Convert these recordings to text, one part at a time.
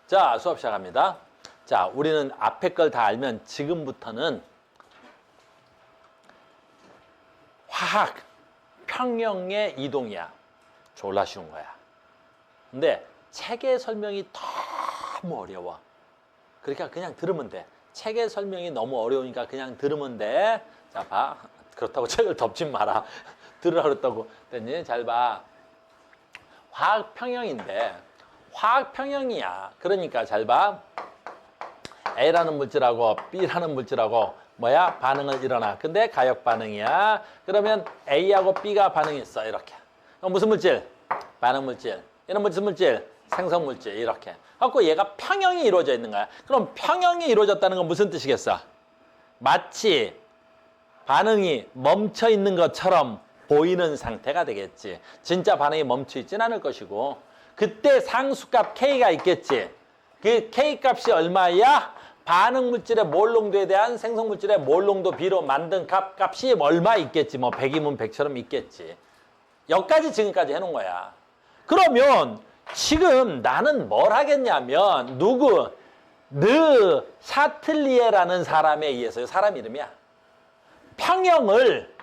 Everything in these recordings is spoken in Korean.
자, 수업 시작합니다. 자, 우리는 앞에 걸 다 알면 지금부터는 화학 평형의 이동이야. 졸라 쉬운 거야. 근데 책의 설명이 너무 어려워. 그러니까 그냥 들으면 돼. 책의 설명이 너무 어려우니까 그냥 들으면 돼. 자, 봐. 그렇다고 책을 덮지 마라. 들으라 그랬다고. 됐니? 잘 봐. 화학 평형인데 화학 평형이야. 그러니까 잘 봐. A라는 물질하고 B라는 물질하고 뭐야? 반응을 일어나. 근데 가역 반응이야. 그러면 A하고 B가 반응했어. 이렇게. 무슨 물질? 반응 물질. 얘는 무슨 물질? 생성 물질. 이렇게. 갖고 얘가 평형이 이루어져 있는 거야. 그럼 평형이 이루어졌다는 건 무슨 뜻이겠어? 마치 반응이 멈춰 있는 것처럼 보이는 상태가 되겠지. 진짜 반응이 멈춰 있진 않을 것이고 그때 상수값 K가 있겠지. 그 K 값이 얼마야? 반응 물질의 몰 농도에 대한 생성 물질의 몰 농도 B로 만든 값이 얼마 있겠지. 뭐 100이면 100처럼 있겠지. 여기까지 지금까지 해놓은 거야. 그러면 지금 나는 뭘 하겠냐면 누구? 르 샤틀리에라는 사람에 의해서 사람 이름이야. 평형을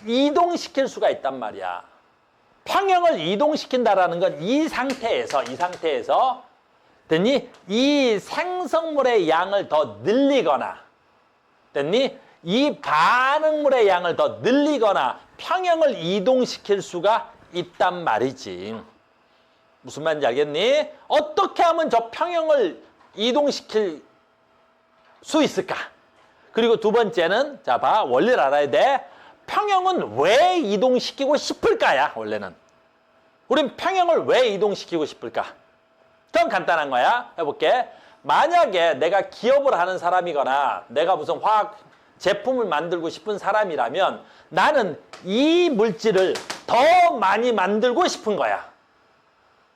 이동시킬 수가 있단 말이야. 평형을 이동시킨다라는 건 이 상태에서 됐니? 이 생성물의 양을 더 늘리거나 됐니? 이 반응물의 양을 더 늘리거나 평형을 이동시킬 수가 있단 말이지. 무슨 말인지 알겠니? 어떻게 하면 저 평형을 이동시킬 수 있을까? 그리고 두 번째는 자 봐. 원리를 알아야 돼. 평형은 왜 이동시키고 싶을까야? 원래는. 우린 평형을 왜 이동시키고 싶을까? 그럼 간단한 거야. 해볼게. 만약에 내가 기업을 하는 사람이거나 내가 무슨 화학 제품을 만들고 싶은 사람이라면 나는 이 물질을 더 많이 만들고 싶은 거야.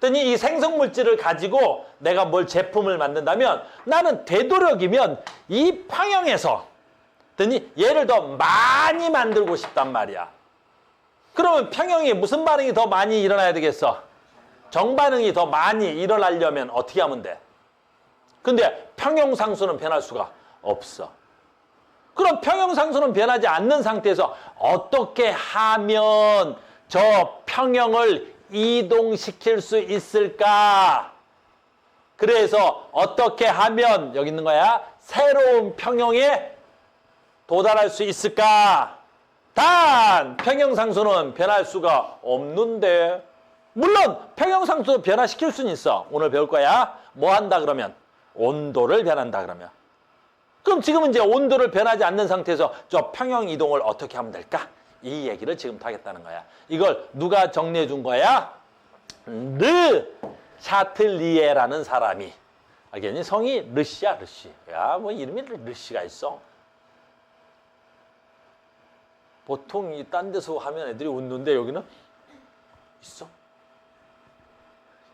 그랬더니 이 생성 물질을 가지고 내가 뭘 제품을 만든다면 나는 되도록이면 이 평형에서 그랬더니 얘를 더 많이 만들고 싶단 말이야. 그러면 평형이 무슨 반응이 더 많이 일어나야 되겠어? 정반응이 더 많이 일어나려면 어떻게 하면 돼? 근데 평형상수는 변할 수가 없어. 그럼 평형상수는 변하지 않는 상태에서 어떻게 하면 저 평형을 이동시킬 수 있을까? 그래서 어떻게 하면 여기 있는 거야. 새로운 평형에 도달할 수 있을까? 단 평형상수는 변할 수가 없는데 물론 평형상수 변화시킬 수는 있어. 오늘 배울 거야. 뭐 한다 그러면? 온도를 변한다 그러면. 그럼 지금은 이제 온도를 변하지 않는 상태에서 저 평형 이동을 어떻게 하면 될까? 이 얘기를 지금부터 하겠다는 거야. 이걸 누가 정리해 준 거야? 르 샤틀리에라는 사람이. 알겠니? 성이 르시야, 르시. 야, 뭐 이름이 르시가 있어. 보통 이 딴 데서 하면 애들이 웃는데 여기는 있어.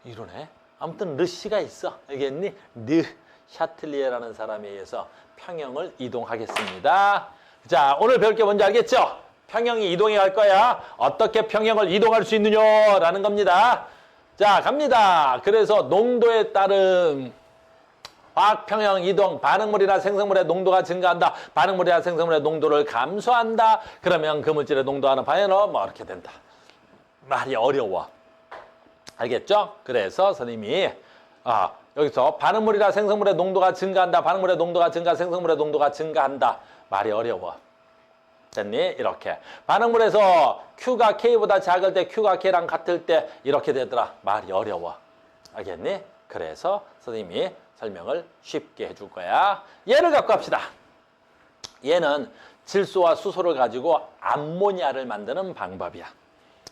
이러네. 아무튼 르시가 있어. 알겠니? 르 샤틀리에라는 사람에 의해서 평형을 이동하겠습니다. 자, 오늘 배울 게 뭔지 알겠죠? 평형이 이동해 갈 거야. 어떻게 평형을 이동할 수 있느냐라는 겁니다. 자, 갑니다. 그래서 농도에 따른 화학 평형 이동, 반응물이나 생성물의 농도가 증가한다. 반응물이나 생성물의 농도를 감소한다. 그러면 그 물질의 농도와는 반응은 뭐 이렇게 된다. 말이 어려워. 알겠죠? 그래서 선생님이 여기서 반응물이나 생성물의 농도가 증가한다. 반응물의 농도가 증가, 생성물의 농도가 증가한다. 말이 어려워. 됐니? 이렇게. 반응물에서 Q가 K보다 작을 때, Q가 K랑 같을 때 이렇게 되더라. 말이 어려워. 알겠니? 그래서 선생님이 설명을 쉽게 해줄 거야. 얘를 갖고 합시다. 얘는 질소와 수소를 가지고 암모니아를 만드는 방법이야.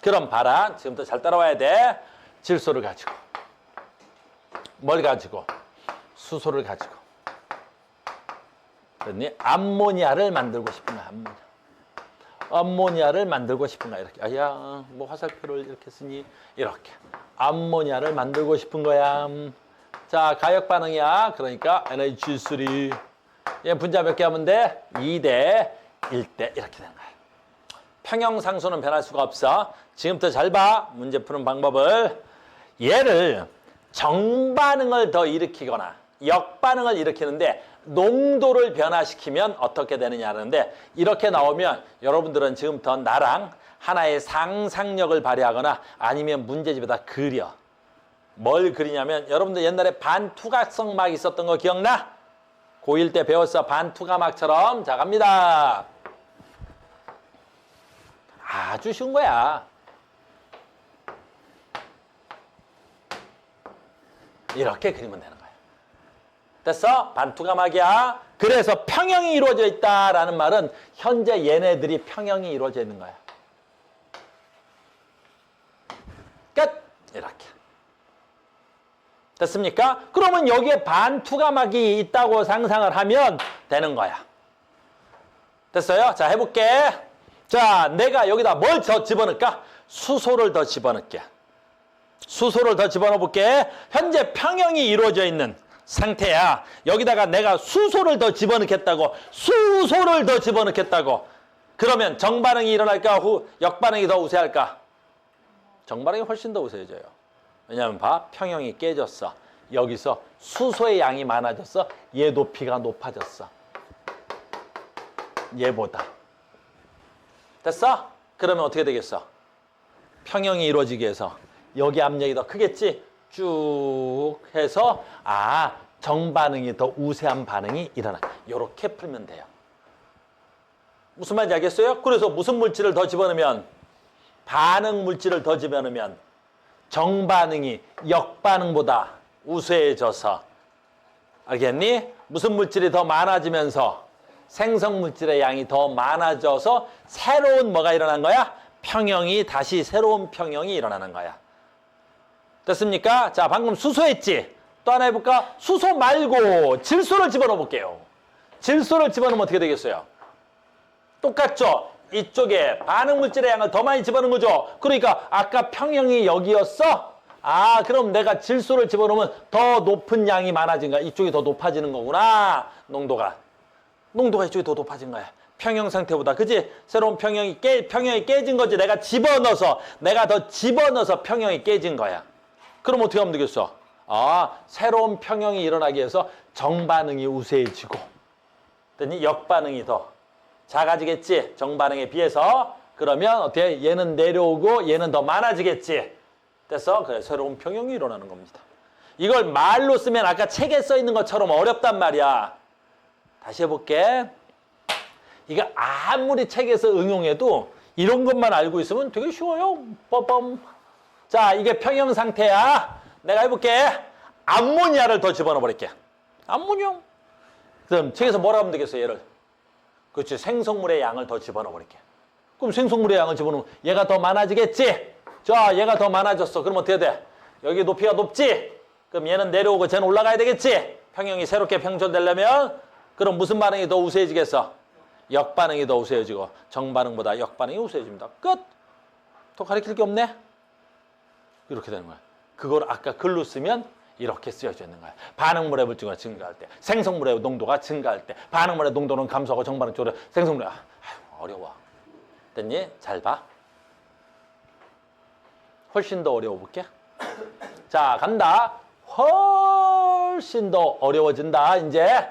그럼 봐라. 지금부터 잘 따라와야 돼. 질소를 가지고 뭘 가지고? 수소를 가지고 그랬니? 암모니아를 만들고 싶은 거야. 암모니아를 만들고 싶은 거야. 이렇게. 아야, 뭐 화살표를 이렇게 쓰니 이렇게. 암모니아를 만들고 싶은 거야. 자, 가역 반응이야. 그러니까 NH3. 얘 분자 몇 개 하면 돼? 2대 1대 이렇게 되는 거야. 평형상수는 변할 수가 없어. 지금부터 잘 봐. 문제 푸는 방법을. 얘를 정반응을 더 일으키거나 역반응을 일으키는데 농도를 변화시키면 어떻게 되느냐는데 이렇게 나오면 여러분들은 지금부터 나랑 하나의 상상력을 발휘하거나 아니면 문제집에다 그려. 뭘 그리냐면 여러분들 옛날에 반투각성 막 있었던 거 기억나? 고1 때 배웠어. 반투가막처럼. 자, 갑니다. 아주 쉬운 거야. 이렇게 그리면 되는 거야. 됐어? 반투가막이야. 그래서 평형이 이루어져 있다라는 말은 현재 얘네들이 평형이 이루어져 있는 거야. 끝! 이렇게. 됐습니까? 그러면 여기에 반투가막이 있다고 상상을 하면 되는 거야. 됐어요? 자, 해볼게. 자, 내가 여기다 뭘 더 집어넣을까? 수소를 더 집어넣을게. 수소를 더 집어넣어 볼게. 현재 평형이 이루어져 있는 상태야. 여기다가 내가 수소를 더 집어넣겠다고. 수소를 더 집어넣겠다고. 그러면 정반응이 일어날까? 역반응이 더 우세할까? 정반응이 훨씬 더 우세해져요. 왜냐하면 봐. 평형이 깨졌어. 여기서 수소의 양이 많아졌어. 얘 높이가 높아졌어. 얘보다. 됐어? 그러면 어떻게 되겠어? 평형이 이루어지기 위해서 여기 압력이 더 크겠지? 쭉 해서 정반응이 더 우세한 반응이 일어나. 이렇게 풀면 돼요. 무슨 말인지 알겠어요? 그래서 무슨 물질을 더 집어넣으면 반응 물질을 더 집어넣으면 정반응이 역반응보다 우세해져서 알겠니? 무슨 물질이 더 많아지면서 생성물질의 양이 더 많아져서 새로운 뭐가 일어난 거야? 평형이 다시 새로운 평형이 일어나는 거야. 됐습니까? 자, 방금 수소했지? 또 하나 해볼까? 수소 말고 질소를 집어넣어 볼게요. 질소를 집어넣으면 어떻게 되겠어요? 똑같죠? 이쪽에 반응물질의 양을 더 많이 집어넣은 거죠? 그러니까 아까 평형이 여기였어? 그럼 내가 질소를 집어넣으면 더 높은 양이 많아진 거야. 이쪽이 더 높아지는 거구나. 농도가 이쪽이 더 높아진 거야. 평형 상태보다. 그지? 새로운 평형이 깨진 거지. 내가 더 집어넣어서 평형이 깨진 거야. 그럼 어떻게 하면 되겠어? 새로운 평형이 일어나기 위해서 정반응이 우세해지고 그랬더니 역반응이 더 작아지겠지. 정반응에 비해서. 그러면 어떻게? 얘는 내려오고 얘는 더 많아지겠지. 됐어? 그래, 새로운 평형이 일어나는 겁니다. 이걸 말로 쓰면 아까 책에 써 있는 것처럼 어렵단 말이야. 다시 해볼게. 이거 아무리 책에서 응용해도 이런 것만 알고 있으면 되게 쉬워요. 빠밤. 자, 이게 평형 상태야. 내가 해볼게. 암모니아를 더 집어넣어 버릴게. 암모니아. 그럼 책에서 뭐라 하면 되겠어, 얘를? 그렇지. 생성물의 양을 더 집어넣어 버릴게. 그럼 생성물의 양을 집어넣으면 얘가 더 많아지겠지? 자, 얘가 더 많아졌어. 그럼 어떻게 돼? 여기 높이가 높지? 그럼 얘는 내려오고 쟤는 올라가야 되겠지? 평형이 새롭게 평전되려면 그럼 무슨 반응이 더 우세해지겠어? 역반응이 더 우세해지고 정반응보다 역반응이 우세해집니다. 끝! 더 가르칠 게 없네? 이렇게 되는 거야. 그걸 아까 글로 쓰면 이렇게 쓰여져 있는 거야. 반응물의 물질가 증가할 때, 생성물의 농도가 증가할 때, 반응물의 농도는 감소하고 정반응 쪽으로 생성물이 어려워. 됐니? 잘 봐. 훨씬 더 어려워 볼게. 자, 간다. 훨씬 더 어려워진다. 이제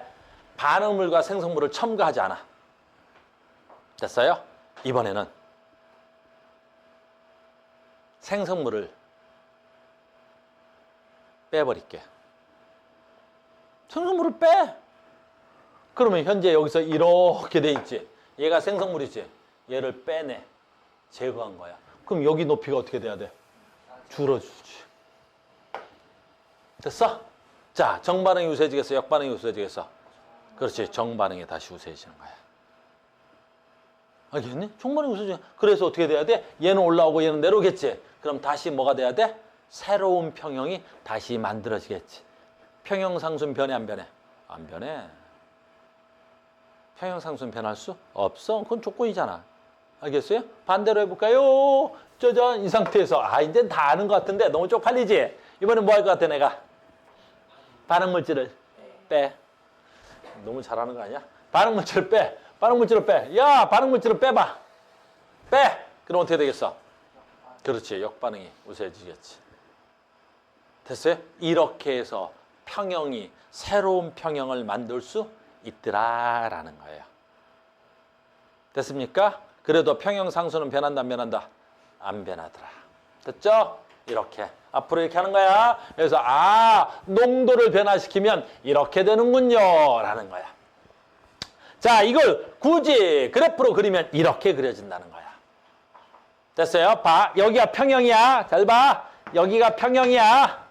반응물과 생성물을 첨가하지 않아. 됐어요? 이번에는 생성물을 빼버릴게. 생성물을 빼. 그러면 현재 여기서 이렇게 돼 있지. 얘가 생성물이지. 얘를 빼내. 제거한 거야. 그럼 여기 높이가 어떻게 돼야 돼? 줄어주지. 됐어? 자, 정반응이 우세해지겠어? 역반응이 우세해지겠어? 그렇지. 정반응이 다시 우세해지는 거야. 알겠니? 정반응이 우세해지는 거야. 그래서 어떻게 돼야 돼? 얘는 올라오고 얘는 내려오겠지. 그럼 다시 뭐가 돼야 돼? 새로운 평형이 다시 만들어지겠지. 평형상순 변해 안 변해? 안 변해. 평형상순 변할 수 없어. 그건 조건이잖아. 알겠어요? 반대로 해볼까요? 짜잔, 이 상태에서 이제 다 아는 것 같은데 너무 쪽팔리지? 이번엔 뭐 할 것 같아 내가? 반응물질을 빼. 너무 잘하는 거 아니야? 반응물질을 빼. 반응물질을 빼. 야, 반응물질을 빼봐. 빼. 그럼 어떻게 되겠어? 그렇지. 역반응이 우세해지겠지. 됐어요? 이렇게 해서 평형이 새로운 평형을 만들 수 있더라라는 거예요. 됐습니까? 그래도 평형상수는 변한다 안 변한다? 안 변하더라. 됐죠? 이렇게. 앞으로 이렇게 하는 거야. 그래서 농도를 변화시키면 이렇게 되는군요 라는 거야. 자, 이걸 굳이 그래프로 그리면 이렇게 그려진다는 거야. 됐어요? 봐. 여기가 평형이야. 잘 봐. 여기가 평형이야.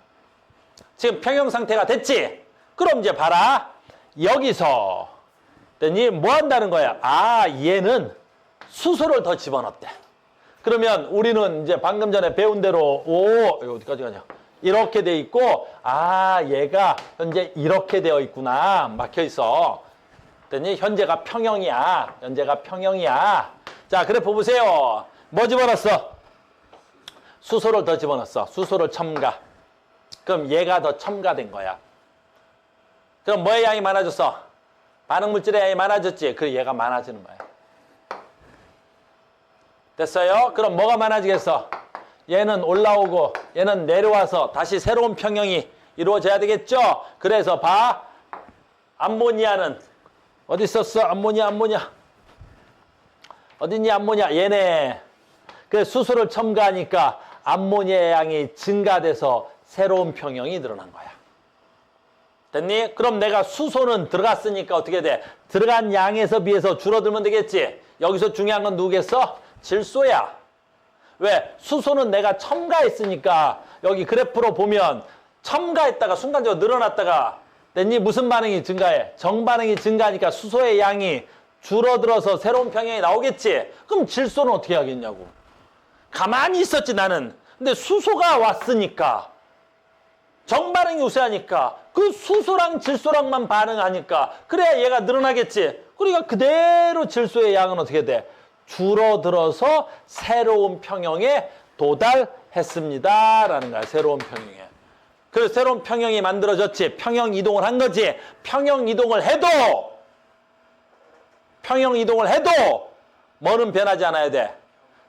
지금 평형 상태가 됐지? 그럼 이제 봐라. 여기서 됐니? 뭐 한다는 거야? 얘는 수소를 더 집어넣었대. 그러면 우리는 이제 방금 전에 배운 대로 이거 어디까지 가냐? 이렇게 돼 있고 얘가 현재 이렇게 되어 있구나. 막혀 있어. 됐니? 현재가 평형이야. 현재가 평형이야. 자, 그래프 보세요. 뭐 집어넣었어? 수소를 더 집어넣었어. 수소를 첨가. 그럼 얘가 더 첨가된 거야. 그럼 뭐의 양이 많아졌어? 반응물질의 양이 많아졌지? 그럼 얘가 많아지는 거야. 됐어요? 그럼 뭐가 많아지겠어? 얘는 올라오고 얘는 내려와서 다시 새로운 평형이 이루어져야 되겠죠? 그래서 봐. 암모니아는 어디 있었어? 암모니아. 어딨니 암모니아? 얘네. 그래서 수소를 첨가하니까 암모니아 양이 증가돼서 새로운 평형이 늘어난 거야. 됐니? 그럼 내가 수소는 들어갔으니까 어떻게 돼? 들어간 양에서 비해서 줄어들면 되겠지? 여기서 중요한 건 누구겠어? 질소야. 왜? 수소는 내가 첨가했으니까 여기 그래프로 보면 첨가했다가 순간적으로 늘어났다가 됐니? 무슨 반응이 증가해? 정반응이 증가하니까 수소의 양이 줄어들어서 새로운 평형이 나오겠지? 그럼 질소는 어떻게 하겠냐고. 가만히 있었지 나는. 근데 수소가 왔으니까 정반응이 우세하니까 그 수소랑 질소랑만 반응하니까 그래야 얘가 늘어나겠지. 그러니까 그대로 질소의 양은 어떻게 돼? 줄어들어서 새로운 평형에 도달했습니다 라는 거야. 새로운 평형에. 그래서 새로운 평형이 만들어졌지. 평형 이동을 한 거지. 평형 이동을 해도 뭐는 변하지 않아야 돼?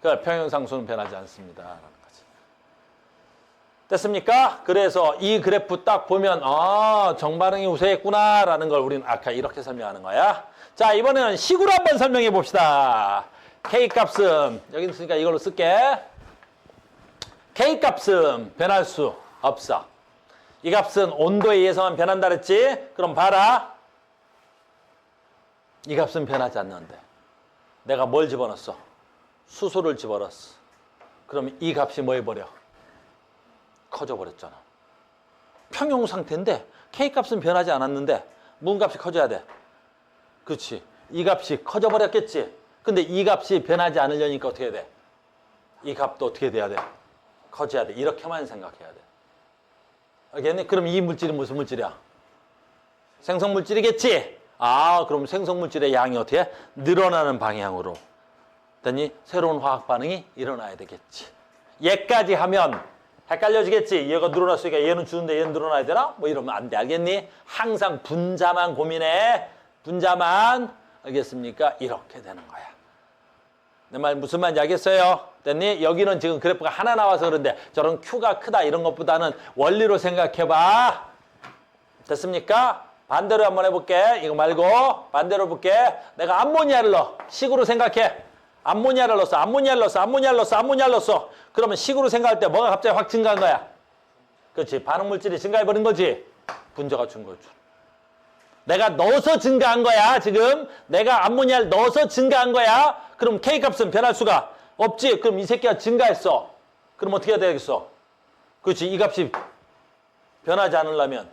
그 평형상수는 변하지 않습니다 라는 거지. 됐습니까? 그래서 이 그래프 딱 보면 정반응이 우세했구나 라는 걸 우리는 아까 이렇게 설명하는 거야. 자, 이번에는 식으로 한번 설명해 봅시다. K값은 여기 있으니까 이걸로 쓸게. K값은 변할 수 없어. 이 값은 온도에 의해서만 변한다 그랬지? 그럼 봐라. 이 값은 변하지 않는데 내가 뭘 집어넣었어? 수소를 집어넣었어. 그러면 이 값이 뭐 해버려? 커져버렸잖아. 평형 상태인데 K값은 변하지 않았는데 무슨 값이 커져야 돼? 그렇지. 이 값이 커져버렸겠지. 근데 이 값이 변하지 않으려니까 어떻게 해야 돼? 이 값도 어떻게 돼야 돼? 커져야 돼. 이렇게만 생각해야 돼. 알겠니? 그럼 이 물질은 무슨 물질이야? 생성물질이겠지? 그럼 생성물질의 양이 어떻게 해? 늘어나는 방향으로. 됐니? 새로운 화학 반응이 일어나야 되겠지. 얘까지 하면 헷갈려지겠지? 얘가 늘어났으니까 얘는 주는데 얘는 늘어나야 되나? 뭐 이러면 안 돼. 알겠니? 항상 분자만 고민해. 분자만. 알겠습니까? 이렇게 되는 거야. 내 말 무슨 말인지 알겠어요? 됐니? 여기는 지금 그래프가 하나 나와서 그런데 저런 Q가 크다 이런 것보다는 원리로 생각해봐. 됐습니까? 반대로 한번 해볼게. 이거 말고 반대로 볼게. 내가 암모니아를 넣어. 식으로 생각해. 암모니아를 넣었어. 그러면 식으로 생각할 때 뭐가 갑자기 확 증가한 거야? 그렇지. 반응물질이 증가해버린 거지. 분자가 준 거죠. 내가 넣어서 증가한 거야. 지금 내가 암모니아를 넣어서 증가한 거야. 그럼 K값은 변할 수가 없지. 그럼 이 새끼가 증가했어. 그럼 어떻게 해야 되겠어? 그렇지. 이 값이 변하지 않으려면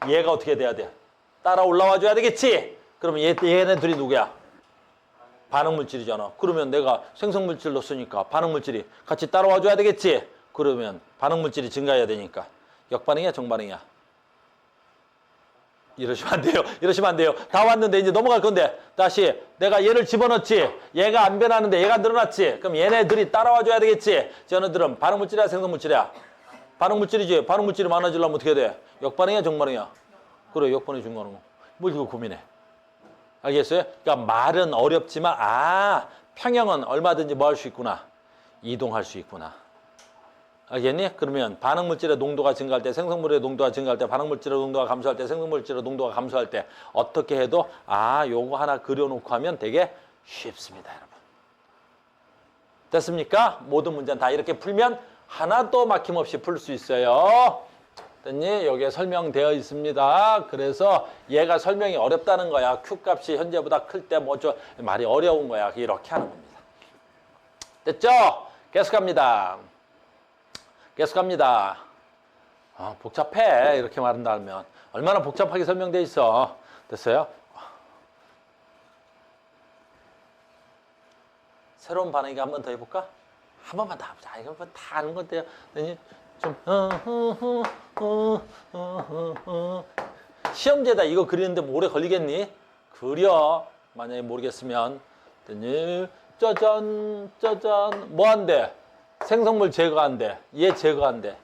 얘가 어떻게 돼야 돼? 따라 올라와 줘야 되겠지. 그러면 얘네 둘이 누구야? 반응물질이잖아. 그러면 내가 생성물질 넣었으니까 반응물질이 같이 따라와 줘야 되겠지. 그러면 반응물질이 증가해야 되니까 역반응이야 정반응이야? 이러시면 안 돼요. 다 왔는데 이제 넘어갈 건데 다시 내가 얘를 집어넣지. 얘가 안 변하는데 얘가 늘어났지. 그럼 얘네들이 따라와 줘야 되겠지. 쟤네들은 반응물질이야 생성물질이야? 반응물질이지. 반응물질이 많아지려면 어떻게 돼? 역반응이야 정반응이야? 그래 역반응이 중요한 거. 뭘 이거 고민해. 알겠어요? 그러니까 말은 어렵지만 평형은 얼마든지 뭐 할 수 있구나. 이동할 수 있구나. 알겠니? 그러면 반응물질의 농도가 증가할 때, 생성물의 농도가 증가할 때, 반응물질의 농도가 감소할 때, 생성물질의 농도가 감소할 때 어떻게 해도 요거 하나 그려놓고 하면 되게 쉽습니다, 여러분. 됐습니까? 모든 문제는 다 이렇게 풀면 하나도 막힘없이 풀 수 있어요. 됐니? 여기에 설명되어 있습니다. 그래서 얘가 설명이 어렵다는 거야. Q값이 현재보다 클 때 뭐 좀 말이 어려운 거야. 이렇게 하는 겁니다. 됐죠? 계속 갑니다. 계속 갑니다. 복잡해. 이렇게 말한다면. 얼마나 복잡하게 설명돼 있어. 됐어요? 새로운 반응이 한 번 더 해볼까? 한 번만 더 해보자. 이거 뭐 다 아는 건데요. 좀 시험제다 이거 그리는데 뭐 오래 걸리겠니? 그려. 만약에 모르겠으면 짜잔 짜잔 뭐 한대? 생성물 제거한대. 얘 제거한대.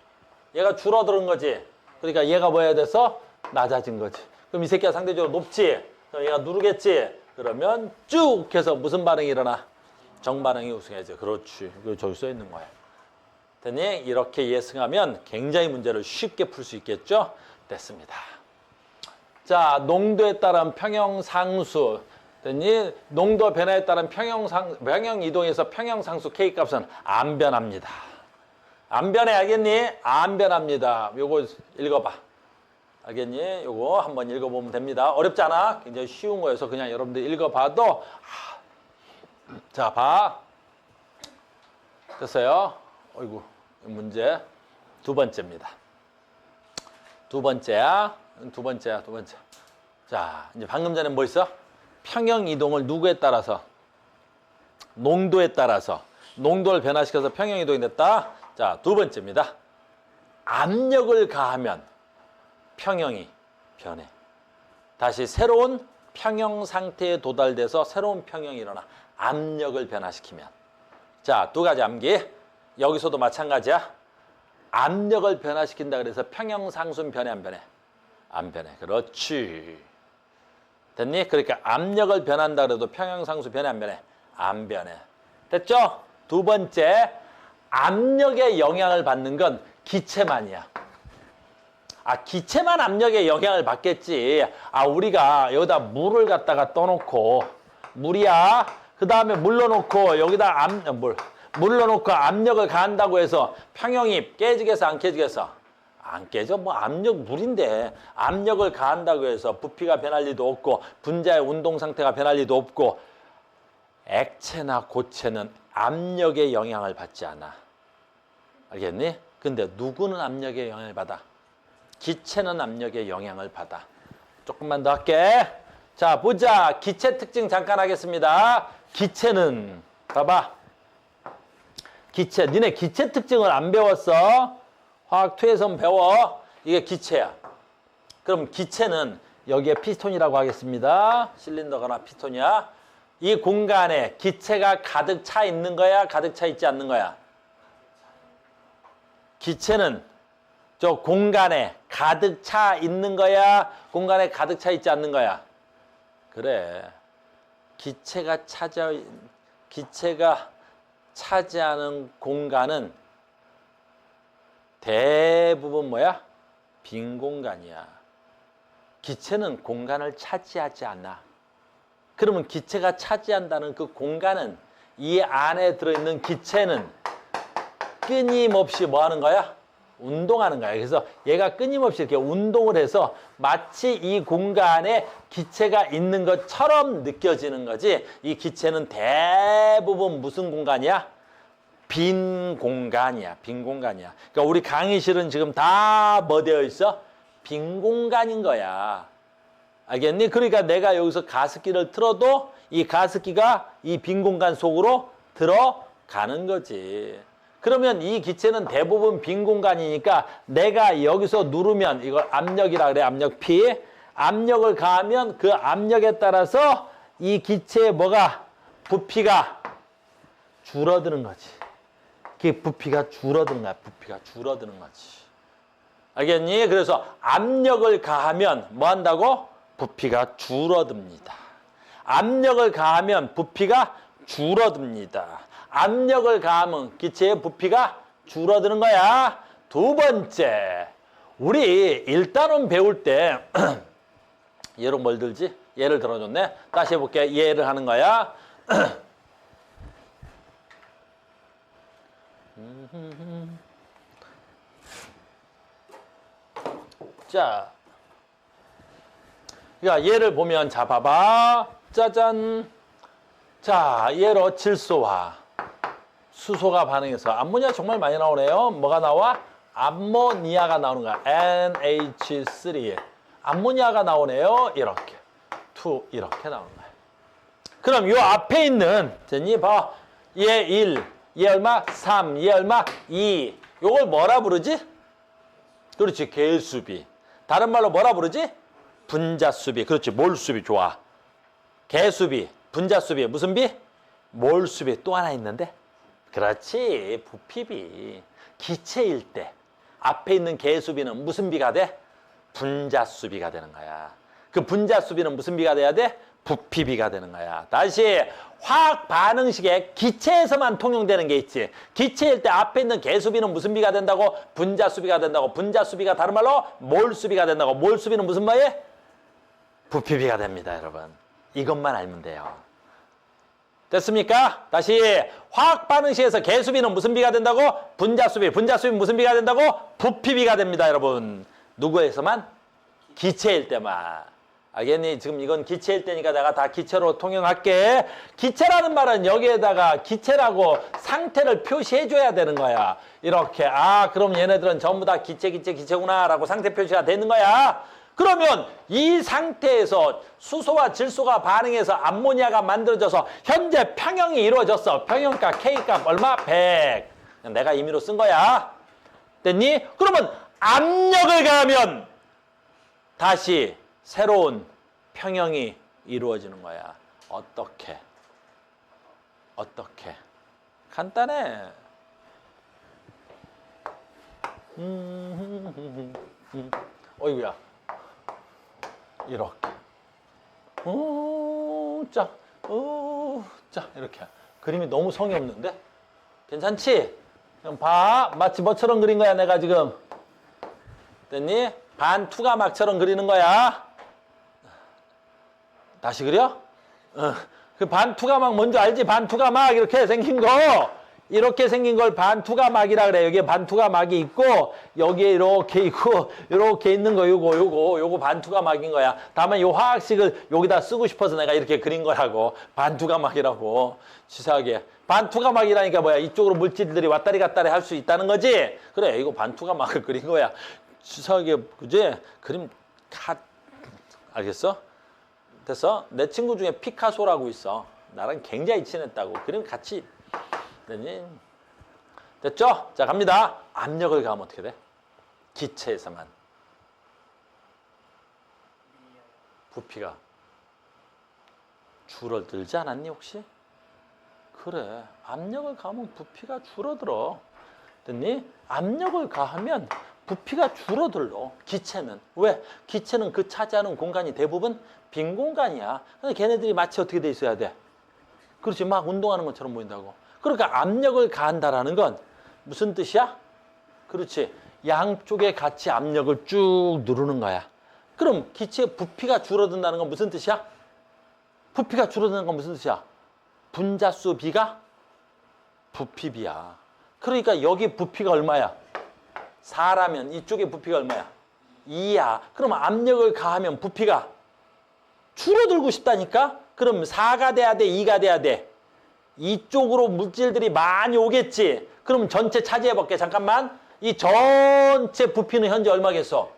얘가 줄어드는 거지. 그러니까 얘가 뭐 해야 돼서 낮아진 거지. 그럼 이 새끼가 상대적으로 높지. 그럼 얘가 누르겠지. 그러면 쭉 해서 무슨 반응이 일어나? 정반응이 우승해야죠. 그렇지. 이거 저기 써 있는 거야. 됐니? 이렇게 예승하면 굉장히 문제를 쉽게 풀 수 있겠죠? 됐습니다. 자, 농도에 따른 평형상수. 됐니? 농도 변화에 따른 평형 이동에서 평형상수 K값은 안 변합니다. 안 변해, 알겠니? 안 변합니다. 요거 읽어봐. 알겠니? 요거 한번 읽어보면 됩니다. 어렵지 않아? 굉장히 쉬운 거여서 그냥 여러분들 읽어봐도 자, 봐. 됐어요? 어이구, 문제 두 번째입니다. 두 번째야. 자, 이제 방금 전에 뭐 있어? 평형 이동을 누구에 따라서? 농도에 따라서. 농도를 변화시켜서 평형 이동이 됐다. 자, 두 번째입니다. 압력을 가하면 평형이 변해. 다시 새로운 평형 상태에 도달돼서 새로운 평형이 일어나. 압력을 변화시키면. 자, 두 가지 암기. 여기서도 마찬가지야. 압력을 변화시킨다 그래서 평형상수는 변해, 안 변해? 안 변해. 그렇지. 됐니? 그러니까 압력을 변한다 그래도 평형상수 변해, 안 변해? 안 변해. 됐죠? 두 번째, 압력의 영향을 받는 건 기체만이야. 기체만 압력의 영향을 받겠지. 우리가 여기다 물을 갖다가 떠놓고, 물이야. 그 다음에 물 넣어놓고, 여기다 물 넣어놓고 압력을 가한다고 해서 평형이 깨지겠어, 안 깨지겠어? 안 깨져. 뭐 압력 물인데 압력을 가한다고 해서 부피가 변할 리도 없고 분자의 운동 상태가 변할 리도 없고 액체나 고체는 압력의 영향을 받지 않아. 알겠니? 근데 누구는 압력의 영향을 받아? 기체는 압력의 영향을 받아. 조금만 더 할게. 자, 보자. 기체 특징 잠깐 하겠습니다. 기체는 봐봐. 기체. 니네 기체 특징을 안 배웠어? 화학2에선 배워. 이게 기체야. 그럼 기체는 여기에 피스톤이라고 하겠습니다. 실린더거나 피스톤이야. 이 공간에 기체가 가득 차 있는 거야? 가득 차 있지 않는 거야? 기체는 저 공간에 가득 차 있는 거야? 공간에 가득 차 있지 않는 거야? 그래. 기체가 차지하는 공간은 대부분 뭐야? 빈 공간이야. 기체는 공간을 차지하지 않아. 그러면 기체가 차지한다는 그 공간은 이 안에 들어있는 기체는 끊임없이 뭐 하는 거야? 운동하는 거야. 그래서 얘가 끊임없이 이렇게 운동을 해서 마치 이 공간에 기체가 있는 것처럼 느껴지는 거지. 이 기체는 대부분 무슨 공간이야? 빈 공간이야. 빈 공간이야. 그러니까 우리 강의실은 지금 다 뭐 되어 있어? 빈 공간인 거야. 알겠니? 그러니까 내가 여기서 가습기를 틀어도 이 가습기가 이 빈 공간 속으로 들어가는 거지. 그러면 이 기체는 대부분 빈 공간이니까 내가 여기서 누르면 이걸 압력이라 그래. 압력 P. 압력을 가하면 그 압력에 따라서 이 기체의 뭐가? 부피가 줄어드는 거지. 그 부피가 줄어드는 거야. 부피가 줄어드는 거지. 알겠니? 그래서 압력을 가하면 뭐 한다고? 부피가 줄어듭니다. 압력을 가하면 부피가 줄어듭니다. 압력을 가하면 기체의 부피가 줄어드는 거야. 두 번째, 우리 일단은 배울 때 예로 뭘 들지? 예를 들어줬네. 다시 해볼게. 예를 하는 거야. 자, 그러니까 예를 보면 자 봐봐. 짜잔. 자, 예로 질소와 수소가 반응해서 암모니아 정말 많이 나오네요. 뭐가 나와? 암모니아가 나오는 거야. NH3. 암모니아가 나오네요. 이렇게. 2 이렇게 나오는 거야. 그럼 요 앞에 있는 됐니? 봐. 얘 1, 얘 얼마? 3, 얘 얼마? 2. 요걸 뭐라 부르지? 그렇지. 개수비. 다른 말로 뭐라 부르지? 분자수비. 그렇지. 몰수비. 좋아. 개수비, 분자수비. 무슨 비? 몰수비. 또 하나 있는데? 그렇지. 부피비. 기체일 때 앞에 있는 개수비는 무슨 비가 돼? 분자수비가 되는 거야. 그 분자수비는 무슨 비가 돼야 돼? 부피비가 되는 거야. 다시 화학 반응식에 기체에서만 통용되는 게 있지. 기체일 때 앞에 있는 개수비는 무슨 비가 된다고? 분자수비가 된다고. 분자수비가 다른 말로 몰수비가 된다고. 몰수비는 무슨 말이에요? 부피비가 됩니다, 여러분. 이것만 알면 돼요. 됐습니까? 다시 화학 반응식에서 개수비는 무슨 비가 된다고? 분자수비. 분자수비는 무슨 비가 된다고? 부피비가 됩니다, 여러분. 누구에서만? 기체일 때만. 알겠니? 지금 이건 기체일 때니까 내가 다 기체로 통용할게. 기체라는 말은 여기에다가 기체라고 상태를 표시해줘야 되는 거야. 이렇게. 아, 그럼 얘네들은 전부 다 기체구나 라고 상태 표시가 되는 거야. 그러면 이 상태에서 수소와 질소가 반응해서 암모니아가 만들어져서 현재 평형이 이루어졌어. 평형값 K값 얼마? 100. 내가 임의로 쓴 거야. 됐니? 그러면 압력을 가하면 다시 새로운 평형이 이루어지는 거야. 어떻게? 간단해. 어이구야. 이렇게. 자, 이렇게. 그림이 너무 성의 없는데? 괜찮지? 그럼 봐. 마치 뭐처럼 그린 거야, 내가 지금. 됐니? 반투가막처럼 그리는 거야. 다시 그려? 그 반투가막 뭔지 알지? 반투가막 이렇게 생긴 거. 이렇게 생긴 걸 반투가막이라 그래. 여기에 반투가막이 있고 여기에 이렇게 있고 이렇게 있는 거 요거 반투가막인 거야. 다만 요 화학식을 여기다 쓰고 싶어서 내가 이렇게 그린 거라고. 반투가막이라고. 치사하게. 반투가막이라니까 뭐야? 이쪽으로 물질들이 왔다리 갔다리 할 수 있다는 거지? 그래. 이거 반투가막을 그린 거야. 치사하게 그지? 그림 알겠어? 됐어? 내 친구 중에 피카소라고 있어. 나랑 굉장히 친했다고. 그림 같이 됐죠? 자, 갑니다. 압력을 가하면 어떻게 돼? 기체에서만. 부피가 줄어들지 않았니 혹시? 그래. 압력을 가하면 부피가 줄어들어. 됐니? 압력을 가하면 부피가 줄어들어. 기체는. 왜? 기체는 그 차지하는 공간이 대부분 빈 공간이야. 근데 걔네들이 마치 어떻게 돼 있어야 돼? 그렇지. 막 운동하는 것처럼 보인다고. 그러니까 압력을 가한다라는 건 무슨 뜻이야? 그렇지. 양쪽에 같이 압력을 쭉 누르는 거야. 그럼 기체의 부피가 줄어든다는 건 무슨 뜻이야? 부피가 줄어드는 건 무슨 뜻이야? 분자수 비가 부피비야. 그러니까 여기 부피가 얼마야? 4라면 이쪽에 부피가 얼마야? 2야. 그럼 압력을 가하면 부피가 줄어들고 싶다니까? 그럼 4가 돼야 돼? 2가 돼야 돼? 이쪽으로 물질들이 많이 오겠지. 그럼 전체 차지해볼게. 잠깐만. 이 전체 부피는 현재 얼마겠어?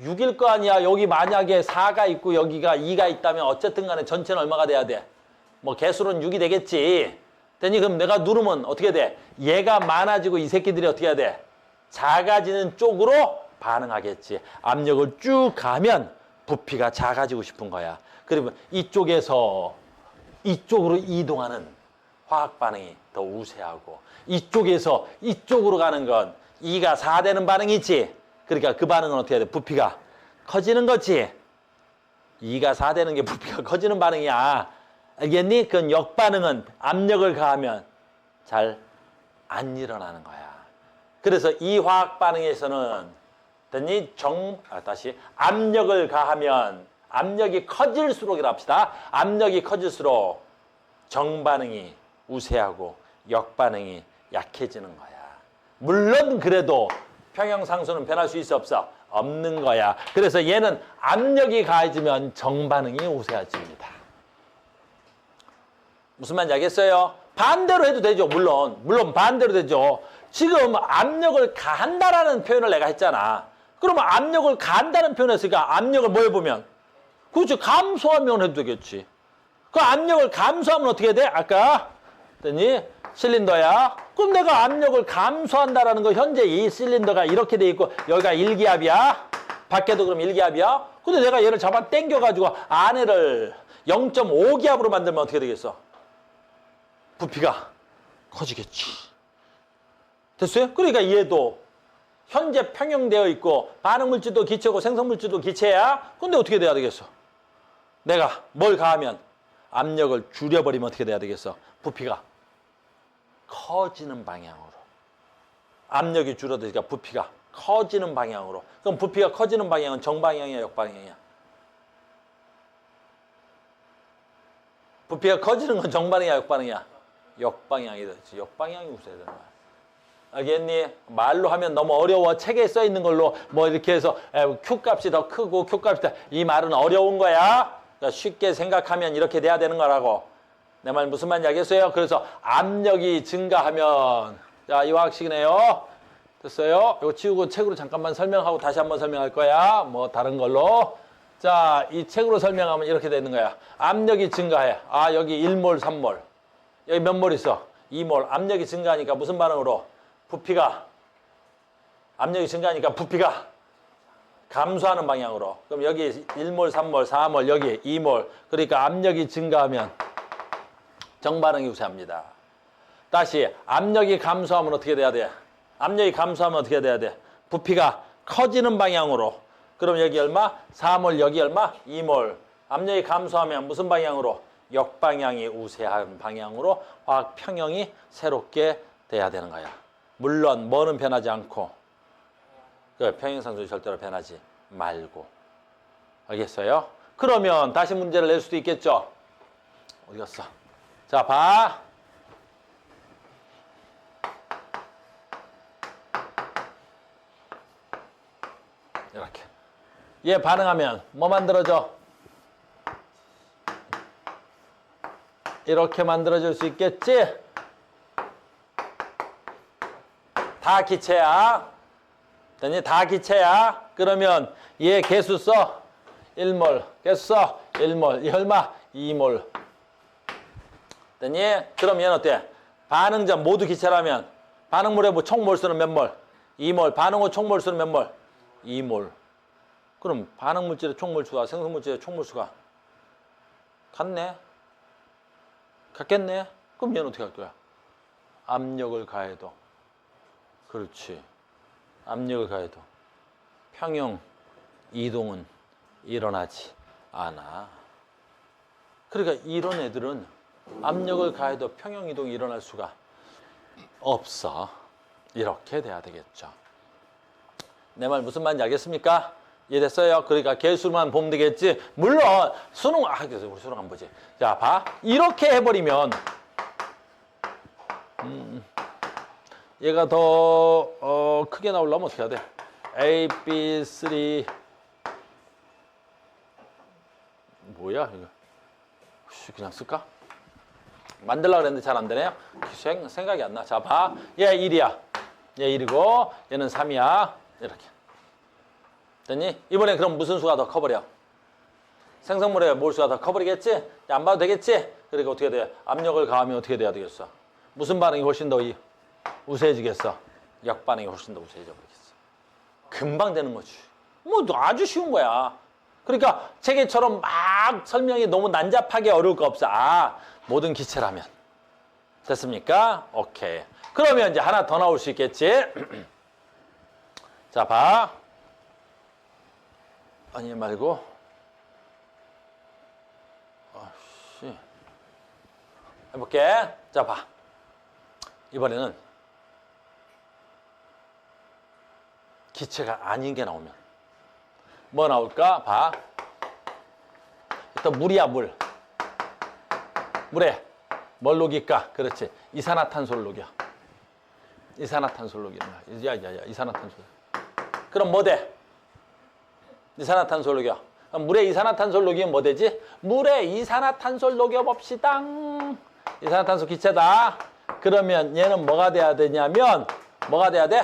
6일 거 아니야. 여기 만약에 4가 있고 여기가 2가 있다면 어쨌든 간에 전체는 얼마가 돼야 돼? 뭐 개수는 6이 되겠지. 되니 그럼 내가 누르면 어떻게 돼? 얘가 많아지고 이 새끼들이 어떻게 해야 돼? 작아지는 쪽으로 반응하겠지. 압력을 쭉 가면 부피가 작아지고 싶은 거야. 그러면 이쪽에서 이쪽으로 이동하는 화학 반응이 더 우세하고 이쪽에서 이쪽으로 가는 건 2가 4 되는 반응이지. 그러니까 그 반응은 어떻게 해야 돼? 부피가 커지는 거지. 2가 4 되는 게 부피가 커지는 반응이야. 알겠니? 그건 역반응은 압력을 가하면 잘 안 일어나는 거야. 그래서 이 화학 반응에서는 됐니? 다시 압력을 가하면 압력이 커질수록 이랍시다. 압력이 커질수록 정반응이 우세하고 역반응이 약해지는 거야. 물론 그래도 평형상수는 변할 수 있어 없어? 없는 거야. 그래서 얘는 압력이 가해지면 정반응이 우세해집니다. 무슨 말인지 알겠어요? 반대로 해도 되죠. 물론 반대로 되죠. 지금 압력을 가한다라는 표현을 내가 했잖아. 그러면 압력을 가한다는 표현을 했으니까 압력을 뭐 해보면? 그렇지. 감소하면 해도 되겠지. 그 압력을 감소하면 어떻게 돼? 아까 했더니 실린더야. 그럼 내가 압력을 감소한다라는 거 현재 이 실린더가 이렇게 돼 있고 여기가 1기압이야. 밖에도 그럼 1기압이야. 근데 내가 얘를 잡아 당겨가지고 안에를 0.5기압으로 만들면 어떻게 되겠어? 부피가 커지겠지. 됐어요? 그러니까 얘도 현재 평형되어 있고 반응물질도 기체고 생성물질도 기체야. 근데 어떻게 돼야 되겠어? 내가 뭘 가하면 압력을 줄여버리면 어떻게 돼야 되겠어? 부피가 커지는 방향으로. 압력이 줄어드니까 부피가 커지는 방향으로. 그럼 부피가 커지는 방향은 정방향이야, 역방향이야? 부피가 커지는 건 정방향이야, 역방향이야? 역방향이 되지. 역방향이 우세야 되는 거야. 알겠니? 말로 하면 너무 어려워. 책에 써 있는 걸로 뭐 이렇게 해서 Q값이 더 크고 Q값이 더, 이 말은 어려운 거야. 그러니까 쉽게 생각하면 이렇게 돼야 되는 거라고. 내 말 무슨 말인지 알겠어요? 그래서 압력이 증가하면, 자, 이 화학식이네요. 됐어요? 이거 치우고 책으로 잠깐만 설명하고 다시 한번 설명할 거야. 뭐 다른 걸로. 자, 이 책으로 설명하면 이렇게 되는 거야. 압력이 증가해. 아, 여기 1몰, 3몰. 여기 몇 몰 있어? 2몰. 압력이 증가하니까 무슨 반응으로? 부피가, 압력이 증가하니까 부피가 감소하는 방향으로. 그럼 여기 1몰, 3몰, 4몰, 여기 2몰. 그러니까 압력이 증가하면 정반응이 우세합니다. 다시 압력이 감소하면 어떻게 돼야 돼? 압력이 감소하면 어떻게 돼야 돼? 부피가 커지는 방향으로. 그럼 여기 얼마? 4몰, 여기 얼마? 2몰. 압력이 감소하면 무슨 방향으로? 역방향이 우세한 방향으로 화학 평형이 새롭게 돼야 되는 거야. 물론 뭐는 변하지 않고 그 평형상수는 절대로 변하지 말고. 알겠어요? 그러면 다시 문제를 낼 수도 있겠죠? 어디 갔어? 자, 봐. 이렇게. 얘 반응하면 뭐 만들어져? 이렇게 만들어질 수 있겠지? 다 기체야. 됐니? 다 기체야. 그러면 얘 개수 써. 1몰. 개수 써. 1몰. 이 얼마? 2몰. 됐니? 그럼 얘는 어때? 반응전 모두 기체라면 반응물의 뭐 총 몰수는 몇 몰? 2몰. 반응 후 총 몰수는 몇 몰? 2몰. 그럼 반응물질의 총 몰수와 생성물질의 총 몰수가 같네? 같겠네? 그럼 얘는 어떻게 할 거야? 압력을 가해도. 그렇지. 압력을 가해도 평형 이동은 일어나지 않아. 그러니까 이런 애들은 압력을 가해도 평형 이동이 일어날 수가 없어. 이렇게 돼야 되겠죠. 내 말 무슨 말인지 알겠습니까? 이해됐어요? 그러니까 개수만 보면 되겠지. 물론 수능, 그래서 우리 수능 한번 보지. 자, 봐. 이렇게 해버리면 얘가 더 크게 나오려면 어떻게 해야 돼? A, B, 3 뭐야 이거? 그냥 쓸까? 만들려고 그랬는데 잘 안 되네요. 생각이 안 나. 자, 봐. 얘 1이야. 얘 1이고 얘는 3이야. 이렇게. 됐니? 이번에 그럼 무슨 수가 더 커버려? 생성물의 몰수가 더 커버리겠지? 안 봐도 되겠지? 그러니까 어떻게 돼? 압력을 가하면 어떻게 돼야 되겠어? 무슨 반응이 훨씬 더 우세해지겠어? 역반응이 훨씬 더 우세해져 버리겠어. 금방 되는 거지. 뭐 아주 쉬운 거야. 그러니까 책에처럼 막 설명이 너무 난잡하게 어려울 거 없어. 아, 모든 기체라면. 됐습니까? 오케이. 그러면 이제 하나 더 나올 수 있겠지? 자, 봐. 아니 말고. 해볼게. 자, 봐. 이번에는 기체가 아닌 게 나오면 뭐 나올까? 봐. 일단 물이야, 물. 물에 뭘 녹일까? 그렇지. 이산화탄소를 녹여. 이산화탄소를 녹이는 거야. 야, 이산화탄소. 그럼 뭐 돼? 이산화탄소를 녹여. 그럼 물에 이산화탄소를 녹이면 뭐 되지? 물에 이산화탄소를 녹여봅시다. 이산화탄소 기체다. 그러면 얘는 뭐가 돼야 되냐면 뭐가 돼야 돼?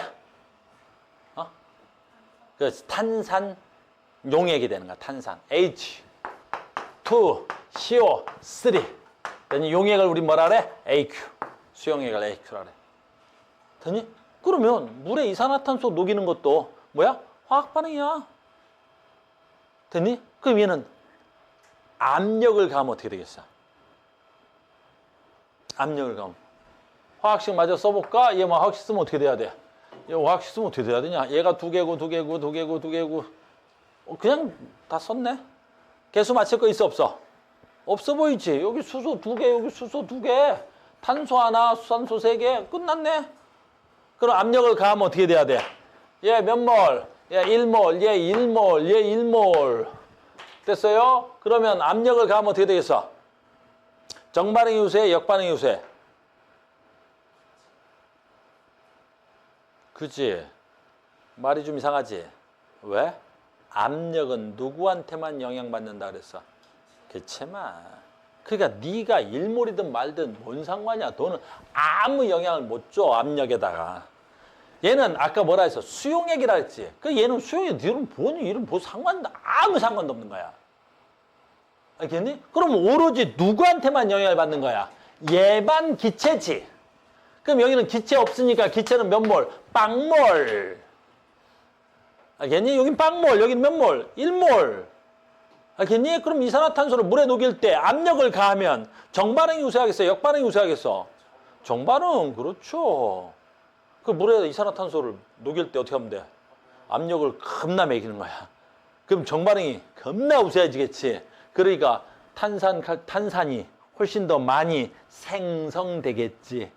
그 탄산 용액이 되는 거야. 탄산. H, 2, CO, 3. 용액을 우리 뭐라 그래? AQ. 수용액을 AQ라 그래. 됐니? 그러면 물에 이산화탄소 녹이는 것도 뭐야? 화학 반응이야. 됐니? 그럼 얘는 압력을 가하면 어떻게 되겠어? 압력을 가하면 화학식 마저 써볼까? 얘 뭐 화학식 쓰면 어떻게 돼야 돼? 얘 화학식 쓰면 어떻게 돼야 되냐? 얘가 2개고 그냥 다 썼네? 개수 맞출 거 있어 없어? 없어 보이지? 여기 수소 2개, 여기 수소 2개, 탄소 하나, 수산소 3개, 끝났네? 그럼 압력을 가하면 어떻게 돼야 돼? 얘 몇 몰? 얘 1몰, 얘 1몰, 얘 1몰. 됐어요? 그러면 압력을 가하면 어떻게 되겠어? 정반응이 우세해, 역반응이 우세해? 그치? 말이 좀 이상하지? 왜? 압력은 누구한테만 영향받는다 그랬어? 개체만. 그러니까 네가 1몰이든 말든 뭔 상관이야. 너는 아무 영향을 못 줘, 압력에다가. 얘는 아까 뭐라 했어? 수용액이라 했지. 그 얘는 수용액, 너는 본인 이름 뭐 상관도 아무 상관도 없는 거야. 알겠니? 그럼 오로지 누구한테만 영향을 받는 거야? 얘만 기체지. 그럼 여기는 기체 없으니까 기체는 몇 몰? 빵몰. 알겠니? 여긴 빵몰, 여긴 몇 몰? 1몰. 알겠니? 그럼 이산화탄소를 물에 녹일 때 압력을 가하면 정반응이 우세하겠어? 역반응이 우세하겠어? 정반응, 그렇죠. 그 물에 이산화탄소를 녹일 때 어떻게 하면 돼? 압력을 겁나 매기는 거야. 그럼 정반응이 겁나 우세해지겠지. 그러니까 탄산이 훨씬 더 많이 생성되겠지.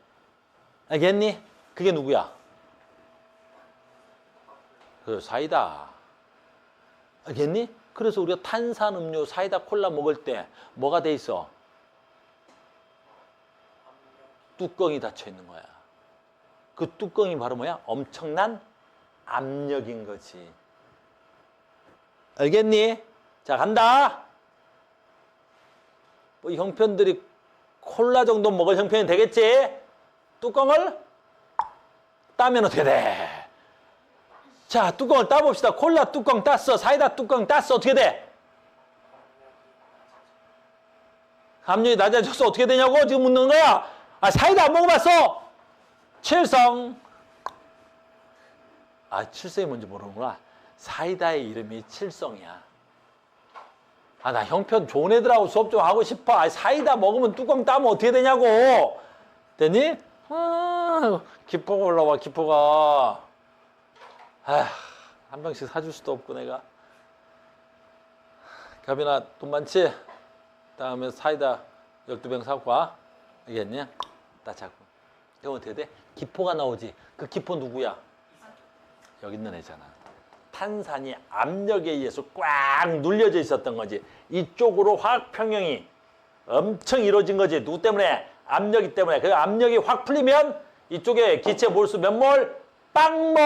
알겠니? 그게 누구야? 그 사이다. 알겠니? 그래서 우리가 탄산음료, 사이다, 콜라 먹을 때 뭐가 돼 있어? 뚜껑이 닫혀 있는 거야. 그 뚜껑이 바로 뭐야? 엄청난 압력인 거지. 알겠니? 자, 간다. 뭐 형편들이 콜라 정도 먹을 형편이 되겠지? 뚜껑을 따면 어떻게 돼? 자, 뚜껑을 따봅시다. 콜라 뚜껑 땄어. 사이다 뚜껑 땄어. 어떻게 돼? 압력이 낮아져서 어떻게 되냐고 지금 묻는 거야. 아, 사이다 안 먹어봤어? 칠성. 아, 칠성이 뭔지 모르는구나. 사이다의 이름이 칠성이야. 아, 나 형편 좋은 애들하고 수업 좀 하고 싶어. 아, 사이다 먹으면 뚜껑 따면 어떻게 되냐고. 됐니? 아, 기포가 올라와, 기포가. 아, 한 병씩 사줄 수도 없고 내가. 가빈아, 돈 많지? 다음에 사이다 12병 사고 와. 알겠니? 따자고. 이거 어떻게 돼? 기포가 나오지. 그 기포 누구야? 여기 있는 애잖아. 탄산이 압력에 의해서 꽉 눌려져 있었던 거지. 이쪽으로 화학 평형이 엄청 이루어진 거지. 누구 때문에? 압력이 때문에. 그 압력이 확 풀리면 이쪽에 기체 몰수 몇 몰? 빵몰.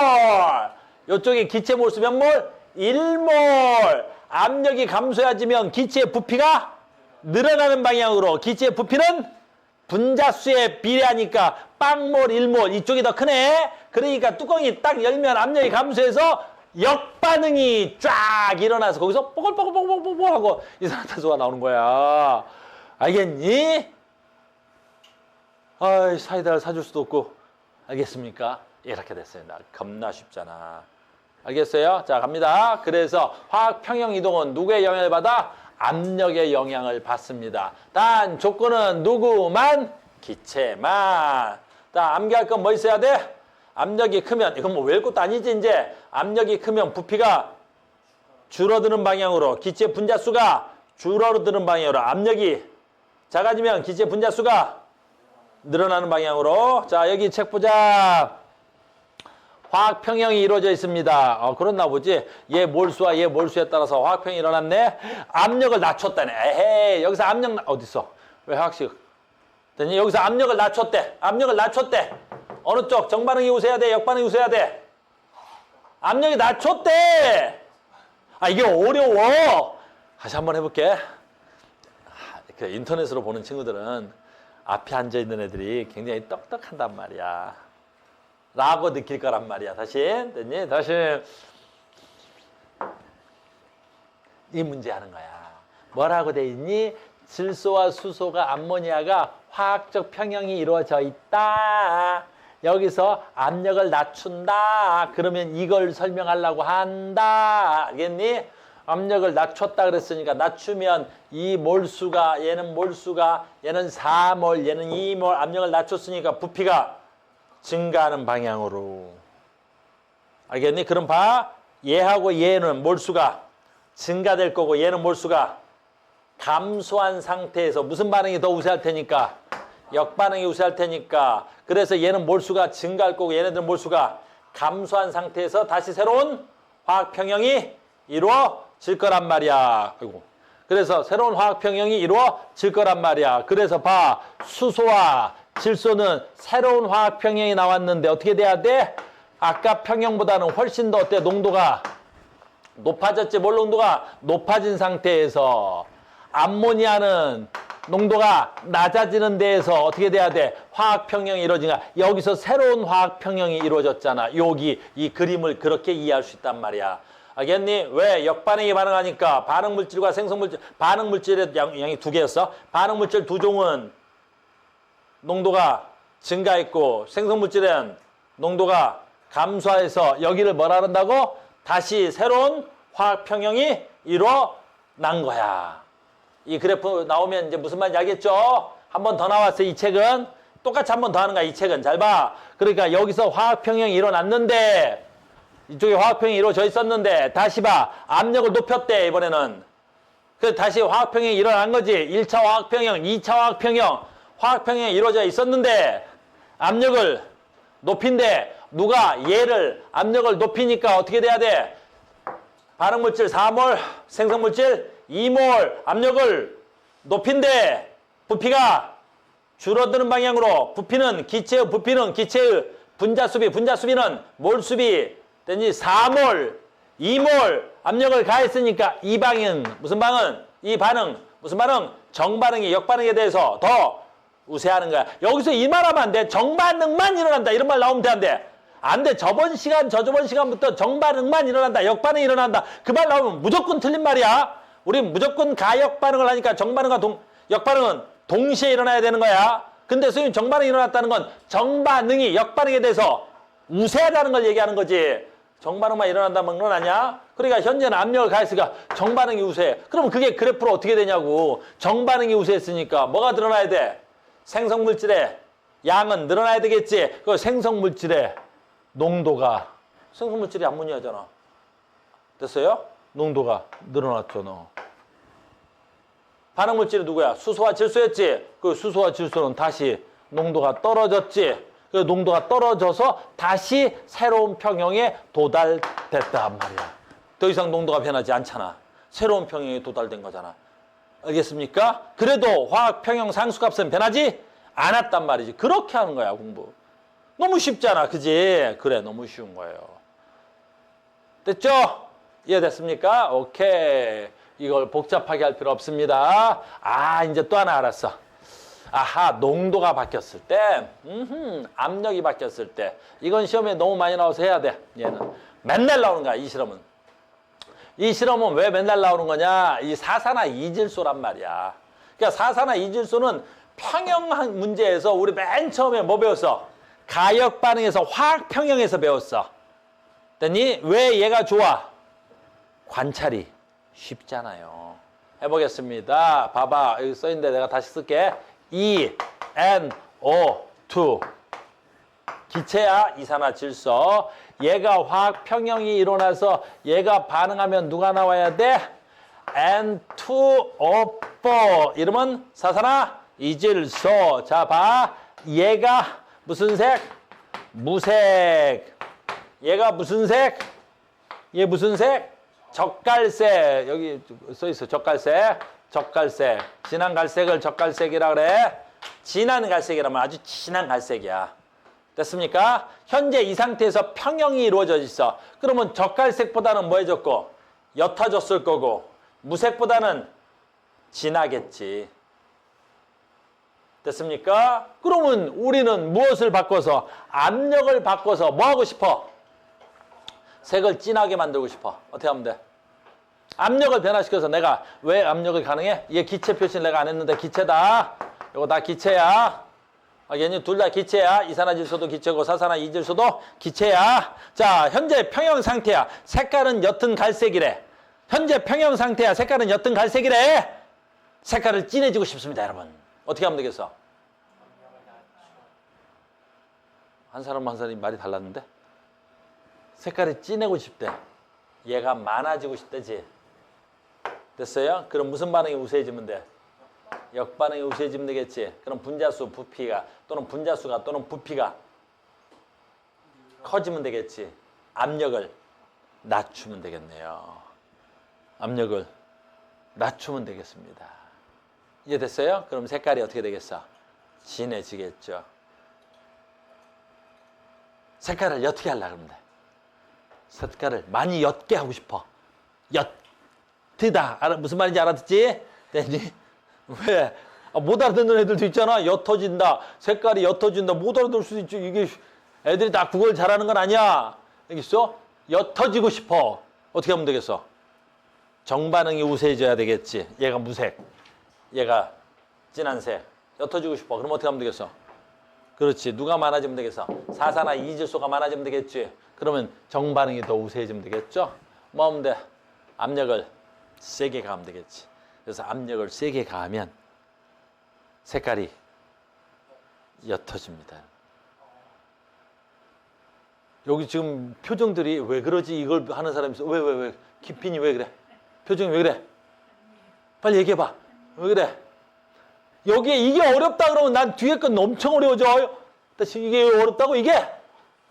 이쪽에 기체 몰수 몇 몰? 1몰. 압력이 감소해지면 기체의 부피가 늘어나는 방향으로. 기체의 부피는 분자수에 비례하니까 빵몰, 1몰 이쪽이 더 크네. 그러니까 뚜껑이 딱 열면 압력이 감소해서 역반응이 쫙 일어나서 거기서 뽀글뽀글뽀글뽀글 하고 이산화탄소가 나오는 거야. 알겠니? 아이, 사이다를 사줄 수도 없고. 알겠습니까? 이렇게 됐어요. 나 겁나 쉽잖아. 알겠어요? 자, 갑니다. 그래서 화학 평형 이동은 누구의 영향을 받아? 압력의 영향을 받습니다. 단 조건은 누구만? 기체만. 자, 암기할 건 뭐 있어야 돼? 압력이 크면, 이건 뭐 외울 것도 아니지 이제. 압력이 크면 부피가 줄어드는 방향으로, 기체 분자수가 줄어드는 방향으로, 압력이 작아지면 기체 분자수가 늘어나는 방향으로. 자, 여기 책 보자. 화학 평형이 이루어져 있습니다. 그렇나 보지. 얘 몰수와 얘 몰수에 따라서 화학 평형이 일어났네. 압력을 낮췄다네. 에헤이, 여기서 압력 어디 있어? 왜 화학식? 됐니? 여기서 압력을 낮췄대. 압력을 낮췄대. 어느 쪽? 정반응이 우세해야 돼? 역반응이 우세해야 돼? 압력이 낮췄대. 아, 이게 어려워. 다시 한번 해볼게. 인터넷으로 보는 친구들은 앞에 앉아있는 애들이 굉장히 똑똑한단 말이야. 라고 느낄 거란 말이야. 다시. 됐니? 다시. 이 문제 하는 거야. 뭐라고 돼 있니? 질소와 수소가 암모니아가 화학적 평형이 이루어져 있다. 여기서 압력을 낮춘다. 그러면 이걸 설명하려고 한다. 알겠니? 압력을 낮췄다 그랬으니까 낮추면 이 몰수가 얘는 몰수가 얘는 4몰 얘는 2몰 압력을 낮췄으니까 부피가 증가하는 방향으로. 알겠니? 그럼 봐. 얘하고 얘는 몰수가 증가될 거고 얘는 몰수가 감소한 상태에서 무슨 반응이 더 우세할 테니까? 역반응이 우세할 테니까. 그래서 얘는 몰수가 증가할 거고 얘네들은 몰수가 감소한 상태에서 다시 새로운 화학 평형이 이루어질 거란 말이야. 아이고. 그래서 새로운 화학 평형이 이루어질 거란 말이야. 그래서 봐. 수소와 질소는 새로운 화학 평형이 나왔는데 어떻게 돼야 돼? 아까 평형보다는 훨씬 더 어때? 농도가 높아졌지. 몰 농도가 높아진 상태에서 암모니아는 농도가 낮아지는 데에서 어떻게 돼야 돼? 화학 평형이 이루어지니까 여기서 새로운 화학 평형이 이루어졌잖아. 여기 이 그림을 그렇게 이해할 수 있단 말이야. 알겠니? 왜? 역반응이 반응하니까 반응물질과 생성물질, 반응물질의 양이 두 개였어. 반응물질 두 종은 농도가 증가했고 생성물질은 농도가 감소해서 여기를 뭐라 그런다고? 다시 새로운 화학 평형이 일어난 거야. 이 그래프 나오면 이제 무슨 말인지 알겠죠? 한 번 더 나왔어. 이 책은 똑같이 한 번 더 하는 거야. 이 책은 잘 봐. 그러니까 여기서 화학 평형이 일어났는데 이쪽에 화학 평형이 이루어져 있었는데 다시 봐. 압력을 높였대 이번에는. 그래서 다시 화학 평형이 일어난 거지. 1차 화학 평형, 2차 화학 평형. 화학 평형이 이루어져 있었는데 압력을 높인데 누가 얘를 압력을 높이니까 어떻게 돼야 돼? 반응물질 4몰, 생성물질 2몰 압력을 높인데 부피가 줄어드는 방향으로 부피는 기체의 분자수비는 몰수비 됐니? 4몰, 2몰 압력을 가했으니까 이 방은 무슨 방은? 이 반응 무슨 반응? 정반응이 역반응에 대해서 더 우세하는 거야. 여기서 이 말하면 안 돼. 정반응만 일어난다. 이런 말 나오면 돼, 안 돼? 안 돼. 저번 시간, 저저번 시간부터 정반응만 일어난다. 역반응이 일어난다. 그 말 나오면 무조건 틀린 말이야. 우리 무조건 가역반응을 하니까 정반응과 역반응은 동시에 일어나야 되는 거야. 근데 선생님 정반응이 일어났다는 건 정반응이 역반응에 대해서 우세하다는 걸 얘기하는 거지. 정반응만 일어난다는 건 아니야? 그러니까 현재는 압력을 가했으니까 정반응이 우세해. 그러면 그게 그래프로 어떻게 되냐고. 정반응이 우세했으니까 뭐가 늘어나야 돼? 생성물질의 양은 늘어나야 되겠지. 그 생성물질의 농도가 생성물질이 암모니아잖아. 됐어요? 농도가 늘어났잖아. 반응물질이 누구야? 수소와 질소였지. 그 수소와 질소는 다시 농도가 떨어졌지. 그 농도가 떨어져서 다시 새로운 평형에 도달됐단 말이야. 더 이상 농도가 변하지 않잖아. 새로운 평형에 도달된 거잖아. 알겠습니까? 그래도 화학 평형 상수값은 변하지 않았단 말이지. 그렇게 하는 거야, 공부. 너무 쉽잖아, 그지? 그래, 너무 쉬운 거예요. 됐죠? 이해됐습니까? 오케이. 이걸 복잡하게 할 필요 없습니다. 아, 이제 또 하나 알았어. 아하, 농도가 바뀌었을 때, 압력이 바뀌었을 때. 이건 시험에 너무 많이 나와서 해야 돼. 얘는 맨날 나오는 거야, 이 실험은. 이 실험은 왜 맨날 나오는 거냐? 이 사산화 이질소란 말이야. 그러니까 사산화 이질소는 평형 문제에서 우리 맨 처음에 뭐 배웠어? 가역 반응에서 화학 평형에서 배웠어. 됐니? 왜 얘가 좋아? 관찰이 쉽잖아요. 해보겠습니다. 봐봐. 여기 써있는데 내가 다시 쓸게. ENO2 기체야, 이산화질소. 얘가 화학 평형이 일어나서 얘가 반응하면 누가 나와야 돼? N2O4. 이름은 사산화 이질소. 자, 봐. 얘가 무슨 색? 무색. 얘가 무슨 색? 얘 무슨 색? 젓갈색. 여기 써 있어. 젓갈색. 젓갈색. 진한 갈색을 젓갈색이라 그래. 진한 갈색이라면 아주 진한 갈색이야. 됐습니까? 현재 이 상태에서 평형이 이루어져 있어. 그러면 젓갈색보다는 뭐 해줬고? 옅어졌을 거고, 무색보다는 진하겠지. 됐습니까? 그러면 우리는 무엇을 바꿔서? 압력을 바꿔서 뭐 하고 싶어? 색을 진하게 만들고 싶어. 어떻게 하면 돼? 압력을 변화시켜서 내가 왜 압력이 가능해? 얘 기체 표시를 내가 안 했는데 기체다. 이거 다 기체야. 얘는 둘 다 기체야. 이산화질소도 기체고 사산화이질소도 기체야. 자, 현재 평형 상태야. 색깔은 옅은 갈색이래. 현재 평형 상태야. 색깔은 옅은 갈색이래. 색깔을 진해지고 싶습니다, 여러분. 어떻게 하면 되겠어? 한 사람 한 사람이 말이 달랐는데? 색깔이 진해고 싶대. 얘가 많아지고 싶대지. 됐어요? 그럼 무슨 반응이 우세해지면 돼? 역반응이 우세해지면 되겠지. 그럼 분자수, 부피가 또는 분자수가 또는 부피가 커지면 되겠지. 압력을 낮추면 되겠네요. 압력을 낮추면 되겠습니다. 이해됐어요? 그럼 색깔이 어떻게 되겠어? 진해지겠죠. 색깔을 옅게 하려고 합니다. 색깔을 많이 옅게 하고 싶어. 옅다. 무슨 말인지 알아듣지? 됐니? 왜? 못 알아듣는 애들도 있잖아. 옅어진다. 색깔이 옅어진다. 못 알아들 수도 있죠. 이게 애들이 다 국어를 잘하는 건 아니야. 알겠어? 옅어지고 싶어. 어떻게 하면 되겠어? 정반응이 우세해져야 되겠지. 얘가 무색. 얘가 진한색. 옅어지고 싶어. 그럼 어떻게 하면 되겠어? 그렇지. 누가 많아지면 되겠어? 사산화이질소가 많아지면 되겠지. 그러면 정반응이 더 우세해지면 되겠죠? 뭐 하면 돼? 압력을 세게 가하면 되겠지. 그래서 압력을 세게 가하면 색깔이 옅어집니다. 여기 지금 표정들이 왜 그러지? 이걸 하는 사람이 있어. 왜? 김핀이 왜 그래? 표정이 왜 그래? 빨리 얘기해봐. 왜 그래? 여기에 이게 어렵다 그러면 난 뒤에 건 엄청 어려워져. 이게 어렵다고 이게?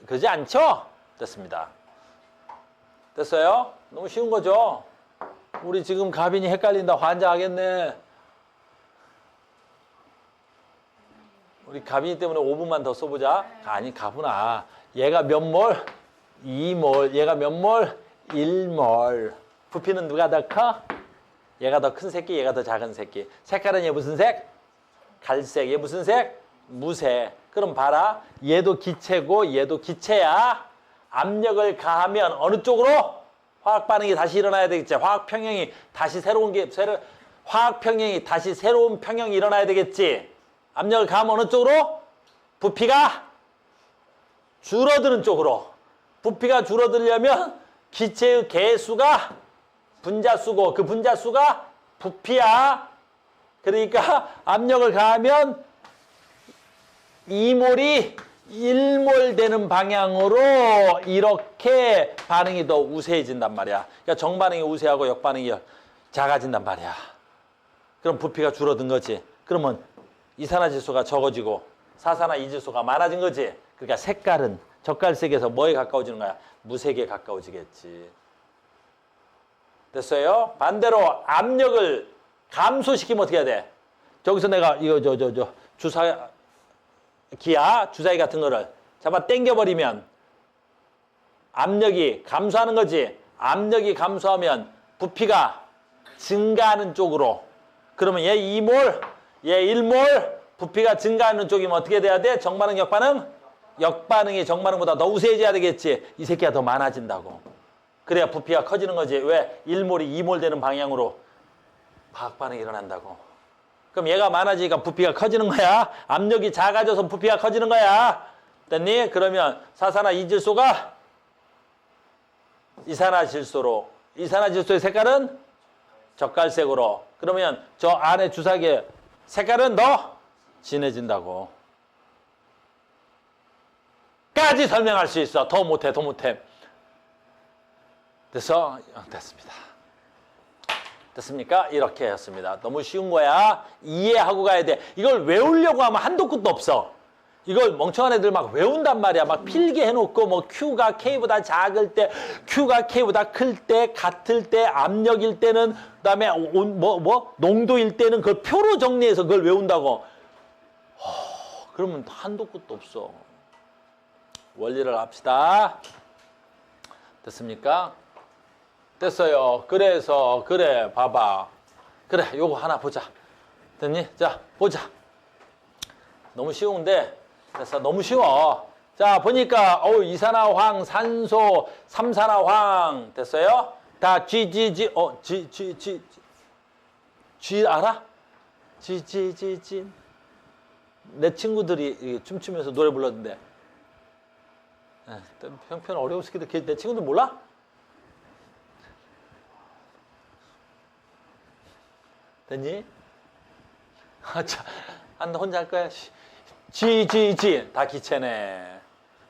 그러지 않죠? 됐습니다. 됐어요? 너무 쉬운 거죠? 우리 지금 가빈이 헷갈린다. 환장하겠네. 우리 가빈이 때문에 5분만 더 써보자. 아니, 가분아. 얘가 몇 몰? 2몰. 얘가 몇 몰? 1몰. 부피는 누가 더 커? 얘가 더 큰 새끼, 얘가 더 작은 새끼. 색깔은 얘 무슨 색? 갈색. 얘 무슨 색? 무색. 그럼 봐라. 얘도 기체고 얘도 기체야. 압력을 가하면 어느 쪽으로? 화학 반응이 다시 일어나야 되겠지. 화학 평형이 다시 새로운 평형이 일어나야 되겠지. 압력을 가하면 어느 쪽으로? 부피가 줄어드는 쪽으로. 부피가 줄어들려면 기체의 개수가 분자수고 그 분자수가 부피야. 그러니까 압력을 가하면 2몰이 1몰 되는 방향으로 이렇게 반응이 더 우세해진단 말이야. 그러니까 정반응이 우세하고 역반응이 작아진단 말이야. 그럼 부피가 줄어든 거지. 그러면 이산화질소가 적어지고 사산화이질소가 많아진 거지. 그러니까 색깔은 젓갈색에서 뭐에 가까워지는 거야? 무색에 가까워지겠지. 됐어요? 반대로 압력을 감소시키면 어떻게 해야 돼? 저기서 내가 이거 주사기 같은 거를 잡아 당겨버리면 압력이 감소하는 거지. 압력이 감소하면 부피가 증가하는 쪽으로. 그러면 얘 2몰, 얘 1몰, 부피가 증가하는 쪽이면 어떻게 돼야 돼? 정반응, 역반응? 역반응이 정반응보다 더 우세해져야 되겠지. 이 새끼가 더 많아진다고. 그래야 부피가 커지는 거지. 왜? 1몰이 2몰 되는 방향으로 화학 반응이 일어난다고. 그럼 얘가 많아지니까 부피가 커지는 거야. 압력이 작아져서 부피가 커지는 거야. 됐니? 그러면 사산화이질소가 이산화질소로. 이산화질소의 색깔은 젓갈색으로. 그러면 저 안에 주사기의 색깔은 더 진해진다고. 까지 설명할 수 있어. 더 못해. 됐어? 됐습니다. 됐습니까? 이렇게 했습니다. 너무 쉬운 거야. 이해하고 가야 돼. 이걸 외우려고 하면 한도 끝도 없어. 이걸 멍청한 애들 막 외운단 말이야. 막 필기 해놓고 뭐 Q가 K보다 작을 때, Q가 K보다 클 때, 같을 때, 압력일 때는, 그다음에 농도일 때는 그걸 표로 정리해서 그걸 외운다고. 그러면 한도 끝도 없어. 원리를 합시다. 됐습니까? 됐어요. 그래서 그래 봐봐. 그래 요거 하나 보자. 됐니? 자 보자. 너무 쉬운데 됐어. 너무 쉬워. 자 보니까 이산화황, 산소, 삼산화황 됐어요? 다 GGG G 알아? GGG 내 친구들이 춤추면서 노래 불렀는데 형편 어려운 새끼들 내 친구들 몰라? 됐니? 자, 혼자 할 거야. G 다 기체네.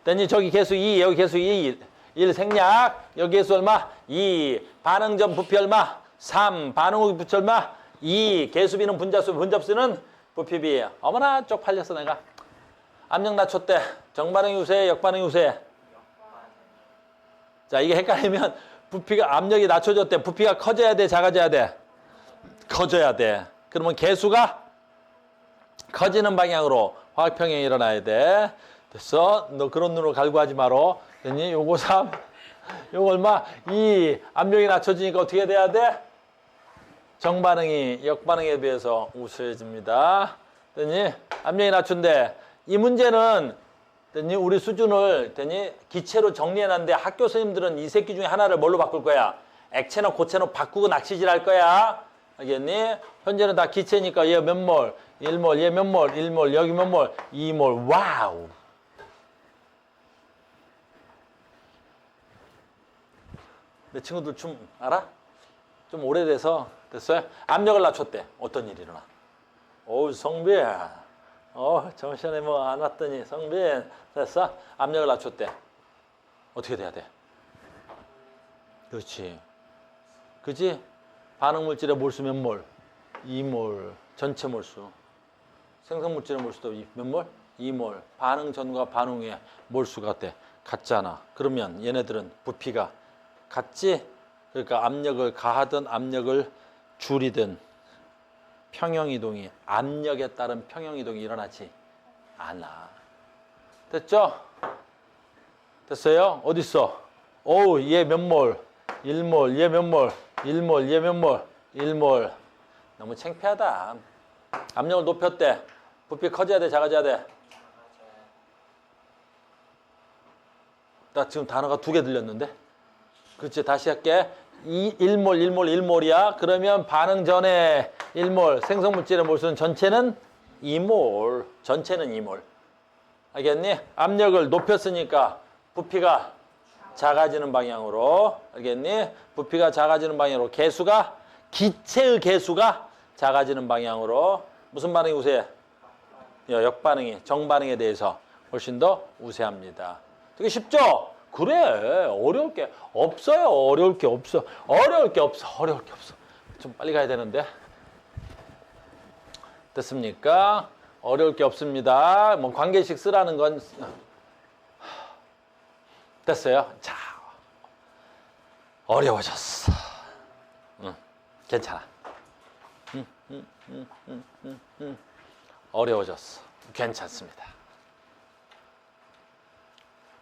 됐니? 저기 개수 2, 여기 개수 2, 1 생략, 여기 개수 얼마? 2, 반응 전 부피 얼마? 3, 반응 후 부피 얼마? 2, 개수비는 분자수, 분접수는 부피비. 어머나 쪽팔렸어 내가. 압력 낮췄대. 정반응이 우세해, 역반응이 우세해? 자, 이게 헷갈리면 부피가 압력이 낮춰졌대. 부피가 커져야 돼, 작아져야 돼? 커져야 돼. 그러면 개수가 커지는 방향으로 화학평형이 일어나야 돼. 됐어? 너 그런 눈으로 갈구하지 마라. 됐니? 요거 3, 요거 얼마? 2, 압력이 낮춰지니까 어떻게 돼야 돼? 정반응이 역반응에 비해서 우수해집니다. 됐니? 압력이 낮춘데 이 문제는 됐니? 우리 수준을 됐니? 기체로 정리해놨는데 학교 선생님들은 이 새끼 중에 하나를 뭘로 바꿀 거야? 액체나 고체로 바꾸고 낚시질 할 거야. 알겠니? 현재는 다 기체니까 얘 몇 몰, 1몰, 얘 몇 몰, 1몰, 여기 몇 몰, 2몰. 와우. 내 친구들 춤 알아? 좀 오래돼서 됐어요? 압력을 낮췄대. 어떤 일이 일어나? 성빈. 정시간에 뭐 안 왔더니 성빈. 됐어? 압력을 낮췄대. 어떻게 돼야 돼? 그렇지. 그지? 반응물질의 몰수 몇 몰? 2몰. 전체 몰수. 생성물질의 몰수도 몇 몰? 2몰. 반응 전과 반응 후의 몰수가 어때? 같잖아. 그러면 얘네들은 부피가 같지? 그러니까 압력을 가하든 압력을 줄이든 평형이동이, 압력에 따른 평형이동이 일어나지 않아. 됐죠? 됐어요? 어딨어? 얘 몇 몰? 1몰. 얘 몇 몰? 1몰. 얘 몇 몰? 1몰. 너무 창피하다. 압력을 높였대. 부피 커져야 돼, 작아져야 돼? 나 지금 단어가 2개 들렸는데? 그렇지, 다시 할게. 1몰, 1몰, 1몰이야. 그러면 반응 전에 1몰, 생성물질의 몰수는 전체는 2몰. 전체는 2몰. 알겠니? 압력을 높였으니까 부피가 작아지는 방향으로. 알겠니? 부피가 작아지는 방향으로. 개수가, 기체의 개수가 작아지는 방향으로. 무슨 반응이 우세해? 역반응이, 정반응에 대해서 훨씬 더 우세합니다. 되게 쉽죠? 그래. 어려울 게 없어요. 어려울 게 없어. 어려울 게 없어. 어려울 게 없어. 좀 빨리 가야 되는데. 됐습니까? 어려울 게 없습니다. 뭐 관계식 쓰라는 건 됐어요. 자, 어려워졌어. 괜찮아. 어려워졌어. 괜찮습니다.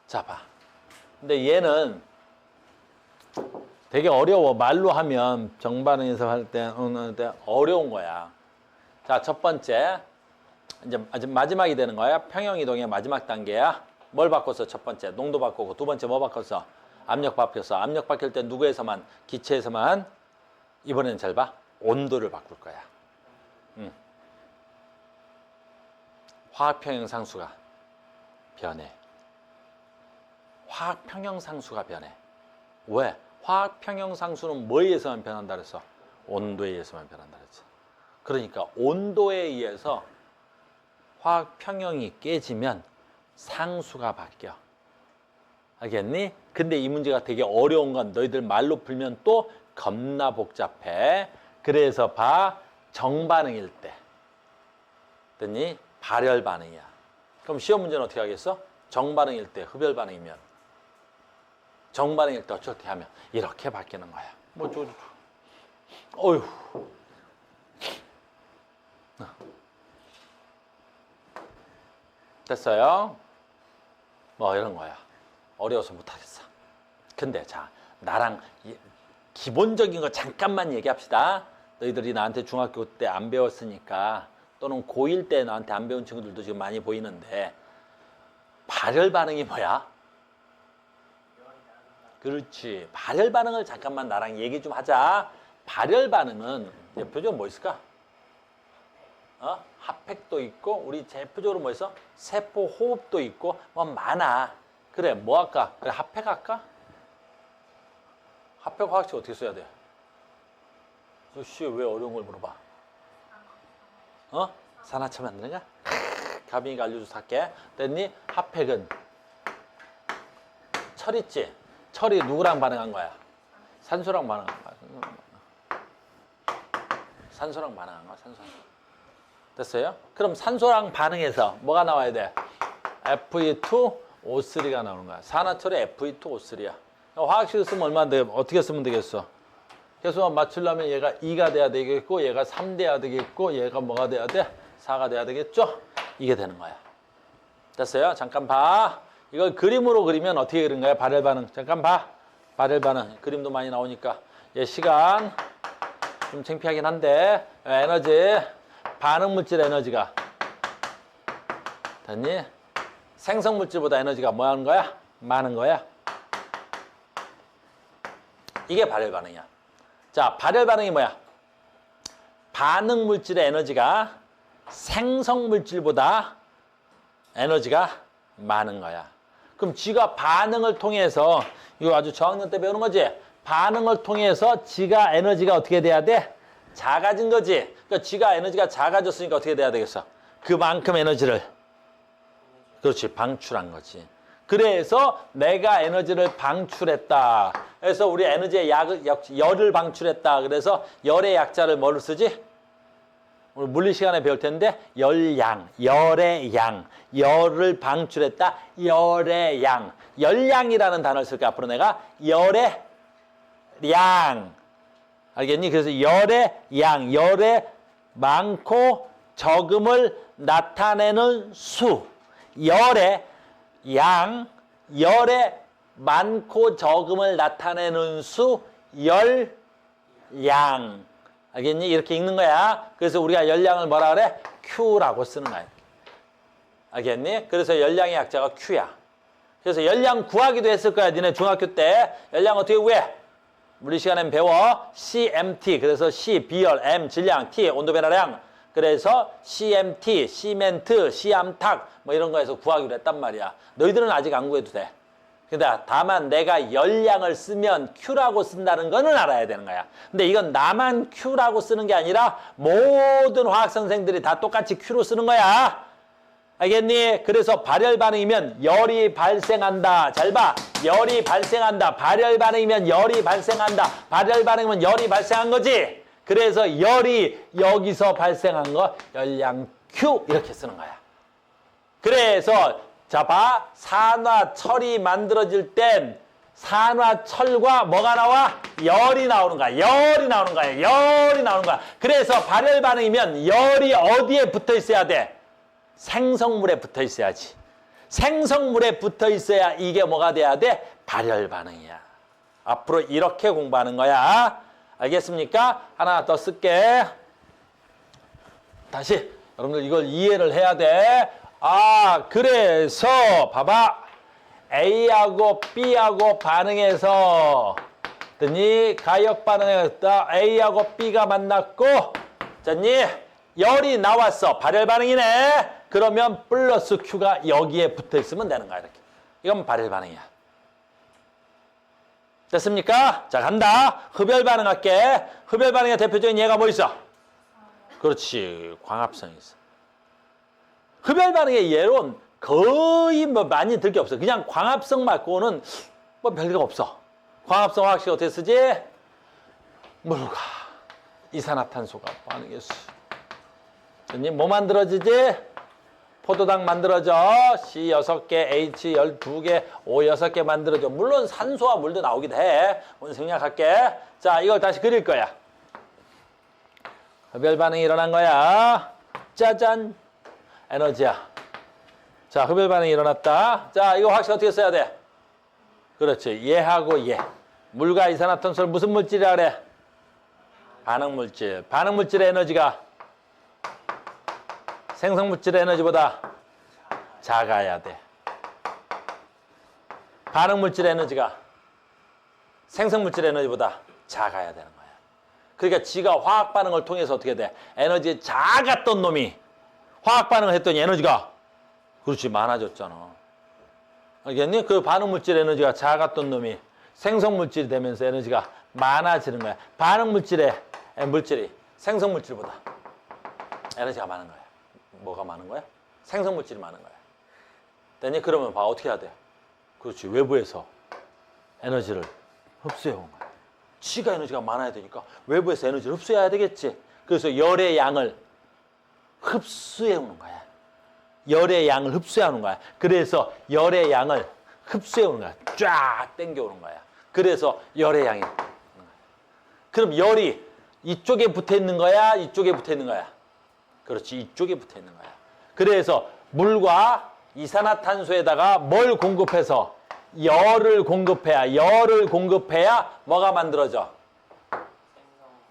자, 봐. 근데 얘는 되게 어려워. 말로 하면 정반응에서 할 때 어려운 거야. 자, 첫 번째. 이제 아직 마지막이 되는 거야. 평형이동의 마지막 단계야. 뭘 바꿨어? 첫 번째. 농도 바꾸고. 두 번째 뭐 바꿨어? 압력 바뀌었어. 압력 바뀔 때 누구에서만? 기체에서만. 이번에는 잘 봐. 온도를 바꿀 거야. 화학평형 상수가 변해. 화학평형 상수가 변해. 왜? 화학평형 상수는 뭐에 의해서만 변한다 그랬어? 온도에 의해서만 변한다 그랬어. 그러니까 온도에 의해서 화학평형이 깨지면 상수가 바뀌어. 알겠니? 근데 이 문제가 되게 어려운 건 너희들 말로 풀면 또 겁나 복잡해. 그래서 봐. 정반응일 때. 됐니? 발열 반응이야. 그럼 시험 문제는 어떻게 하겠어? 정반응일 때, 흡열 반응이면. 정반응일 때 어떻게 하면 이렇게 바뀌는 거야. 뭐 어휴. 됐어요? 뭐 이런 거야. 어려워서 못하겠어. 근데 자, 나랑 기본적인 거 잠깐만 얘기합시다. 너희들이 나한테 중학교 때 안 배웠으니까 또는 고1 때 나한테 안 배운 친구들도 지금 많이 보이는데 발열 반응이 뭐야? 그렇지. 발열 반응을 잠깐만 나랑 얘기 좀 하자. 발열 반응은 대표적으로 뭐 있을까? 핫팩도 있고 우리 대표적으로 뭐 있어? 세포 호흡도 있고 뭐 많아. 그래 뭐 할까? 그래 핫팩 할까? 핫팩 화학식 어떻게 써야 돼? 씨 왜 어려운 걸 물어봐? 산화철 만드는가? 가빈이가 알려줘서 할게. 됐니? 핫팩은 철 있지? 철이 누구랑 반응한 거야? 산소랑 반응한 거야. 산소랑 반응한 거야. 산소랑. 됐어요? 그럼 산소랑 반응해서 뭐가 나와야 돼? Fe2O3가 나오는 거야. 산화철에 Fe2O3야. 화학식을 쓰면 얼마나 돼? 어떻게 쓰면 되겠어? 그래서 맞추려면 얘가 2가 돼야 되겠고 얘가 3 돼야 되겠고 얘가 뭐가 돼야 돼? 4가 돼야 되겠죠? 이게 되는 거야. 됐어요? 잠깐 봐. 이걸 그림으로 그리면 어떻게 그린 거야? 발열 반응. 잠깐 봐. 발열 반응. 그림도 많이 나오니까. 얘 시간 좀 창피하긴 한데 에너지 반응 물질 에너지가 됐니? 생성 물질보다 에너지가 뭐 하는 거야? 많은 거야. 이게 발열 반응이야. 자, 발열 반응이 뭐야? 반응 물질의 에너지가 생성 물질보다 에너지가 많은 거야. 그럼 지가 반응을 통해서 이거 아주 저학년 때 배우는 거지? 반응을 통해서 지가 에너지가 어떻게 돼야 돼? 작아진 거지. 그러니까 지가 에너지가 작아졌으니까 어떻게 돼야 되겠어? 그만큼 에너지를 그렇지 방출한 거지. 그래서 내가 에너지를 방출했다. 그래서 우리 에너지의 열을 방출했다. 그래서 열의 약자를 뭐를 쓰지? 우리 물리 시간에 배울 텐데 열량, 열의 양, 열을 방출했다. 열의 양, 열량이라는 단어를 쓸게. 앞으로 내가 열의 양, 알겠니? 그래서 열의 양, 열의 많고 적음을 나타내는 수, 열의 양, 열의 많고 적음을 나타내는 수, 열량. 알겠니? 이렇게 읽는 거야. 그래서 우리가 열량을 뭐라 그래? Q라고 쓰는 거야. 알겠니? 그래서 열량의 약자가 Q야. 그래서 열량 구하기도 했을 거야. 니네 중학교 때. 열량 어떻게 구해? 물리 시간엔 배워. CMT. 그래서 C, 비열, M, 질량, T, 온도 변화량. 그래서 CMT, 시멘트, 시암탉 뭐 이런 거에서 구하기로 했단 말이야. 너희들은 아직 안 구해도 돼. 근데 다만 내가 열량을 쓰면 Q라고 쓴다는 거는 알아야 되는 거야. 근데 이건 나만 Q라고 쓰는 게 아니라 모든 화학 선생들이 다 똑같이 Q로 쓰는 거야. 알겠니? 그래서 발열 반응이면 열이 발생한다. 잘 봐. 열이 발생한다. 발열 반응이면 열이 발생한다. 발열 반응이면 열이 발생한 거지. 그래서 열이 여기서 발생한 거 열량 Q 이렇게 쓰는 거야. 그래서 자 봐. 산화철이 만들어질 땐 산화철과 뭐가 나와? 열이 나오는 거야. 열이 나오는 거야. 열이 나오는 거야. 그래서 발열 반응이면 열이 어디에 붙어 있어야 돼? 생성물에 붙어 있어야지. 생성물에 붙어 있어야 이게 뭐가 돼야 돼? 발열 반응이야. 앞으로 이렇게 공부하는 거야. 알겠습니까? 하나 더 쓸게. 다시 여러분들 이걸 이해를 해야 돼. 그래서 봐봐. A하고 B하고 반응해서 됐니? 가역 반응했다. A하고 B가 만났고 됐니? 열이 나왔어. 발열 반응이네. 그러면 플러스 Q가 여기에 붙어 있으면 되는 거야. 이렇게. 이건 발열 반응이야. 됐습니까? 자, 간다. 흡열 반응할게. 흡열 반응의 대표적인 예가 뭐 있어? 그렇지. 광합성이 있어. 흡열 반응의 예론 거의 뭐 많이 들 게 없어. 그냥 광합성 말고는 뭐 별거 없어. 광합성 화학식 어떻게 쓰지? 물과 이산화탄소가 반응했어. 뭐 만들어지지? 포도당 만들어져. C 6개, H 12개, O 6개 만들어져. 물론 산소와 물도 나오기도 해. 오늘 생략할게. 자, 이걸 다시 그릴 거야. 흡열 반응이 일어난 거야. 짜잔. 에너지야. 자, 흡열 반응이 일어났다. 자, 이거 확실히 어떻게 써야 돼? 그렇지. 얘하고 얘. 물과 이산화탄소를 무슨 물질이라 그래? 반응물질. 반응물질의 에너지가 생성물질의 에너지보다 작아야 돼. 반응물질의 에너지가 생성물질의 에너지보다 작아야 되는 거야. 그러니까 지가 화학 반응을 통해서 어떻게 돼? 에너지 작았던 놈이 화학 반응을 했더니 에너지가 그렇지 많아졌잖아. 알겠니? 그 반응물질 에너지가 작았던 놈이 생성물질이 되면서 에너지가 많아지는 거야. 반응물질의 물질이 생성물질보다 에너지가 많은 거야. 뭐가 많은 거야? 생성물질이 많은 거야. 됐니? 그러면 봐. 어떻게 해야 돼? 그렇지. 외부에서 에너지를 흡수해 온 거야. 지가 에너지가 많아야 되니까 외부에서 에너지를 흡수해야 되겠지. 그래서 열의 양을 흡수해 오는 거야. 열의 양을 흡수해 오는 거야. 그래서 열의 양을 흡수해 오는 거야. 쫙 당겨 오는 거야. 그래서 열의 양이. 그럼 열이 이쪽에 붙어 있는 거야? 이쪽에 붙어 있는 거야? 그렇지. 이쪽에 붙어 있는 거야. 그래서 물과 이산화탄소에다가 뭘 공급해서 열을 공급해야 뭐가 만들어져?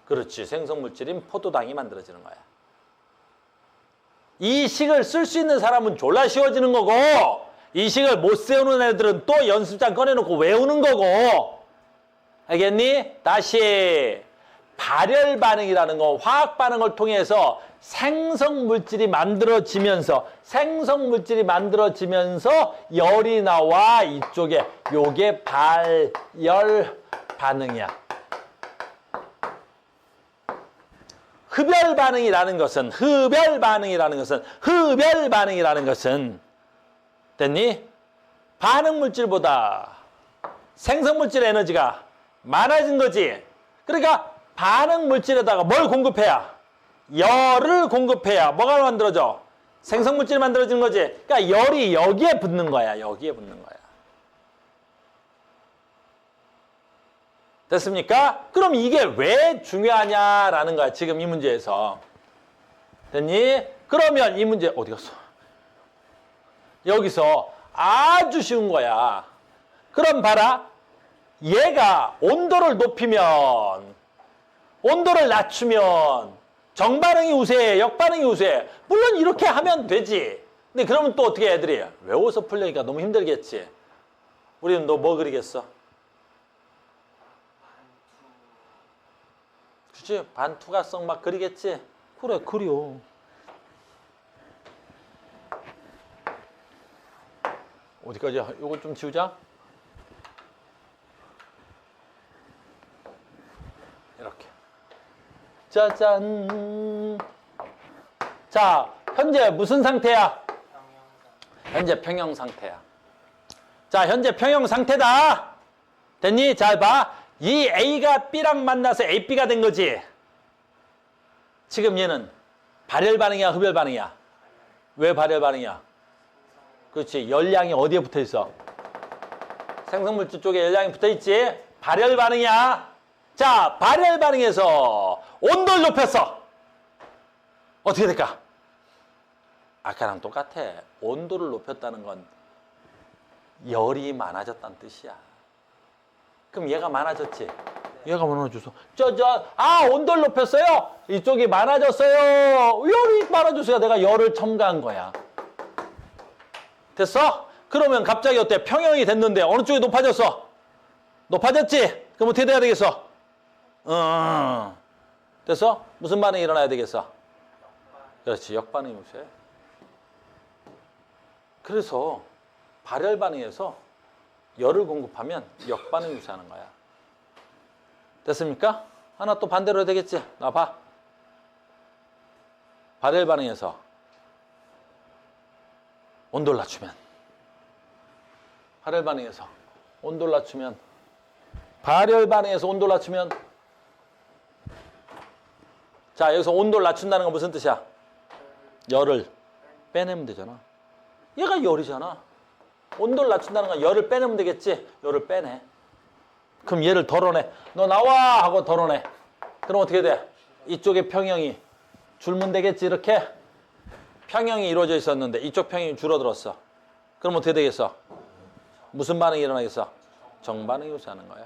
그렇지. 생성물질인 포도당이 만들어지는 거야. 이 식을 쓸 수 있는 사람은 졸라 쉬워지는 거고 이 식을 못 세우는 애들은 또 연습장 꺼내놓고 외우는 거고. 알겠니? 다시 발열 반응이라는 건 화학 반응을 통해서 생성물질이 만들어지면서 열이 나와 이쪽에 요게 발열 반응이야. 흡열 반응이라는 것은 됐니? 반응물질보다 생성물질의 에너지가 많아진 거지. 그러니까 반응물질에다가 뭘 공급해야? 열을 공급해야 뭐가 만들어져? 생성물질이 만들어지는 거지. 그러니까 열이 여기에 붙는 거야. 여기에 붙는 거야. 됐습니까? 그럼 이게 왜 중요하냐라는 거야. 지금 이 문제에서. 됐니? 그러면 이 문제 어디 갔어? 여기서 아주 쉬운 거야. 그럼 봐라. 얘가 온도를 높이면 온도를 낮추면 정반응이 우세해, 역반응이 우세해. 물론 이렇게 하면 되지. 근데 그러면 또 어떻게 애들이 외워서 풀려니까 너무 힘들겠지. 우리는 너 뭐 그리겠어? 그치? 반투과성 막 그리겠지? 그래, 그려. 어디까지야? 요거 좀 지우자. 이렇게. 짜잔. 자, 현재 무슨 상태야? 현재 평형 상태야. 자, 현재 평형 상태다. 됐니? 잘 봐. 이 A가 B랑 만나서 AB가 된 거지. 지금 얘는 발열 반응이야, 흡열 반응이야? 왜 발열 반응이야? 그렇지. 열량이 어디에 붙어 있어? 생성물질 쪽에 열량이 붙어 있지. 발열 반응이야. 자, 발열 반응에서 온도를 높였어. 어떻게 될까? 아까랑 똑같아. 온도를 높였다는 건 열이 많아졌다는 뜻이야. 그럼 얘가 많아졌지? 얘가 많아져서 짜잔. 아, 온도를 높였어요? 이쪽이 많아졌어요. 열이 많아졌어요. 내가 열을 첨가한 거야. 됐어? 그러면 갑자기 어때? 평형이 됐는데 어느 쪽이 높아졌어? 높아졌지? 그럼 어떻게 돼야 되겠어? 됐어? 무슨 반응이 일어나야 되겠어? 그렇지. 역반응이 우세. 그래서 발열 반응에서 열을 공급하면 역반응이 우세하는 거야. 됐습니까? 하나 또 반대로 해야 되겠지? 나 봐. 발열 반응에서 온도를 낮추면 발열 반응에서 온도를 낮추면 자, 여기서 온도를 낮춘다는 건 무슨 뜻이야? 열을 빼내면 되잖아. 얘가 열이잖아. 온도를 낮춘다는 건 열을 빼내면 되겠지. 열을 빼내. 그럼 얘를 덜어내. 너 나와 하고 덜어내. 그럼 어떻게 돼? 이쪽에 평형이 줄면 되겠지. 이렇게 평형이 이루어져 있었는데 이쪽 평형이 줄어들었어. 그럼 어떻게 되겠어? 무슨 반응이 일어나겠어? 정반응이 우세하는 거야.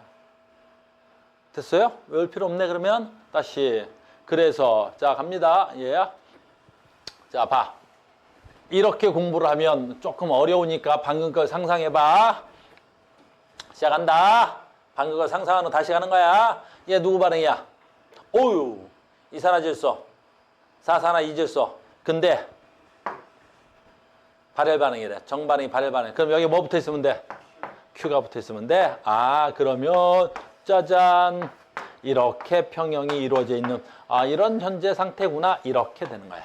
됐어요? 외울 필요 없네. 그러면 다시. 그래서 자 갑니다. 얘야. 자 봐. 이렇게 공부를 하면 조금 어려우니까 방금 걸 상상해봐. 시작한다. 방금 걸 상상하는 다시 가는 거야. 얘 누구 반응이야? 오유. 이산화질소. 사산화이질소. 근데 발열 반응이래. 정반응이 발열 반응. 그럼 여기 뭐 붙어 있으면 돼? Q가 붙어 있으면 돼. 아 그러면 짜잔. 이렇게 평형이 이루어져 있는 이런 현재 상태구나. 이렇게 되는 거야.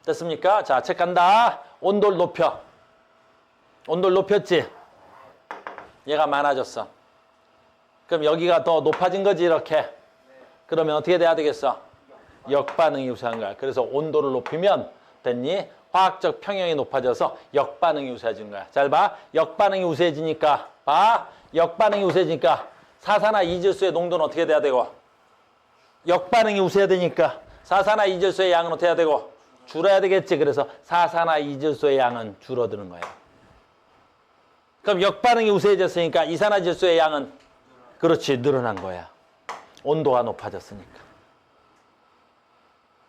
됐습니까? 자, 책 간다. 온도를 높여. 온도를 높였지? 얘가 많아졌어. 그럼 여기가 더 높아진 거지, 이렇게. 그러면 어떻게 돼야 되겠어? 역반응이 우세한 거야. 그래서 온도를 높이면 됐니? 화학적 평형이 높아져서 역반응이 우세해지는 거야. 잘 봐. 역반응이 우세해지니까 봐. 역반응이 우세해지니까 사산화이질소의 농도는 어떻게 돼야 되고? 역반응이 우세해야 되니까 사산화이질소의 양은 어떻게 해야 되고? 줄어야 되겠지. 그래서 사산화이질소의 양은 줄어드는 거예요. 그럼 역반응이 우세해졌으니까 이산화질소의 양은 그렇지 늘어난 거야. 온도가 높아졌으니까.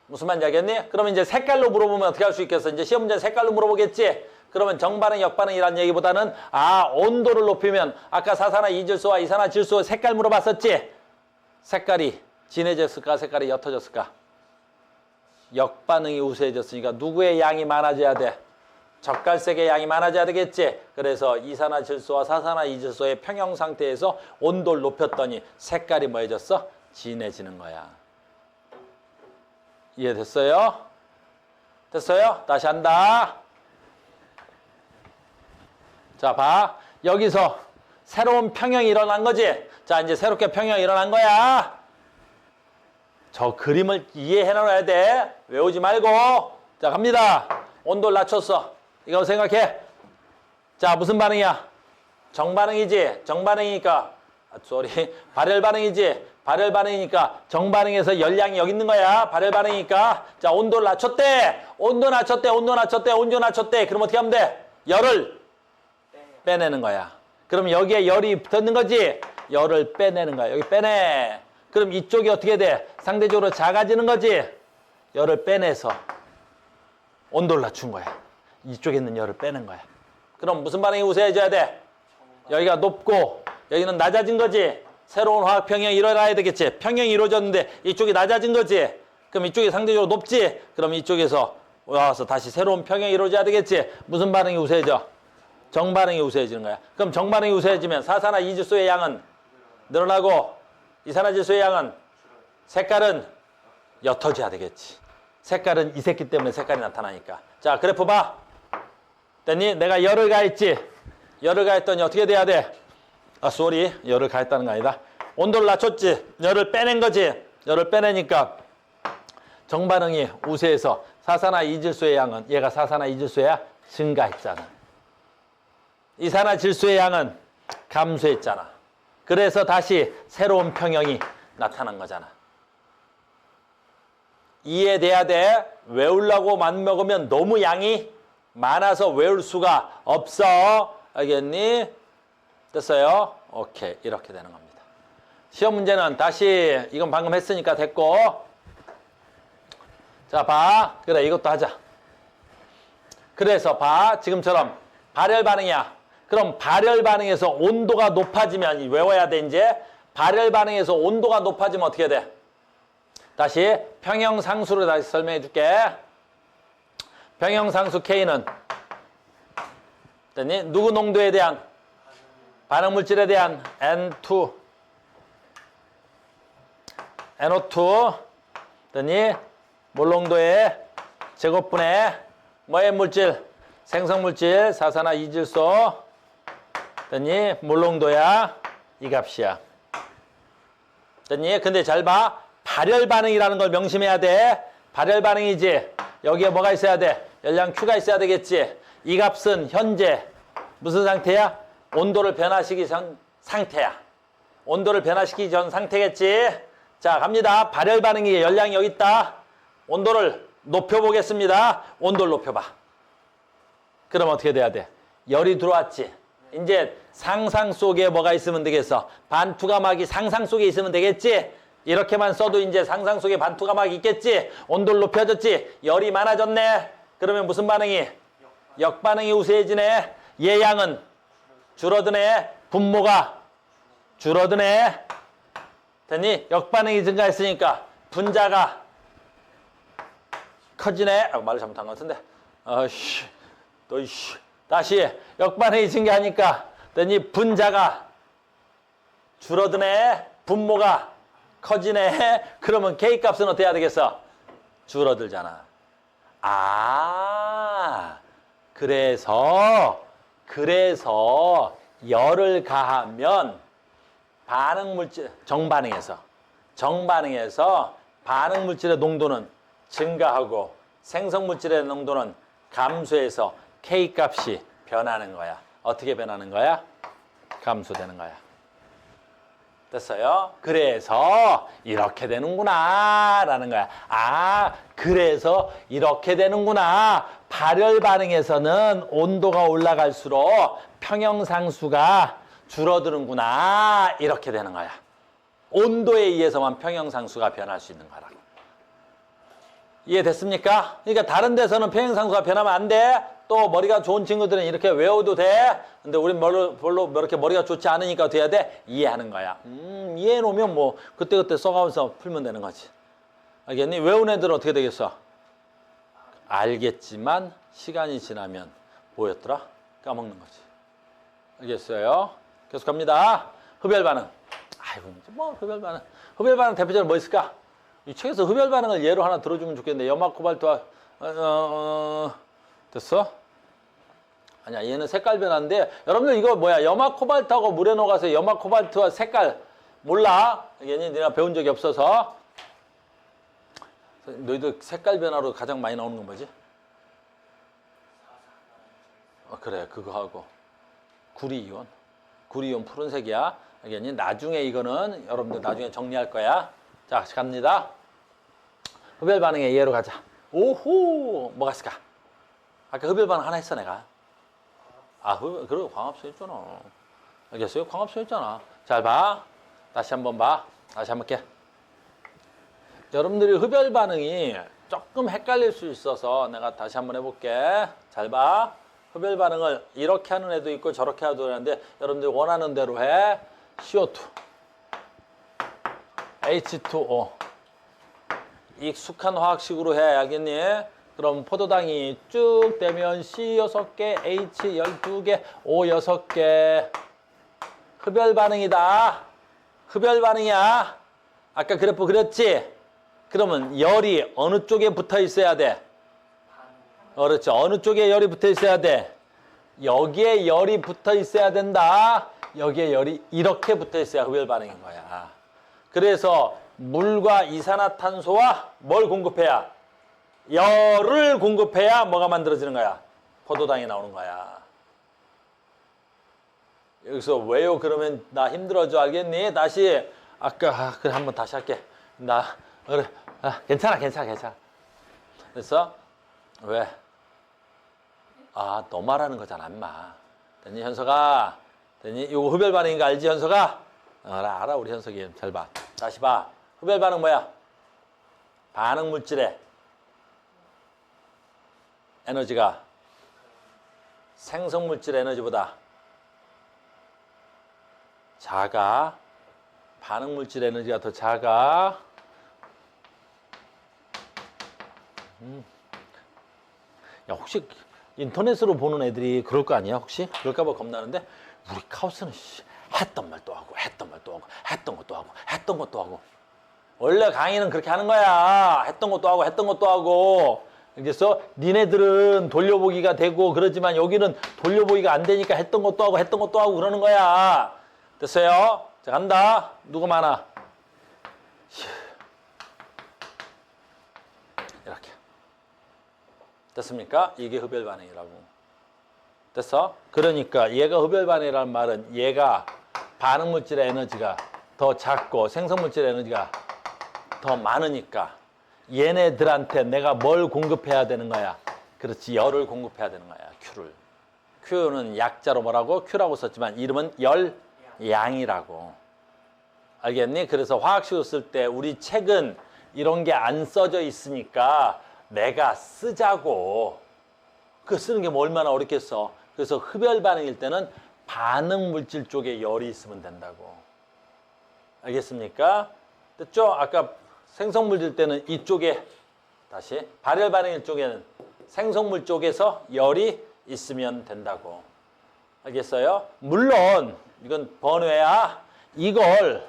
무슨 말인지 알겠니? 그러면 이제 색깔로 물어보면 어떻게 할 수 있겠어? 이제 시험 문제는 색깔로 물어보겠지? 그러면 정반응, 역반응이라는 얘기보다는 온도를 높이면 아까 사산화이질소와 이산화질소 색깔 물어봤었지? 색깔이 진해졌을까? 색깔이 옅어졌을까? 역반응이 우세해졌으니까 누구의 양이 많아져야 돼? 젓갈색의 양이 많아져야 되겠지? 그래서 이산화질소와 사산화이질소의 평형 상태에서 온도를 높였더니 색깔이 뭐해졌어? 진해지는 거야. 이해됐어요? 됐어요? 다시 한다. 자, 봐. 여기서 새로운 평형이 일어난 거지? 자, 이제 새롭게 평형이 일어난 거야. 저 그림을 이해해 놔야 돼. 외우지 말고. 자, 갑니다. 온도를 낮췄어. 이거 생각해. 자, 무슨 반응이야? 정반응이지? 정반응이니까. 발열 반응이지? 발열 반응이니까 정반응에서 열량이 여기 있는 거야. 발열 반응이니까. 자, 온도를 낮췄대. 온도 낮췄대. 온도 낮췄대. 온도 낮췄대. 그럼 어떻게 하면 돼? 열을 빼내는 거야. 그럼 여기에 열이 붙어 있는 거지? 열을 빼내는 거야. 여기 빼내. 그럼 이쪽이 어떻게 돼? 상대적으로 작아지는 거지? 열을 빼내서 온도를 낮춘 거야. 이쪽에 있는 열을 빼는 거야. 그럼 무슨 반응이 우세해져야 돼? 여기가 높고 여기는 낮아진 거지? 새로운 화학 평형이 일어나야 되겠지? 평형이 이루어졌는데 이쪽이 낮아진 거지? 그럼 이쪽이 상대적으로 높지? 그럼 이쪽에서 와서 다시 새로운 평형이 이루어져야 되겠지? 무슨 반응이 우세해져? 정반응이 우세해지는 거야. 그럼 정반응이 우세해지면 사산화이질소의 양은 늘어나고 이산화질소의 양은 색깔은 옅어져야 되겠지. 색깔은 이색기 때문에 색깔이 나타나니까. 자, 그래프 봐. 됐니? 내가 열을 가했지? 열을 가했더니 어떻게 돼야 돼? 열을 가했다는 거 아니다. 온도를 낮췄지? 열을 빼낸 거지? 열을 빼내니까 정반응이 우세해서 사산화이질소의 양은 얘가 사산화이질소야? 증가했잖아. 이산화질소의 양은 감소했잖아. 그래서 다시 새로운 평형이 나타난 거잖아. 이해돼야 돼. 외우려고 맘먹으면 너무 양이 많아서 외울 수가 없어. 알겠니? 됐어요? 오케이. 이렇게 되는 겁니다. 시험 문제는 다시 이건 방금 했으니까 됐고. 자, 봐. 그래, 이것도 하자. 그래서 봐. 지금처럼 발열 반응이야. 그럼 발열 반응에서 온도가 높아지면 외워야 돼 이제. 발열 반응에서 온도가 높아지면 어떻게 돼? 다시 평형상수로 다시 설명해 줄게. 평형상수 K는 됐니? 누구 농도에 대한? 반응물질에 대한 N2 NO2 됐니? 몰농도의 제곱분의 뭐의 물질? 생성물질 사산화이질소 됐니? 몰농도야. 이 값이야. 됐니? 근데 잘 봐. 발열 반응이라는 걸 명심해야 돼. 발열 반응이지. 여기에 뭐가 있어야 돼? 열량 Q가 있어야 되겠지. 이 값은 현재 무슨 상태야? 온도를 변화시키기 전 상태야. 온도를 변화시키기 전 상태겠지. 자, 갑니다. 발열 반응이 열량이 여기 있다. 온도를 높여보겠습니다. 온도를 높여봐. 그럼 어떻게 돼야 돼? 열이 들어왔지. 이제 상상 속에 뭐가 있으면 되겠어? 반투가막이 상상 속에 있으면 되겠지? 이렇게만 써도 이제 상상 속에 반투가막이 있겠지? 온도를 높여줬지? 열이 많아졌네? 그러면 무슨 반응이? 역반응이 우세해지네? 얘 양은 줄어드네? 분모가 줄어드네? 됐니? 역반응이 증가했으니까 분자가 커지네? 말을 잘못한 것 같은데. 다시 역반응이 증가하니까 됐니? 분자가 줄어드네? 분모가 커지네? 그러면 K값은 어떻게 해야 되겠어? 줄어들잖아. 그래서 열을 가하면 반응물질, 정반응에서 반응물질의 농도는 증가하고 생성물질의 농도는 감소해서 K값이 변하는 거야. 어떻게 변하는 거야? 감소되는 거야. 됐어요? 그래서 이렇게 되는구나 라는 거야. 그래서 이렇게 되는구나. 발열 반응에서는 온도가 올라갈수록 평형상수가 줄어드는구나. 이렇게 되는 거야. 온도에 의해서만 평형상수가 변할 수 있는 거라고. 이해됐습니까? 그러니까 다른 데서는 평형상수가 변하면 안 돼. 또 머리가 좋은 친구들은 이렇게 외워도 돼. 근데 우린 별로 이렇게 머리가 좋지 않으니까 어떻게 해야 돼? 이해하는 거야. 이해해 놓으면 뭐 그때그때 써가면서 풀면 되는 거지. 알겠니? 외운 애들은 어떻게 되겠어? 알겠지만 시간이 지나면 뭐였더라? 까먹는 거지. 알겠어요? 계속 갑니다. 흡열 반응. 흡열 반응. 흡열 반응 대표적으로 뭐 있을까? 이 책에서 흡열 반응을 예로 하나 들어주면 좋겠는데 염화 코발트와 됐어? 아니야, 얘는 색깔 변화인데 여러분들 이거 뭐야? 염화 코발트하고 물에 녹아서 염화 코발트와 색깔 몰라? 얘네 내가 배운 적이 없어서. 너희들 색깔 변화로 가장 많이 나오는 건 뭐지? 그래, 그거 하고 구리이온. 구리이온 푸른색이야. 알겠니? 나중에 이거는 여러분들 나중에 정리할 거야. 자, 같이 갑니다. 흡열 반응의 예로 가자. 오호, 뭐가 있을까? 아까 흡열 반응 하나 했어, 내가. 그리고 광합성 했잖아. 알겠어요? 광합성 했잖아. 잘 봐. 다시 한번 봐. 다시 한번 볼게. 여러분들이 흡열 반응이 조금 헷갈릴 수 있어서 내가 다시 한번 해볼게. 잘 봐. 흡열 반응을 이렇게 하는 애도 있고 저렇게 하도 하는데 여러분들이 원하는 대로 해. CO2, H2O. 익숙한 화학식으로 해. 알겠니? 그럼 포도당이 쭉 되면 C 6개, H 12개, O 6개. 흡열 반응이다. 흡열 반응이야. 아까 그래프 그렸지? 그러면 열이 어느 쪽에 붙어 있어야 돼? 그렇죠. 어느 쪽에 열이 붙어 있어야 돼? 여기에 열이 붙어 있어야 된다. 여기에 열이 이렇게 붙어 있어야 흡열 반응인 거야. 그래서 물과 이산화탄소와 뭘 공급해야? 열을 공급해야 뭐가 만들어지는 거야? 포도당이 나오는 거야. 여기서 왜요? 그러면 나 힘들어져. 알겠니? 다시 아까 그래 한번 다시 할게. 그래. 괜찮아. 됐어? 왜? 너 말하는 거잖아, 인마. 됐니, 현석아? 됐니? 이거 흡열 반응인 거 알지, 현석아? 알아, 우리 현석이. 잘 봐. 다시 봐. 흡열 반응 뭐야? 반응 물질의 에너지가 생성 물질의 에너지보다 작아. 반응 물질의 에너지가 더 작아. 야, 혹시 인터넷으로 보는 애들이 그럴 거 아니야? 혹시? 그럴까봐 겁나는데 우리 카오스는 했던 말 또 하고 했던 말 또 하고 했던 것도 하고 했던 것도 하고. 원래 강의는 그렇게 하는 거야. 했던 것도 하고 했던 것도 하고. 그래서 니네들은 돌려보기가 되고 그러지만 여기는 돌려보기가 안 되니까 했던 것도 하고 했던 것도 하고 그러는 거야. 됐어요? 자, 간다. 누가 많아? 이렇게. 됐습니까? 이게 흡열 반응이라고. 됐어? 그러니까 얘가 흡열 반응이라는 말은 얘가 반응 물질의 에너지가 더 작고 생성 물질의 에너지가 더 많으니까 얘네들한테 내가 뭘 공급해야 되는 거야? 그렇지, 열을 공급해야 되는 거야, Q를. Q는 약자로 뭐라고? Q라고 썼지만 이름은 열양이라고. 알겠니? 그래서 화학식으로 쓸 때 우리 책은 이런 게 안 써져 있으니까 내가 쓰자고. 그 쓰는 게 뭐 얼마나 어렵겠어. 그래서 흡열 반응일 때는 반응 물질 쪽에 열이 있으면 된다고. 알겠습니까? 됐죠? 아까 생성물질 때는 이쪽에, 다시 발열 반응일 쪽에는 생성물 쪽에서 열이 있으면 된다고. 알겠어요? 물론 이건 번외야. 이걸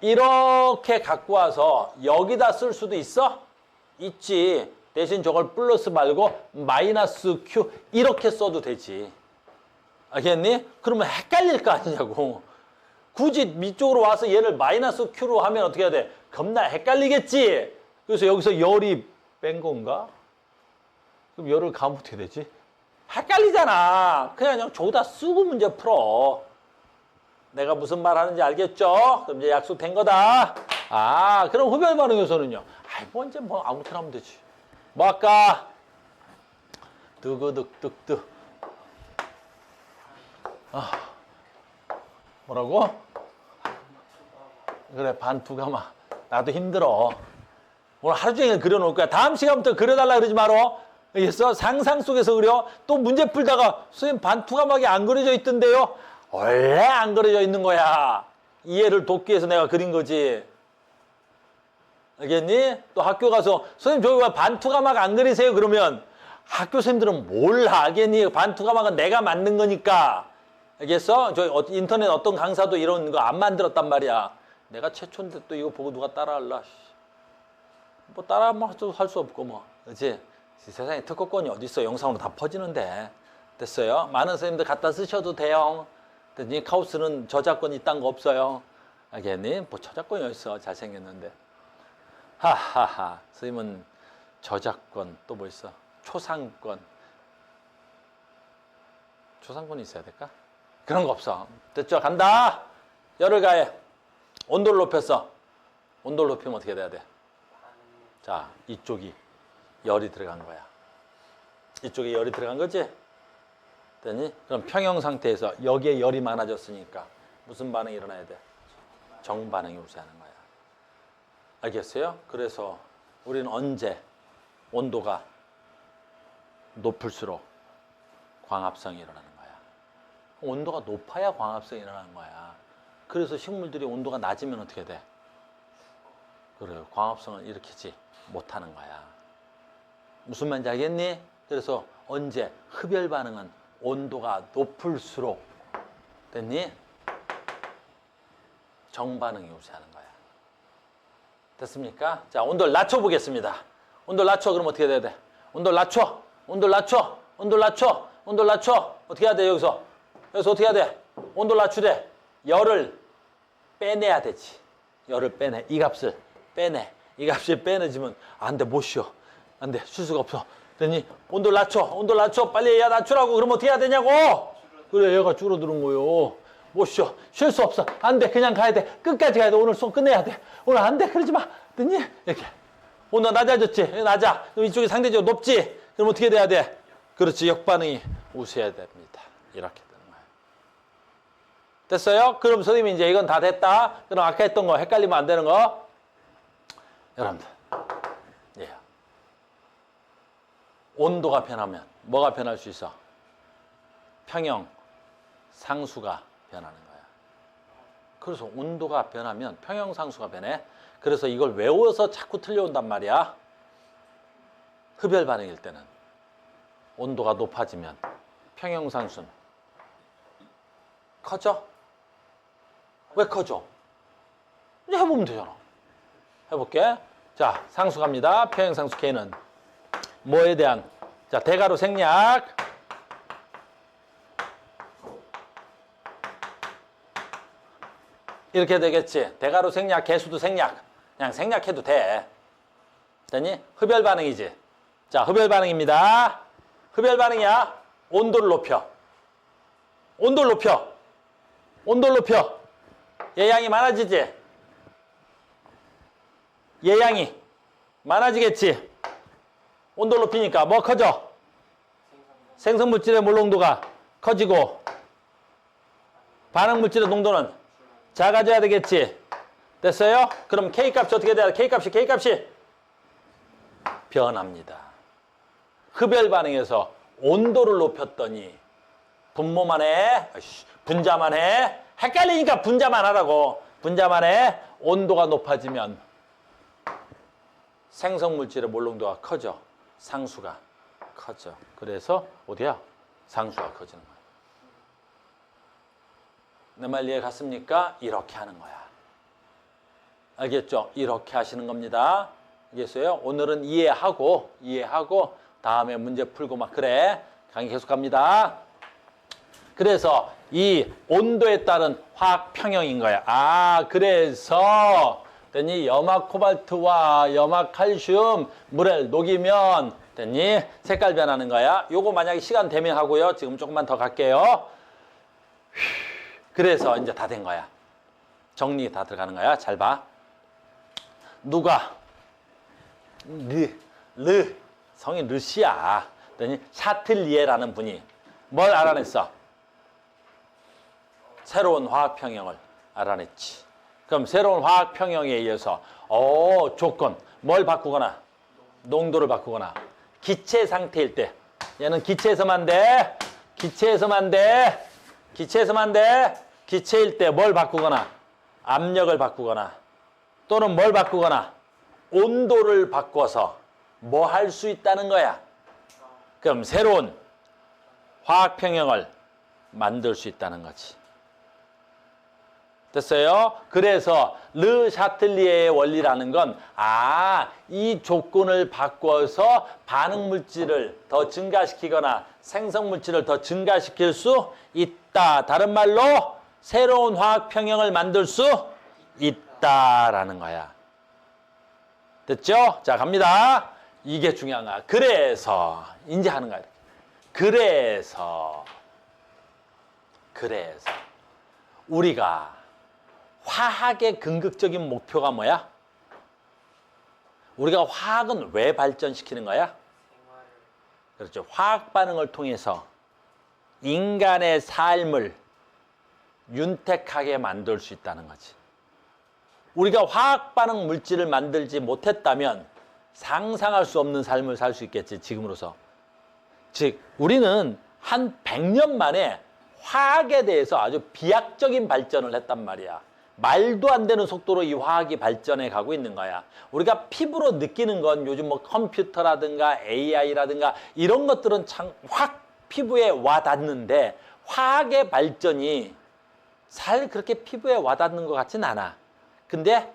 이렇게 갖고 와서 여기다 쓸 수도 있어? 있지. 대신 저걸 플러스 말고 마이너스 Q 이렇게 써도 되지. 알겠니? 그러면 헷갈릴 거 아니냐고. 굳이 밑쪽으로 와서 얘를 마이너스 Q로 하면 어떻게 해야 돼? 겁나 헷갈리겠지? 그래서 여기서 열이 뺀 건가? 그럼 열을 가면 어떻게 되지? 헷갈리잖아. 그냥 저기다 쓰고 문제 풀어. 내가 무슨 말 하는지 알겠죠? 그럼 이제 약속된 거다. 아, 그럼 흡열 반응에서는요? 아이, 뭐 이제 뭐 아무렇게나 하면 되지. 뭐 아까 두구득득득. 아, 뭐라고? 그래, 반투가마. 나도 힘들어. 오늘 하루 종일 그려놓을 거야. 다음 시간부터 그려달라 그러지 말어. 알겠어? 상상 속에서 그려. 또 문제 풀다가 선생님 반투가막이 안 그려져 있던데요? 원래 안 그려져 있는 거야. 이해를 돕기 위해서 내가 그린 거지. 알겠니? 또 학교 가서 선생님 저기 왜 반투가막 안 그리세요? 그러면 학교 선생님들은 몰라. 알겠니? 반투가막은 내가 만든 거니까. 알겠어? 저 인터넷 어떤 강사도 이런 거 안 만들었단 말이야. 내가 최초인데 또 이거 보고 누가 따라할라. 뭐 따라하면 할 수 없고 뭐. 그렇지? 세상에 특허권이 어디 있어? 영상으로 다 퍼지는데. 됐어요? 많은 선생님들 갖다 쓰셔도 돼요. 근데 카우스는 저작권이 있다는 거 없어요. 알겠니? 뭐 저작권이 어디 있어? 잘생겼는데. 하하하. 선생님은 저작권 또 뭐 있어? 초상권. 초상권이 있어야 될까? 그런 거 없어. 됐죠? 간다. 열을 가해. 온도를 높였어. 온도를 높이면 어떻게 돼야 돼? 자, 이쪽이 열이 들어간 거야. 이쪽에 열이 들어간 거지? 됐니? 그럼 평형 상태에서 여기에 열이 많아졌으니까 무슨 반응이 일어나야 돼? 정반응이 우세하는 거야. 알겠어요? 그래서 우리는 언제 온도가 높을수록 광합성이 일어나는 거야. 온도가 높아야 광합성이 일어나는 거야. 그래서 식물들이 온도가 낮으면 어떻게 돼? 그래요. 광합성을 일으키지 못하는 거야. 무슨 말인지 알겠니? 그래서 언제 흡열 반응은 온도가 높을수록 됐니? 정반응이 우세하는 거야. 됐습니까? 자, 온도를 낮춰보겠습니다. 온도를 낮춰. 그럼 어떻게 돼야 돼? 온도를 낮춰. 온도를 낮춰. 온도를 낮춰. 온도를 낮춰. 어떻게 해야 돼, 여기서? 여기서 어떻게 해야 돼? 온도를 낮추되 열을 빼내야 되지. 열을 빼내. 이 값을 빼내. 이 값을 빼내지면 안 돼, 못 쉬어. 안 돼, 쉴 수가 없어. 됐니? 온도를 낮춰. 온도를 낮춰. 빨리 얘 낮추라고. 그럼 어떻게 해야 되냐고? 그래, 얘가 줄어드는 거요. 못 쉬어. 쉴 수 없어. 안 돼. 그냥 가야 돼. 끝까지 가야 돼. 오늘 수업 끝내야 돼. 오늘 안 돼. 그러지 마. 됐니? 이렇게. 온도가 낮아졌지? 낮아. 그럼 이쪽이 상대적으로 높지? 그럼 어떻게 돼야 돼? 그렇지. 역반응이 우세해야 됩니다. 이렇게 되는 거예요. 됐어요? 그럼 선생님이 이제 이건 다 됐다. 그럼 아까 했던 거 헷갈리면 안 되는 거. 여러분들. 예. 온도가 변하면 뭐가 변할 수 있어? 평형 상수가 변하는 거야. 그래서 온도가 변하면 평형 상수가 변해. 그래서 이걸 외워서 자꾸 틀려온단 말이야. 흡열 반응일 때는 온도가 높아지면 평형 상수는 커져? 왜 커져? 이제 해보면 되잖아. 해볼게. 자, 상수 갑니다. 평형 상수 K는 뭐에 대한? 자, 대가로 생략. 이렇게 되겠지. 대가로 생략, 개수도 생략. 그냥 생략해도 돼. 됐니? 흡열 반응이지. 자, 흡열 반응입니다. 흡열 반응이야. 온도를 높여. 온도를 높여. 온도를 높여. 예양이 많아지지? 예양이 많아지겠지? 온도를 높이니까 뭐 커져? 생성물질의 몰농도가 커지고 반응물질의 농도는 작아져야 되겠지? 됐어요? 그럼 K값이 어떻게 돼야 돼? K값이 변합니다. 흡열 반응에서 온도를 높였더니 분모만 해? 분자만 해? 헷갈리니까 분자만 하라고. 분자만 해? 온도가 높아지면 생성물질의 몰농도가 커져. 상수가 커져. 그래서 어디야? 상수가 커지는 거야. 내 말 이해 갔습니까? 이렇게 하는 거야. 알겠죠? 이렇게 하시는 겁니다. 알겠어요? 오늘은 이해하고 다음에 문제 풀고 막 그래. 강의 계속 갑니다. 그래서 이 온도에 따른 화학 평형인 거야. 아, 그래서 됐니? 염화 코발트와 염화 칼슘 물에 녹이면 됐니? 색깔 변하는 거야. 요거 만약에 시간 되면 하고요. 지금 조금만 더 갈게요. 그래서 이제 다 된 거야. 정리 다 들어가는 거야. 잘 봐. 누가 성이 르시아 됐니? 샤틀리에라는 분이 뭘 알아냈어? 새로운 화학 평형을 알아냈지. 그럼 새로운 화학 평형에 의해서 조건 뭘 바꾸거나 농도를 바꾸거나 기체 상태일 때 얘는 기체에서만 돼. 기체일 때 뭘 바꾸거나 압력을 바꾸거나 또는 뭘 바꾸거나 온도를 바꿔서 뭐 할 수 있다는 거야. 그럼 새로운 화학 평형을 만들 수 있다는 거지. 됐어요? 그래서 르 샤틀리에의 원리라는 건 이 조건을 바꿔서 반응 물질을 더 증가시키거나 생성 물질을 더 증가시킬 수 있다. 다른 말로 새로운 화학 평형을 만들 수 있다라는 거야. 됐죠? 자, 갑니다. 이게 중요한 거야. 그래서 이제 하는 거야. 그래서 우리가 화학의 궁극적인 목표가 뭐야? 우리가 화학은 왜 발전시키는 거야? 그렇죠. 화학 반응을 통해서 인간의 삶을 윤택하게 만들 수 있다는 거지. 우리가 화학 반응 물질을 만들지 못했다면 상상할 수 없는 삶을 살 수 있겠지, 지금으로서. 즉, 우리는 한 100년 만에 화학에 대해서 아주 비약적인 발전을 했단 말이야. 말도 안 되는 속도로 이 화학이 발전해 가고 있는 거야. 우리가 피부로 느끼는 건 요즘 뭐 컴퓨터라든가 AI라든가 이런 것들은 확 피부에 와닿는데 화학의 발전이 잘 그렇게 피부에 와닿는 것 같진 않아. 근데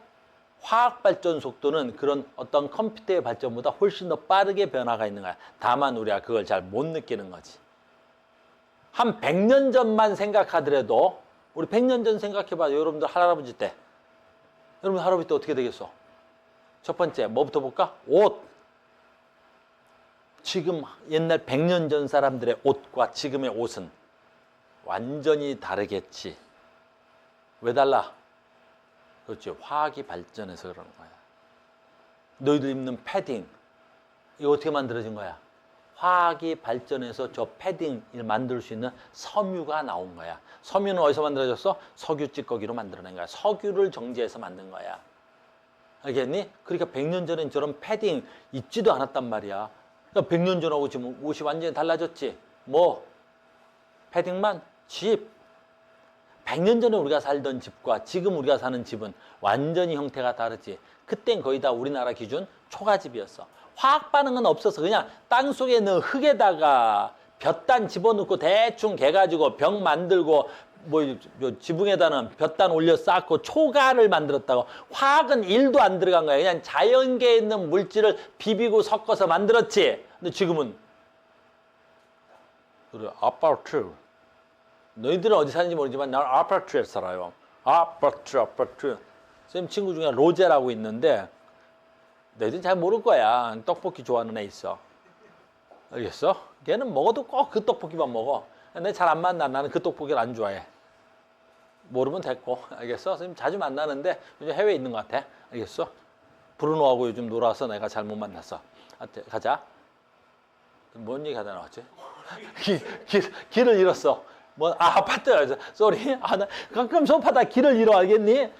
화학 발전 속도는 그런 어떤 컴퓨터의 발전보다 훨씬 더 빠르게 변화가 있는 거야. 다만 우리가 그걸 잘 못 느끼는 거지. 한 100년 전만 생각하더라도 우리 100년 전 생각해봐. 여러분들 할아버지 때. 여러분 할아버지 때 어떻게 되겠어? 첫 번째 뭐부터 볼까? 옷. 지금 옛날 100년 전 사람들의 옷과 지금의 옷은 완전히 다르겠지. 왜 달라? 그렇지. 화학이 발전해서 그러는 거야. 너희들 입는 패딩. 이거 어떻게 만들어진 거야? 화학이 발전해서 저 패딩을 만들 수 있는 섬유가 나온 거야. 섬유는 어디서 만들어졌어? 석유 찌꺼기로 만들어낸 거야. 석유를 정제해서 만든 거야. 알겠니? 그러니까 100년 전엔 저런 패딩 입지도 않았단 말이야. 그러니까 100년 전하고 지금 옷이 완전히 달라졌지. 뭐? 패딩만? 집. 100년 전에 우리가 살던 집과 지금 우리가 사는 집은 완전히 형태가 다르지. 그땐 거의 다 우리나라 기준 초가집이었어. 화학 반응은 없어서 그냥 땅속에 있는 흙에다가 볕단 집어넣고 대충 개가지고 병 만들고 뭐 지붕에다는 볕단 올려 쌓고 초가를 만들었다고. 화학은 1도 안 들어간 거야. 그냥 자연계에 있는 물질을 비비고 섞어서 만들었지. 근데 지금은 그래, 아파트. 너희들은 어디 사는지 모르지만 나는 아파트에 살아요. 아파트. 쌤 친구 중에 로제라고 있는데 너희들은 잘 모를 거야. 떡볶이 좋아하는 애 있어. 알겠어? 걔는 먹어도 꼭 그 떡볶이만 먹어. 근데 잘 안 만나. 나는 그 떡볶이를 안 좋아해. 모르면 됐고. 알겠어? 선생님 자주 만나는데 요즘 해외에 있는 것 같아. 알겠어? 브루노하고 요즘 놀아서 내가 잘못 만났어. 가자. 뭔 얘기 하다 나왔지? 길을 잃었어. 아파트. 쏘리. 나 가끔 소파다 길을 잃어. 알겠니?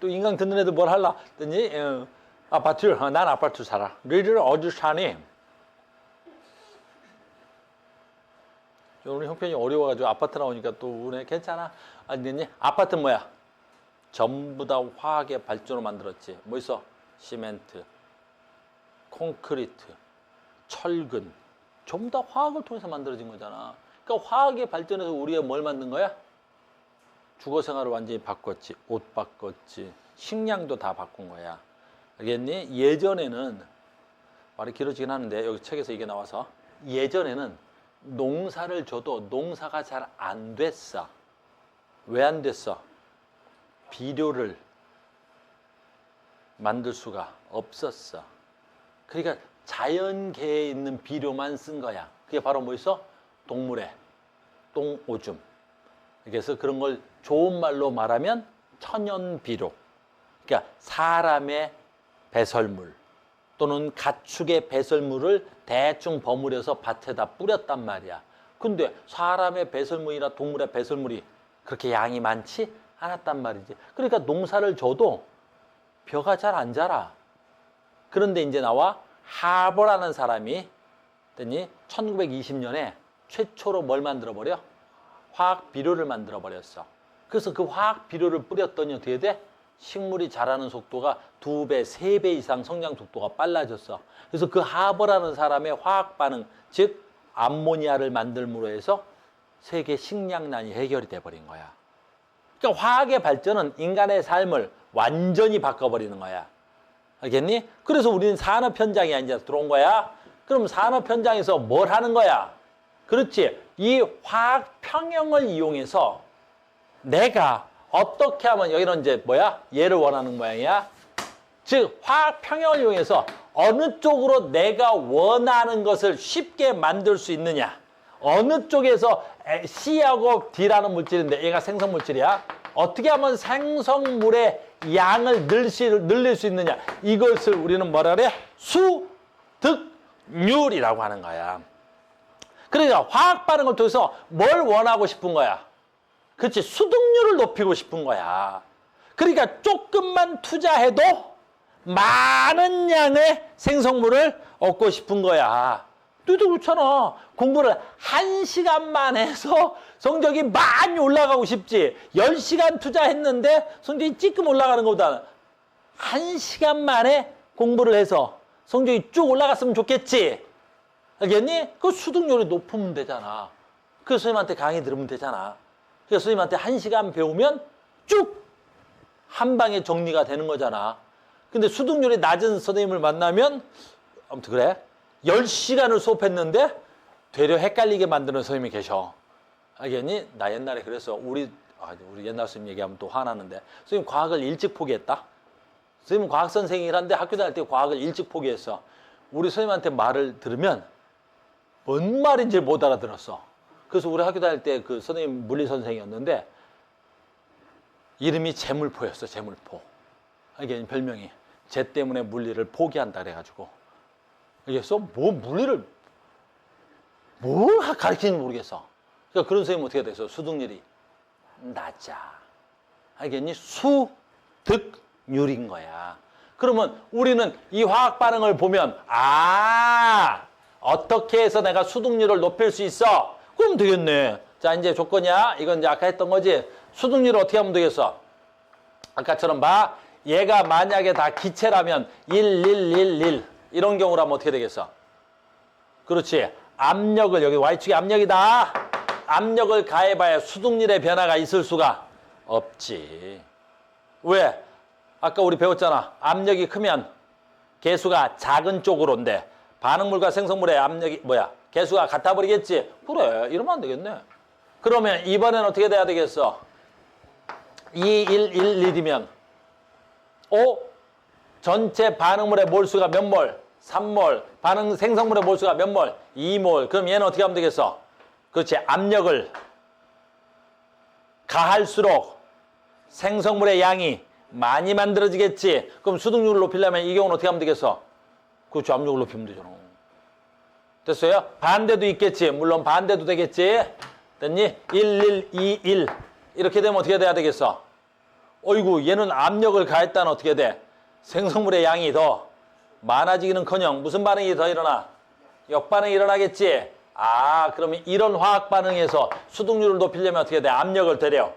또 인강 듣는 애들 뭘 할라 했더니 아파트. 난 아파트 살아. 너희들 어디 사니? 오늘 형편이 어려워가지고 아파트 나오니까 또 우네 괜찮아. 알겠니? 아파트는 뭐야? 전부 다 화학의 발전으로 만들었지. 뭐 있어? 시멘트, 콘크리트, 철근. 전부 다 화학을 통해서 만들어진 거잖아. 그러니까 화학의 발전에서 우리가 뭘 만든 거야? 주거 생활을 완전히 바꿨지. 옷 바꿨지. 식량도 다 바꾼 거야. 알겠니? 예전에는 말이 길어지긴 하는데 여기 책에서 이게 나와서 예전에는 농사를 줘도 농사가 잘 안 됐어. 왜 안 됐어? 비료를 만들 수가 없었어. 그러니까 자연계에 있는 비료만 쓴 거야. 그게 바로 뭐 있어? 동물의 똥오줌. 그래서 그런 걸 좋은 말로 말하면 천연비료. 그러니까 사람의 배설물 또는 가축의 배설물을 대충 버무려서 밭에다 뿌렸단 말이야. 근데 사람의 배설물이나 동물의 배설물이 그렇게 양이 많지 않았단 말이지. 그러니까 농사를 줘도 벼가 잘 안 자라. 그런데 이제 나와 하버라는 사람이 1920년에 최초로 뭘 만들어버려? 화학 비료를 만들어버렸어. 그래서 그 화학 비료를 뿌렸더니 어떻게 돼? 식물이 자라는 속도가 2배, 3배 이상 성장 속도가 빨라졌어. 그래서 그 하버라는 사람의 화학 반응, 즉 암모니아를 만들므로 해서 세계 식량난이 해결이 돼버린 거야. 그러니까 화학의 발전은 인간의 삶을 완전히 바꿔버리는 거야. 알겠니? 그래서 우리는 산업 현장에 이제 들어온 거야. 그럼 산업 현장에서 뭘 하는 거야? 그렇지. 이 화학 평형을 이용해서 내가 어떻게 하면 여기는 이제 뭐야? 얘를 원하는 모양이야. 즉 화학 평형을 이용해서 어느 쪽으로 내가 원하는 것을 쉽게 만들 수 있느냐. 어느 쪽에서 C하고 D라는 물질인데 얘가 생성물질이야. 어떻게 하면 생성물의 양을 늘릴 수 있느냐. 이것을 우리는 뭐라 그래? 수득률이라고 하는 거야. 그러니까 화학 반응을 통해서 뭘 원하고 싶은 거야? 그렇지. 수득률을 높이고 싶은 거야. 그러니까 조금만 투자해도 많은 양의 생성물을 얻고 싶은 거야. 너도 그렇잖아. 공부를 1시간만 해서 성적이 많이 올라가고 싶지. 10시간 투자했는데 성적이 찌끔 올라가는 것보다는 1시간 만에 공부를 해서 성적이 쭉 올라갔으면 좋겠지. 알겠니? 그 수득률이 높으면 되잖아. 그 선생님한테 강의 들으면 되잖아. 그래서 선생님한테 1시간 배우면 쭉 한 방에 정리가 되는 거잖아. 근데 수득률이 낮은 선생님을 만나면 아무튼 그래. 10시간을 수업했는데 되려 헷갈리게 만드는 선생님이 계셔. 알겠니? 나 옛날에 그래서 우리 옛날 선생님 얘기하면 또 화나는데 선생님 과학을 일찍 포기했다. 선생님은 과학 선생이란데 학교 다닐 때 과학을 일찍 포기했어. 우리 선생님한테 말을 들으면 뭔 말인지 못 알아들었어. 그래서 우리 학교 다닐 때 그 선생님 물리 선생이었는데 이름이 재물포였어. 재물포. 이게 별명이. 쟤 때문에 물리를 포기한다 그래가지고. 알겠어? 물리를 뭘 가르치는지 모르겠어. 그러니까 그런 선생님 어떻게 돼서 수득률이 낮아. 알겠니? 수득률인 거야. 그러면 우리는 이 화학 반응을 보면 어떻게 해서 내가 수득률을 높일 수 있어? 그럼 되겠네. 자, 이제 조건이야. 이건 이제 아까 했던 거지. 수득률을 어떻게 하면 되겠어? 아까처럼 봐. 얘가 만약에 다 기체라면 1, 1, 1, 1 이런 경우라면 어떻게 되겠어? 그렇지. 압력을 여기 Y축이 압력이다. 압력을 가해봐야 수득률의 변화가 있을 수가 없지. 왜? 아까 우리 배웠잖아. 압력이 크면 개수가 작은 쪽으로인데 반응물과 생성물의 압력이 개수가 같아 버리겠지. 그래. 이러면 안 되겠네. 그러면 이번엔 어떻게 돼야 되겠어? 2, 1, 1, 1이면 전체 반응물의 몰수가 몇 몰? 3몰. 반응 생성물의 몰수가 몇 몰? 2몰. 그럼 얘는 어떻게 하면 되겠어? 그렇지. 압력을 가할수록 생성물의 양이 많이 만들어지겠지. 그럼 수동률을 높이려면 이 경우는 어떻게 하면 되겠어? 그렇죠. 압력을 높이면 되잖아. 됐어요? 반대도 있겠지. 물론 반대도 되겠지. 됐니? 1, 1, 2, 1. 이렇게 되면 어떻게 돼야 되겠어? 어이구, 얘는 압력을 가했다는 어떻게 돼? 생성물의 양이 더 많아지기는커녕 무슨 반응이 더 일어나? 역반응이 일어나겠지? 아, 그러면 이런 화학 반응에서 수동률을 높이려면 어떻게 돼? 압력을 되려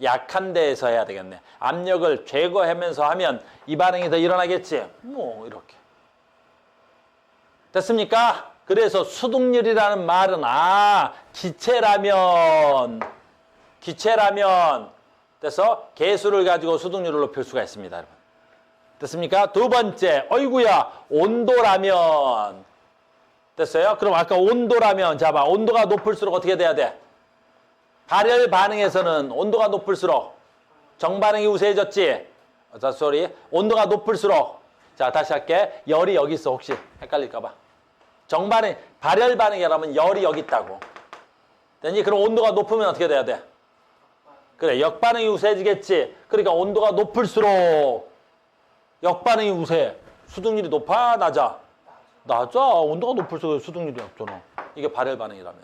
약한 데에서 해야 되겠네. 압력을 제거하면서 하면 이 반응이 더 일어나겠지? 뭐 이렇게. 됐습니까? 그래서 수동률이라는 말은 기체라면 그래서 개수를 가지고 수동률을 높일 수가 있습니다, 여러분. 됐습니까? 두 번째, 어이구야, 온도라면. 됐어요? 그럼 아까 온도라면, 자 봐, 온도가 높을수록 어떻게 돼야 돼? 발열 반응에서는 온도가 높을수록 정반응이 우세해졌지? 자, 쏘리. 온도가 높을수록, 자, 다시 할게. 열이 여기 있어, 혹시 헷갈릴까봐. 정반응, 발열 반응이라면 열이 여기 있다고. 됐니? 그럼 온도가 높으면 어떻게 돼야 돼? 그래, 역반응이 우세해지겠지. 그러니까 온도가 높을수록 역반응이 우세해. 수동률이 높아, 낮아? 낮아. 온도가 높을수록 수동률이 높잖아. 이게 발열 반응이라면.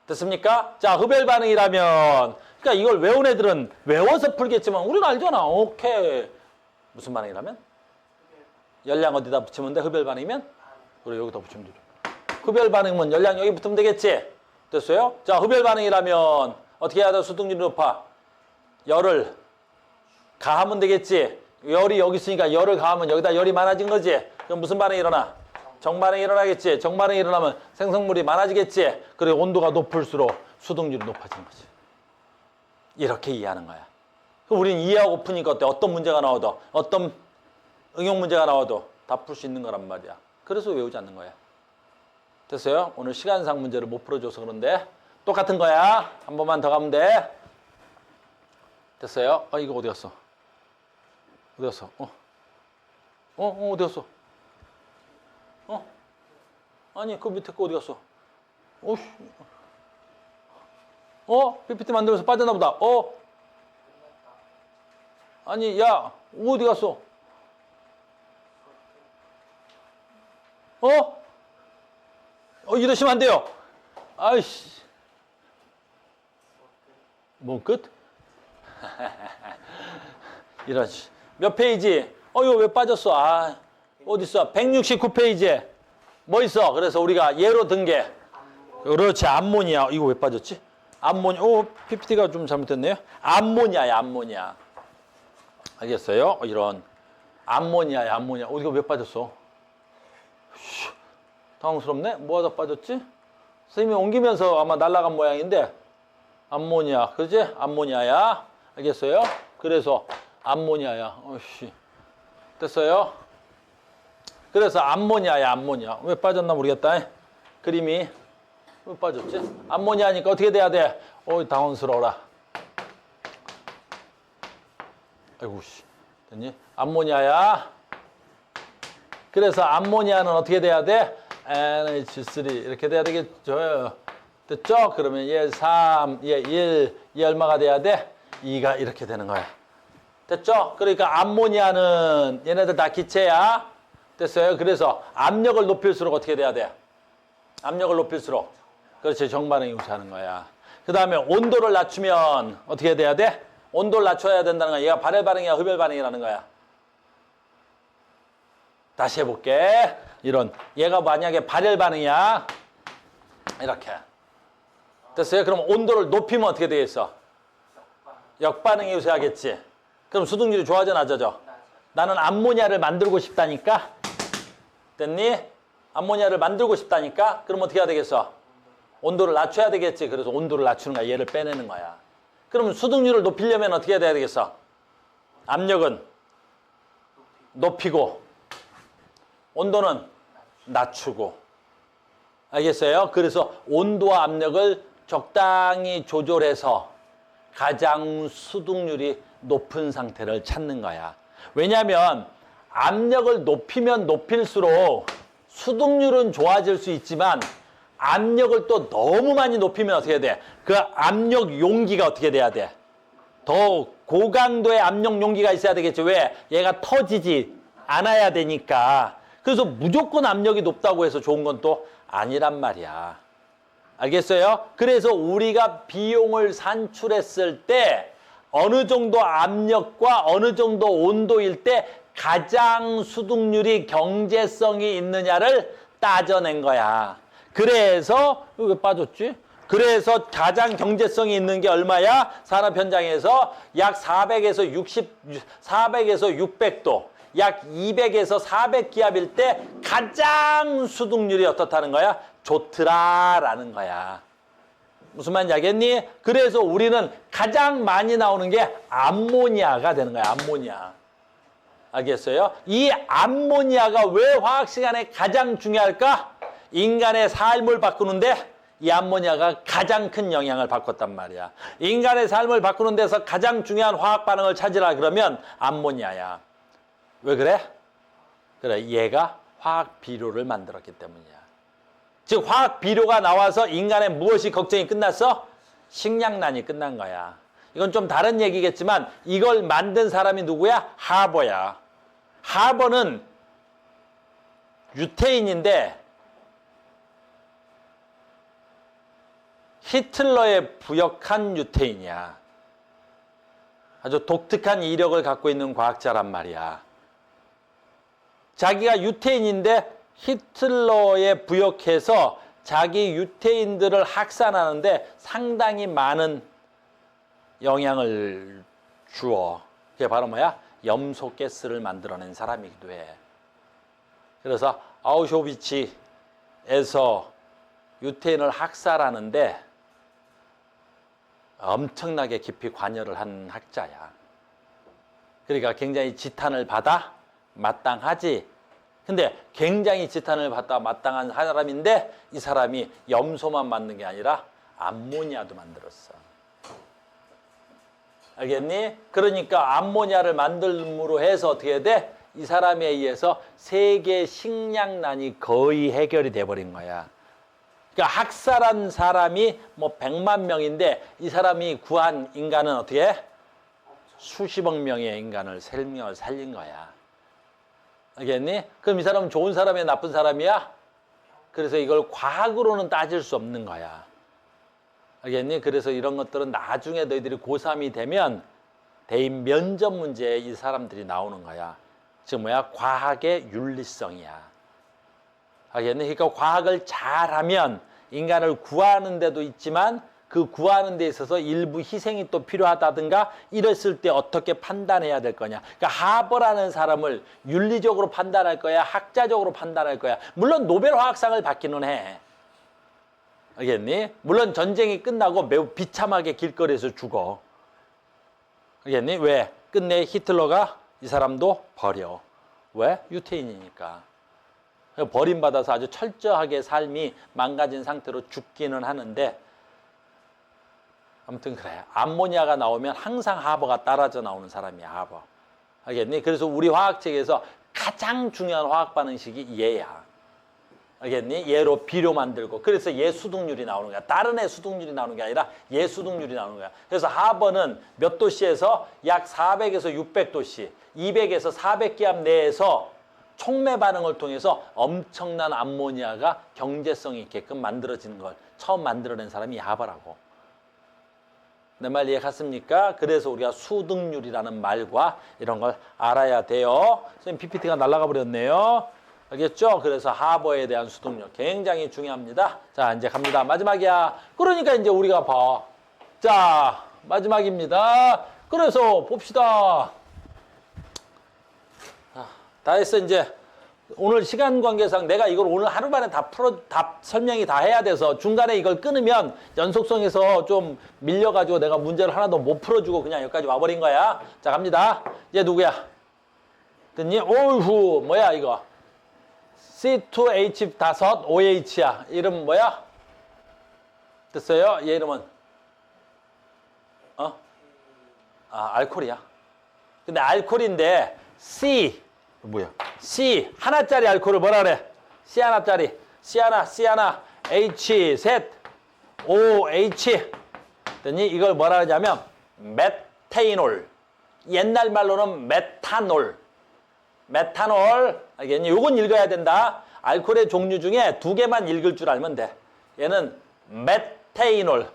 됐습니까? 자, 흡열 반응이라면. 그러니까 이걸 외운 애들은 외워서 풀겠지만 우리는 알잖아. 오케이. 무슨 반응이라면? 열량 어디다 붙이면 돼? 흡열 반응이면? 그래, 여기다 붙이면 되죠. 흡열 반응이면 열량 여기 붙으면 되겠지? 됐어요? 자, 흡열 반응이라면 어떻게 해야 돼? 수동률이 높아. 열을 가하면 되겠지? 열이 여기 있으니까 열을 가하면 여기다 열이 많아진 거지? 그럼 무슨 반응이 일어나? 정반응이 일어나겠지? 정반응이 일어나면 생성물이 많아지겠지? 그리고 온도가 높을수록 수동률이 높아지는 거지. 이렇게 이해하는 거야. 그럼 우리는 이해하고 푸니까 어때? 어떤 문제가 나와도, 어떤 응용 문제가 나와도 다 풀 수 있는 거란 말이야. 그래서 외우지 않는 거야. 됐어요? 오늘 시간상 문제를 못 풀어줘서 그런데 똑같은 거야. 한 번만 더 가면 돼. 됐어요? 이거 어디 갔어? 어디 갔어? 어디 갔어? 아니, 그 밑에 거 어디 갔어? PPT 만들면서 빠졌나 보다. 아니, 야, 어디 갔어? 이러시면 안 돼요. 아이씨. 뭔 끝? 이런. 몇 페이지? 이거 왜 빠졌어? 어딨어? 169페이지에. 뭐 있어? 그래서 우리가 예로 든 게. 그렇지, 암모니아. 이거 왜 빠졌지? 암모니아. PPT가 좀 잘못됐네요. 암모니아야, 암모니아. 알겠어요? 이런. 암모니아야, 암모니아. 이거 왜 빠졌어? 당황스럽네? 뭐 하다 빠졌지? 선생님이 옮기면서 아마 날아간 모양인데. 암모니아. 그지? 암모니아야. 알겠어요? 그래서 암모니아야. 됐어요? 그래서 암모니아야, 암모니아. 왜 빠졌나 모르겠다. 그림이. 왜 빠졌지? 암모니아니까 어떻게 돼야 돼? 당황스러워라. 아이고, 됐니? 암모니아야. 그래서 암모니아는 어떻게 돼야 돼? NH3. 이렇게 돼야 되겠죠? 됐죠? 그러면 얘 3, 얘 1, 얘 얼마가 돼야 돼? 2가 이렇게 되는 거야. 됐죠? 그러니까 암모니아는 얘네들 다 기체야. 됐어요? 그래서 압력을 높일수록 어떻게 돼야 돼? 압력을 높일수록. 그렇지, 정반응이 우세하는 거야. 그 다음에 온도를 낮추면 어떻게 돼야 돼? 온도를 낮춰야 된다는 거야. 얘가 발열 반응이야, 흡열 반응이라는 거야. 다시 해볼게. 이런. 얘가 만약에 발열 반응이야. 이렇게. 됐어요? 그럼 온도를 높이면 어떻게 되겠어? 역반응이 우세하겠지. 그럼 수동률이 좋아져, 낮아져? 나는 암모니아를 만들고 싶다니까? 됐니? 암모니아를 만들고 싶다니까? 그럼 어떻게 해야 되겠어? 온도를 낮춰야 되겠지. 그래서 온도를 낮추는 거야. 얘를 빼내는 거야. 그러면 수동률을 높이려면 어떻게 해야 되겠어? 압력은 높이고 온도는 낮추고. 알겠어요? 그래서 온도와 압력을 적당히 조절해서 가장 수동률이 높은 상태를 찾는 거야. 왜냐하면 압력을 높이면 높일수록 수동률은 좋아질 수 있지만 압력을 또 너무 많이 높이면 어떻게 돼? 그 압력 용기가 어떻게 돼야 돼? 더 고강도의 압력 용기가 있어야 되겠죠. 왜? 얘가 터지지 않아야 되니까. 그래서 무조건 압력이 높다고 해서 좋은 건 또 아니란 말이야. 알겠어요? 그래서 우리가 비용을 산출했을 때 어느 정도 압력과 어느 정도 온도일 때 가장 수득률이 경제성이 있느냐를 따져낸 거야. 그래서 왜 빠졌지? 그래서 가장 경제성이 있는 게 얼마야? 산업 현장에서 약 400에서 600도, 약 200에서 400기압일 때 가장 수득률이 어떻다는 거야? 좋더라라는 거야. 무슨 말인지 알겠니? 그래서 우리는 가장 많이 나오는 게 암모니아가 되는 거야. 암모니아. 알겠어요? 이 암모니아가 왜 화학 시간에 가장 중요할까? 인간의 삶을 바꾸는데 이 암모니아가 가장 큰 영향을 바꿨단 말이야. 인간의 삶을 바꾸는 데서 가장 중요한 화학 반응을 찾으라 그러면 암모니아야. 왜 그래? 그래, 얘가 화학 비료를 만들었기 때문이야. 즉 화학 비료가 나와서 인간의 무엇이 걱정이 끝났어? 식량난이 끝난 거야. 이건 좀 다른 얘기겠지만 이걸 만든 사람이 누구야? 하버야. 하버는 유태인인데 히틀러에 부역한 유태인이야. 아주 독특한 이력을 갖고 있는 과학자란 말이야. 자기가 유태인인데 히틀러에 부역해서 자기 유태인들을 학살하는데 상당히 많은 영향을 주어. 그게 바로 뭐야? 염소가스를 만들어낸 사람이기도 해. 그래서 아우슈비츠에서 유태인을 학살하는데 엄청나게 깊이 관여를 한 학자야. 그러니까 굉장히 지탄을 받아 마땅하지. 근데 굉장히 지탄을 받아 마땅한 사람인데 이 사람이 염소만 만든 게 아니라 암모니아도 만들었어. 알겠니? 그러니까 암모니아를 만들므로 해서 어떻게 돼? 이 사람에 의해서 세계 식량난이 거의 해결이 돼버린 거야. 그러니까 학살한 사람이 뭐 100만 명인데 이 사람이 구한 인간은 어떻게 해? 수십억 명의 인간을 생명을 살린 거야. 알겠니? 그럼 이 사람은 좋은 사람이야, 나쁜 사람이야? 그래서 이걸 과학으로는 따질 수 없는 거야. 알겠니? 그래서 이런 것들은 나중에 너희들이 고3이 되면 대인 면접 문제에 이 사람들이 나오는 거야. 즉 뭐야? 과학의 윤리성이야. 알겠니? 그러니까 과학을 잘하면 인간을 구하는 데도 있지만 그 구하는 데 있어서 일부 희생이 또 필요하다든가 이랬을 때 어떻게 판단해야 될 거냐. 그러니까 하버라는 사람을 윤리적으로 판단할 거야? 학자적으로 판단할 거야? 물론 노벨 화학상을 받기는 해. 알겠니? 물론 전쟁이 끝나고 매우 비참하게 길거리에서 죽어. 알겠니? 왜? 끝내 히틀러가 이 사람도 버려. 왜? 유태인이니까. 버림받아서 아주 철저하게 삶이 망가진 상태로 죽기는 하는데 아무튼 그래. 암모니아가 나오면 항상 하버가 따라져 나오는 사람이야. 하버. 알겠니? 그래서 우리 화학책에서 가장 중요한 화학 반응식이 얘야. 알겠니? 얘로 비료 만들고 그래서 얘 수득률이 나오는 거야. 다른 애 수득률이 나오는 게 아니라 얘 수득률이 나오는 거야. 그래서 하버는 몇 도씨에서 약 400에서 600도씨, 200에서 400기압 내에서 촉매 반응을 통해서 엄청난 암모니아가 경제성이 있게끔 만들어지는 걸 처음 만들어낸 사람이 하버라고. 내 말 이해 갔습니까? 그래서 우리가 수득률이라는 말과 이런 걸 알아야 돼요. 선생님 PPT가 날아가 버렸네요. 알겠죠? 그래서 하버에 대한 수득률 굉장히 중요합니다. 자, 이제 갑니다. 마지막이야. 그러니까 이제 우리가 봐. 자, 마지막입니다. 그래서 봅시다. 다 했어. 이제 오늘 시간 관계상 내가 이걸 오늘 하루 만에 다 설명이 다 해야 돼서 중간에 이걸 끊으면 연속성에서 좀 밀려가지고 내가 문제를 하나도 못 풀어주고 그냥 여기까지 와버린 거야. 자, 갑니다. 얘 누구야? 됐니? 오이후, 뭐야 이거? C2H5OH야. 이름 뭐야? 됐어요? 얘 이름은? 알코올이야. 근데 알코올인데 C 뭐야? C 하나짜리 알코올을 뭐라 그래? C 하나짜리. C 하나, H 셋, OH. 됐니? 이걸 뭐라 하냐면 메테인올. 옛날 말로는 메탄올. 알겠니? 요건 읽어야 된다. 알코올의 종류 중에 두 개만 읽을 줄 알면 돼. 얘는 메테인올.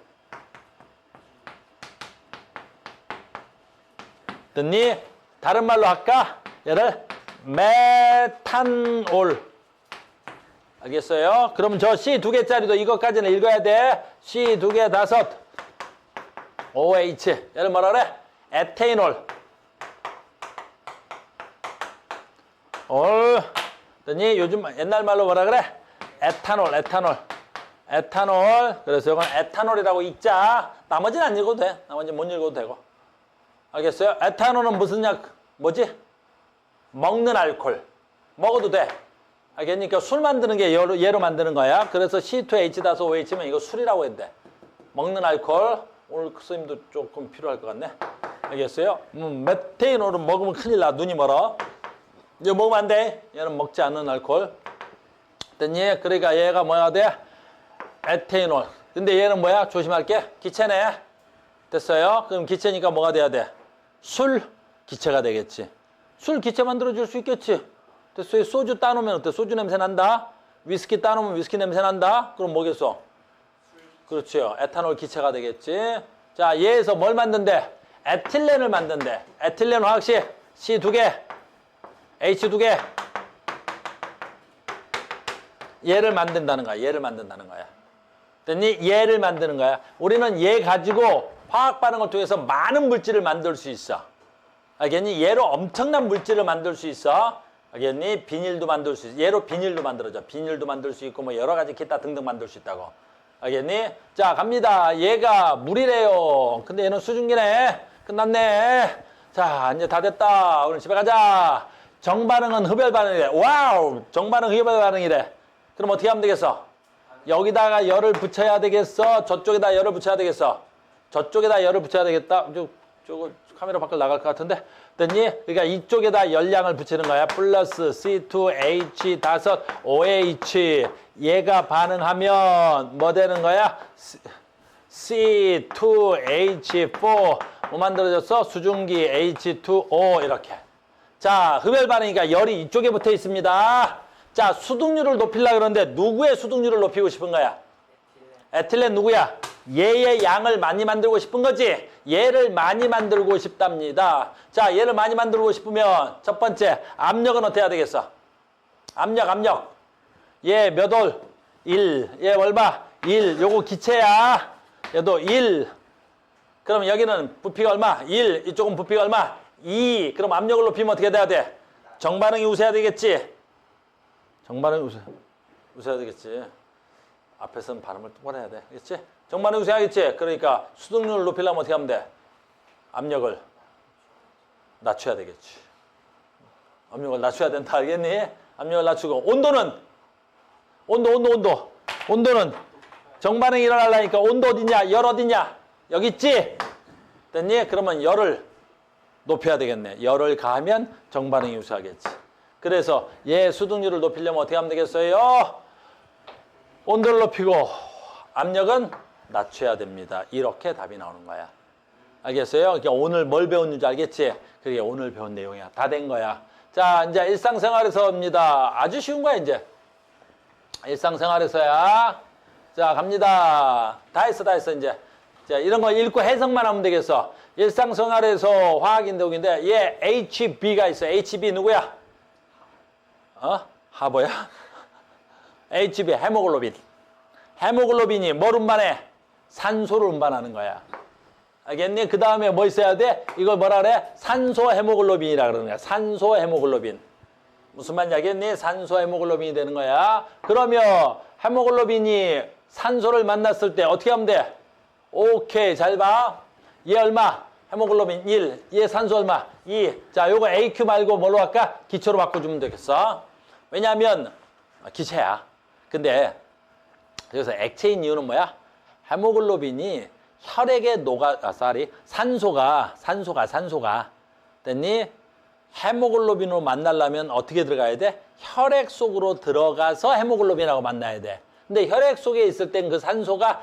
됐니? 다른 말로 할까? 얘를 메탄올. 알겠어요? 그럼 저 C 두 개짜리도 이것까지는 읽어야 돼. C 두 개 다섯. OH. 얘를 뭐라 그래? 에테인올. 됐니? 요즘 옛날 말로 뭐라 그래? 에탄올. 그래서 이건 에탄올이라고 읽자. 나머지는 안 읽어도 돼. 나머지는 못 읽어도 되고. 알겠어요? 에탄올은 무슨 약, 뭐지? 먹는 알코올. 먹어도 돼. 알겠니? 그러니까 술 만드는 게 얘로 만드는 거야. 그래서 C2H-OH면 이거 술이라고 했대. 먹는 알코올. 오늘 선생님도 조금 필요할 것 같네. 알겠어요? 메테인올은 먹으면 큰일 나. 눈이 멀어. 이거 먹으면 안 돼. 얘는 먹지 않는 알코올. 됐니? 그러니까 얘가 뭐야 돼? 에테인올. 근데 얘는 뭐야? 조심할게. 기체네. 됐어요? 그럼 기체니까 뭐가 돼야 돼? 술 기체가 되겠지. 술 기체 만들어줄 수 있겠지. 됐어요? 소주 따놓으면 어때? 소주 냄새 난다. 위스키 따놓으면 위스키 냄새 난다. 그럼 뭐겠어? 그렇죠. 에탄올 기체가 되겠지. 자, 얘에서 뭘 만든대? 에틸렌을 만든대. 에틸렌 화학식 C 두 개, H 두 개. 얘를 만든다는 거야. 됐니? 얘를 만드는 거야. 우리는 얘 가지고 화학 반응을 통해서 많은 물질을 만들 수 있어. 알겠니? 얘로 엄청난 물질을 만들 수 있어. 알겠니? 비닐도 만들 수 있어. 얘로 비닐도 만들어져. 비닐도 만들 수 있고 뭐 여러 가지 기타 등등 만들 수 있다고. 알겠니? 자, 갑니다. 얘가 물이래요. 근데 얘는 수증기네. 끝났네. 자, 이제 다 됐다. 오늘 집에 가자. 정반응은 흡열 반응이래. 와우! 정반응 흡열 반응이래. 그럼 어떻게 하면 되겠어? 여기다가 열을 붙여야 되겠어? 저쪽에다 열을 붙여야 되겠어? 저쪽에다 열을 붙여야 되겠다. 저거 카메라 밖을 나갈 것 같은데. 됐니? 그러니까 이쪽에다 열량을 붙이는 거야. 플러스 C2H 다섯 OH. 얘가 반응하면 뭐 되는 거야? C2H4 뭐 만들어졌어? 수증기 H2O 이렇게. 자, 흡열 반응이니까 열이 이쪽에 붙어 있습니다. 자, 수득률을 높이려고 그러는데 누구의 수득률을 높이고 싶은 거야? 에틸렌 누구야? 얘의 양을 많이 만들고 싶은 거지? 얘를 많이 만들고 싶답니다. 자, 얘를 많이 만들고 싶으면 첫 번째, 압력은 어떻게 해야 되겠어? 압력. 얘 몇 올? 1. 얘 얼마? 1. 요거 기체야. 얘도 1. 그럼 여기는 부피가 얼마? 1. 이쪽은 부피가 얼마? 2. 그럼 압력을 높이면 어떻게 돼야 돼? 정반응이 우세해야 되겠지? 정반응이 우세해야 되겠지? 앞에서는 발음을 똑바로 해야 돼. 그렇지? 정반응이 우세하겠지? 그러니까 수득률을 높이려면 어떻게 하면 돼? 압력을 낮춰야 되겠지. 압력을 낮춰야 된다. 알겠니? 압력을 낮추고. 온도는 정반응이 일어나려니까 온도 어딨냐? 열 어딨냐? 여기 있지? 됐니? 그러면 열을 높여야 되겠네. 열을 가하면 정반응이 우세하겠지. 그래서 얘 수득률을 높이려면 어떻게 하면 되겠어요? 온도를 높이고 압력은 낮춰야 됩니다. 이렇게 답이 나오는 거야. 알겠어요? 그러니까 오늘 뭘 배웠는지 알겠지? 그게 오늘 배운 내용이야. 다 된 거야. 자, 이제 일상생활에서입니다. 아주 쉬운 거야, 이제. 일상생활에서야. 자, 갑니다. 다 했어, 이제. 자, 이런 거 읽고 해석만 하면 되겠어. 일상생활에서 화학인동인데, 얘 HB가 있어. HB 누구야? 하버야? HB, 헤모글로빈. 헤모글로빈이 뭘 운반해? 산소를 운반하는 거야. 알겠니? 그 다음에 뭐 있어야 돼? 이걸 뭐라 그래? 산소 헤모글로빈이라 그러는 거야. 산소 헤모글로빈. 무슨 말인지 알겠니? 산소 헤모글로빈이 되는 거야. 그러면 헤모글로빈이 산소를 만났을 때 어떻게 하면 돼? 오케이, 잘 봐. 얘 얼마? 헤모글로빈 1. 얘 산소 얼마? 2. 자, 요거 AQ 말고 뭘로 할까? 기초로 바꿔주면 되겠어. 왜냐하면 기체야. 근데 그래서 액체인 이유는 뭐야? 헤모글로빈이 혈액에 산소가 됐니? 헤모글로빈으로 만나려면 어떻게 들어가야 돼? 혈액 속으로 들어가서 헤모글로빈하고 만나야 돼. 근데 혈액 속에 있을 땐 그 산소가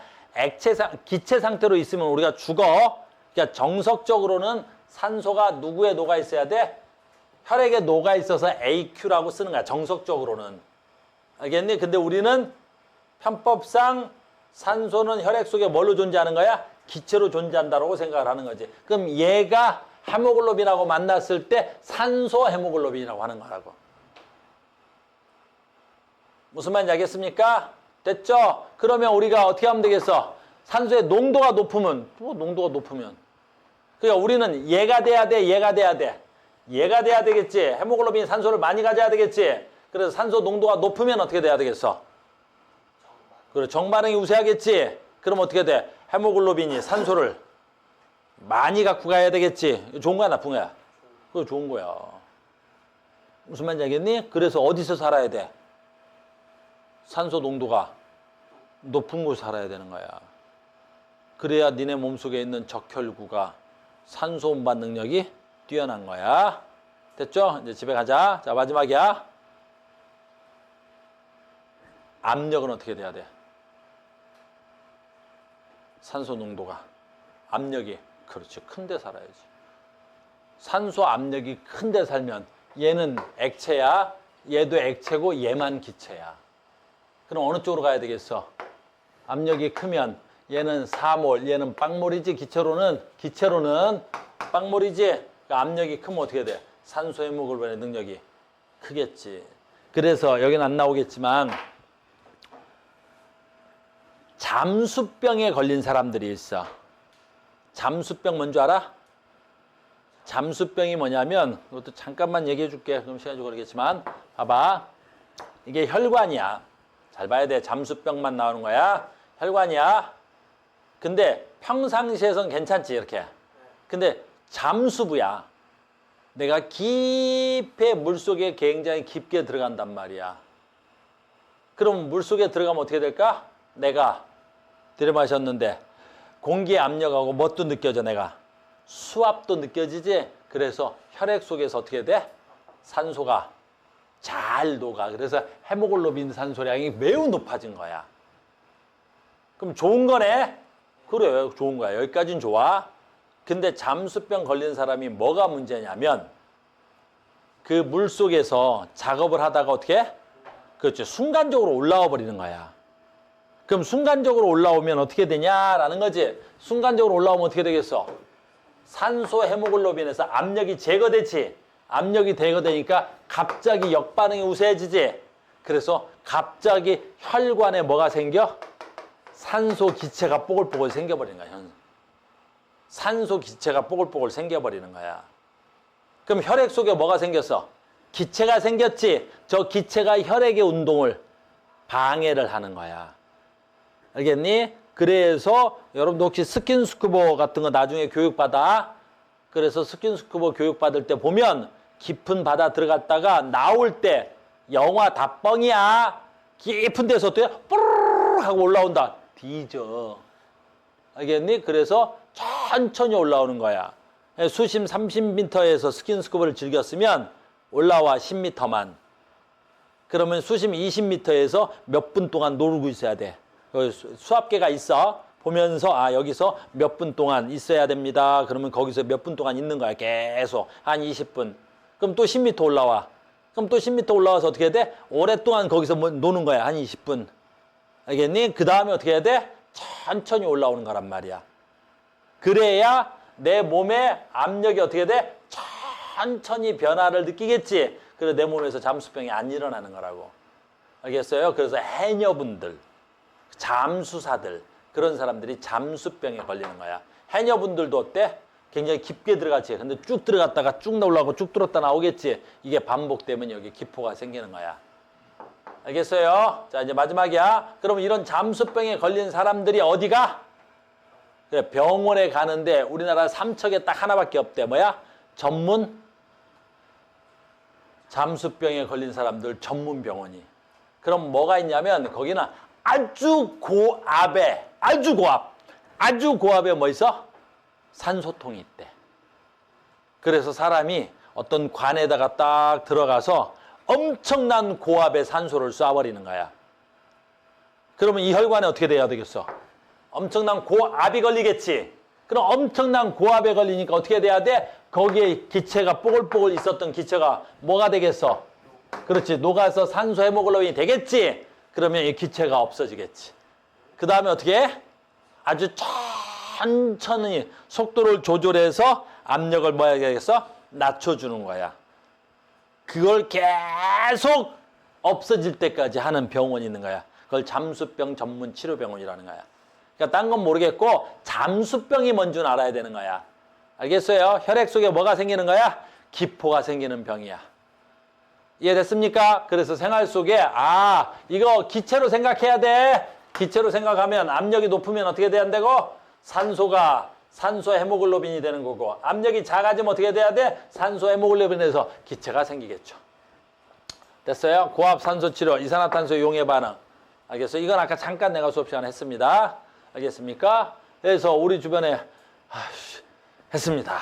기체 상태로 있으면 우리가 죽어. 그러니까 정석적으로는 산소가 누구에 녹아 있어야 돼? 혈액에 녹아 있어서 AQ라고 쓰는 거야. 정석적으로는. 알겠니? 근데 우리는 편법상 산소는 혈액 속에 뭘로 존재하는 거야? 기체로 존재한다고 생각을 하는 거지. 그럼 얘가 헤모글로빈하고 만났을 때 산소 헤모글로빈이라고 하는 거라고. 무슨 말인지 알겠습니까? 됐죠? 그러면 우리가 어떻게 하면 되겠어? 산소의 농도가 높으면, 농도가 높으면. 그러니까 우리는 얘가 돼야 돼, 얘가 돼야 돼. 얘가 돼야 되겠지. 헤모글로빈이 산소를 많이 가져야 되겠지. 그래서 산소 농도가 높으면 어떻게 돼야 되겠어? 그래, 정반응이 우세하겠지. 그럼 어떻게 돼? 헤모글로빈이 산소를 많이 갖고 가야 되겠지. 좋은 거야, 나쁜 거야? 그거 좋은 거야. 무슨 말인지 알겠니? 그래서 어디서 살아야 돼? 산소 농도가 높은 곳에 살아야 되는 거야. 그래야 니네 몸속에 있는 적혈구가 산소 운반 능력이 뛰어난 거야. 됐죠? 이제 집에 가자. 자, 마지막이야. 압력은 어떻게 돼야 돼? 산소 농도가. 압력이. 그렇지. 큰 데 살아야지. 산소 압력이 큰 데 살면 얘는 액체야. 얘도 액체고 얘만 기체야. 그럼 어느 쪽으로 가야 되겠어? 압력이 크면 얘는 4몰, 얘는 빵몰이지. 기체로는 빵몰이지. 그러니까 압력이 크면 어떻게 돼? 산소 헤모글로빈의 능력이 크겠지. 그래서 여기는 안 나오겠지만 잠수병에 걸린 사람들이 있어. 잠수병 뭔지 알아? 잠수병이 뭐냐면, 이것도 잠깐만 얘기해 줄게. 그럼 시간이 좀 걸리겠지만, 봐봐. 이게 혈관이야. 잘 봐야 돼. 잠수병만 나오는 거야. 혈관이야. 근데 평상시에선 괜찮지, 이렇게. 근데 잠수부야. 내가 깊이 물속에 굉장히 깊게 들어간단 말이야. 그럼 물속에 들어가면 어떻게 될까? 내가 들이마셨는데 공기의 압력하고 뭣도 느껴져, 내가. 수압도 느껴지지? 그래서 혈액 속에서 어떻게 돼? 산소가 잘 녹아. 그래서 헤모글로빈 산소량이 매우 높아진 거야. 그럼 좋은 거네? 그래, 좋은 거야. 여기까지는 좋아. 근데 잠수병 걸린 사람이 뭐가 문제냐면 그 물속에서 작업을 하다가 어떻게 해? 그렇죠. 순간적으로 올라와 버리는 거야. 그럼 순간적으로 올라오면 어떻게 되냐라는 거지. 순간적으로 올라오면 어떻게 되겠어? 산소 헤모글로빈에서 압력이 제거되지. 압력이 제거되니까 갑자기 역반응이 우세해지지. 그래서 갑자기 혈관에 뭐가 생겨? 산소 기체가 뽀글뽀글 생겨버리는 거야. 산소 기체가 뽀글뽀글 생겨버리는 거야. 그럼 혈액 속에 뭐가 생겼어? 기체가 생겼지. 저 기체가 혈액의 운동을 방해를 하는 거야. 알겠니? 그래서 여러분도 혹시 스킨스쿠버 같은 거 나중에 교육받아. 그래서 스킨스쿠버 교육받을 때 보면 깊은 바다 들어갔다가 나올 때 영화 다 뻥이야. 깊은 데서 어떻게 뿌르르 하고 올라온다. 뒤져. 알겠니? 그래서 천천히 올라오는 거야. 수심 30m에서 스킨스쿠버를 즐겼으면 올라와 10m만. 그러면 수심 20m에서 몇 분 동안 놀고 있어야 돼. 수압계가 있어. 보면서 여기서 몇 분 동안 있어야 됩니다. 그러면 거기서 몇 분 동안 있는 거야. 계속 한 20분. 그럼 또 10m 올라와. 그럼 또 10m 올라와서 어떻게 해야 돼? 오랫동안 거기서 노는 거야. 한 20분. 알겠니? 그 다음에 어떻게 해야 돼? 천천히 올라오는 거란 말이야. 그래야 내 몸의 압력이 어떻게 돼? 천천히 변화를 느끼겠지. 그래서 내 몸에서 잠수병이 안 일어나는 거라고. 알겠어요? 그래서 해녀분들, 잠수사들, 그런 사람들이 잠수병에 걸리는 거야. 해녀분들도 어때? 굉장히 깊게 들어갔지. 근데 쭉 들어갔다가 쭉 올라오고 쭉 들었다 나오겠지. 이게 반복되면 여기 기포가 생기는 거야. 알겠어요? 자, 이제 마지막이야. 그럼 이런 잠수병에 걸린 사람들이 어디가? 그래, 병원에 가는데 우리나라 삼척에 딱 하나밖에 없대. 뭐야? 전문 잠수병에 걸린 사람들 전문 병원이. 그럼 뭐가 있냐면 거기는 아주 고압에, 아주 고압에 뭐 있어? 산소통이 있대. 그래서 사람이 어떤 관에다가 딱 들어가서 엄청난 고압의 산소를 쏴버리는 거야. 그러면 이 혈관에 어떻게 돼야 되겠어? 엄청난 고압이 걸리겠지. 그럼 엄청난 고압에 걸리니까 어떻게 돼야 돼? 거기에 기체가 뽀글뽀글 있었던 기체가 뭐가 되겠어? 그렇지. 녹아서 산소 헤모글로빈이 되겠지. 그러면 이 기체가 없어지겠지. 그 다음에 어떻게 해? 아주 천천히 속도를 조절해서 압력을 뭐 해야겠어? 낮춰주는 거야. 그걸 계속 없어질 때까지 하는 병원이 있는 거야. 그걸 잠수병 전문 치료병원이라는 거야. 그러니까 딴 건 모르겠고 잠수병이 뭔 줄 알아야 되는 거야. 알겠어요? 혈액 속에 뭐가 생기는 거야? 기포가 생기는 병이야. 이해됐습니까? 그래서 생활 속에 이거 기체로 생각해야 돼. 기체로 생각하면 압력이 높으면 어떻게 돼야 된다고? 산소 헤모글로빈이 되는 거고, 압력이 작아지면 어떻게 돼야 돼? 산소 헤모글로빈에서 기체가 생기겠죠. 됐어요? 고압 산소 치료, 이산화탄소 용해 반응. 알겠어요? 이건 아까 잠깐 내가 수업 시간에 했습니다. 알겠습니까? 그래서 우리 주변에 했습니다.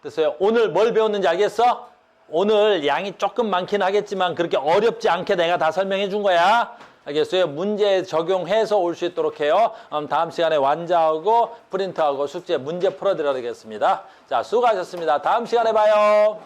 됐어요? 오늘 뭘 배웠는지 알겠어? 오늘 양이 조금 많긴 하겠지만 그렇게 어렵지 않게 내가 다 설명해 준 거야. 알겠어요? 문제 적용해서 올 수 있도록 해요. 다음 시간에 완자하고 프린트하고 숙제 문제 풀어드려야겠습니다. 자, 수고하셨습니다. 다음 시간에 봐요.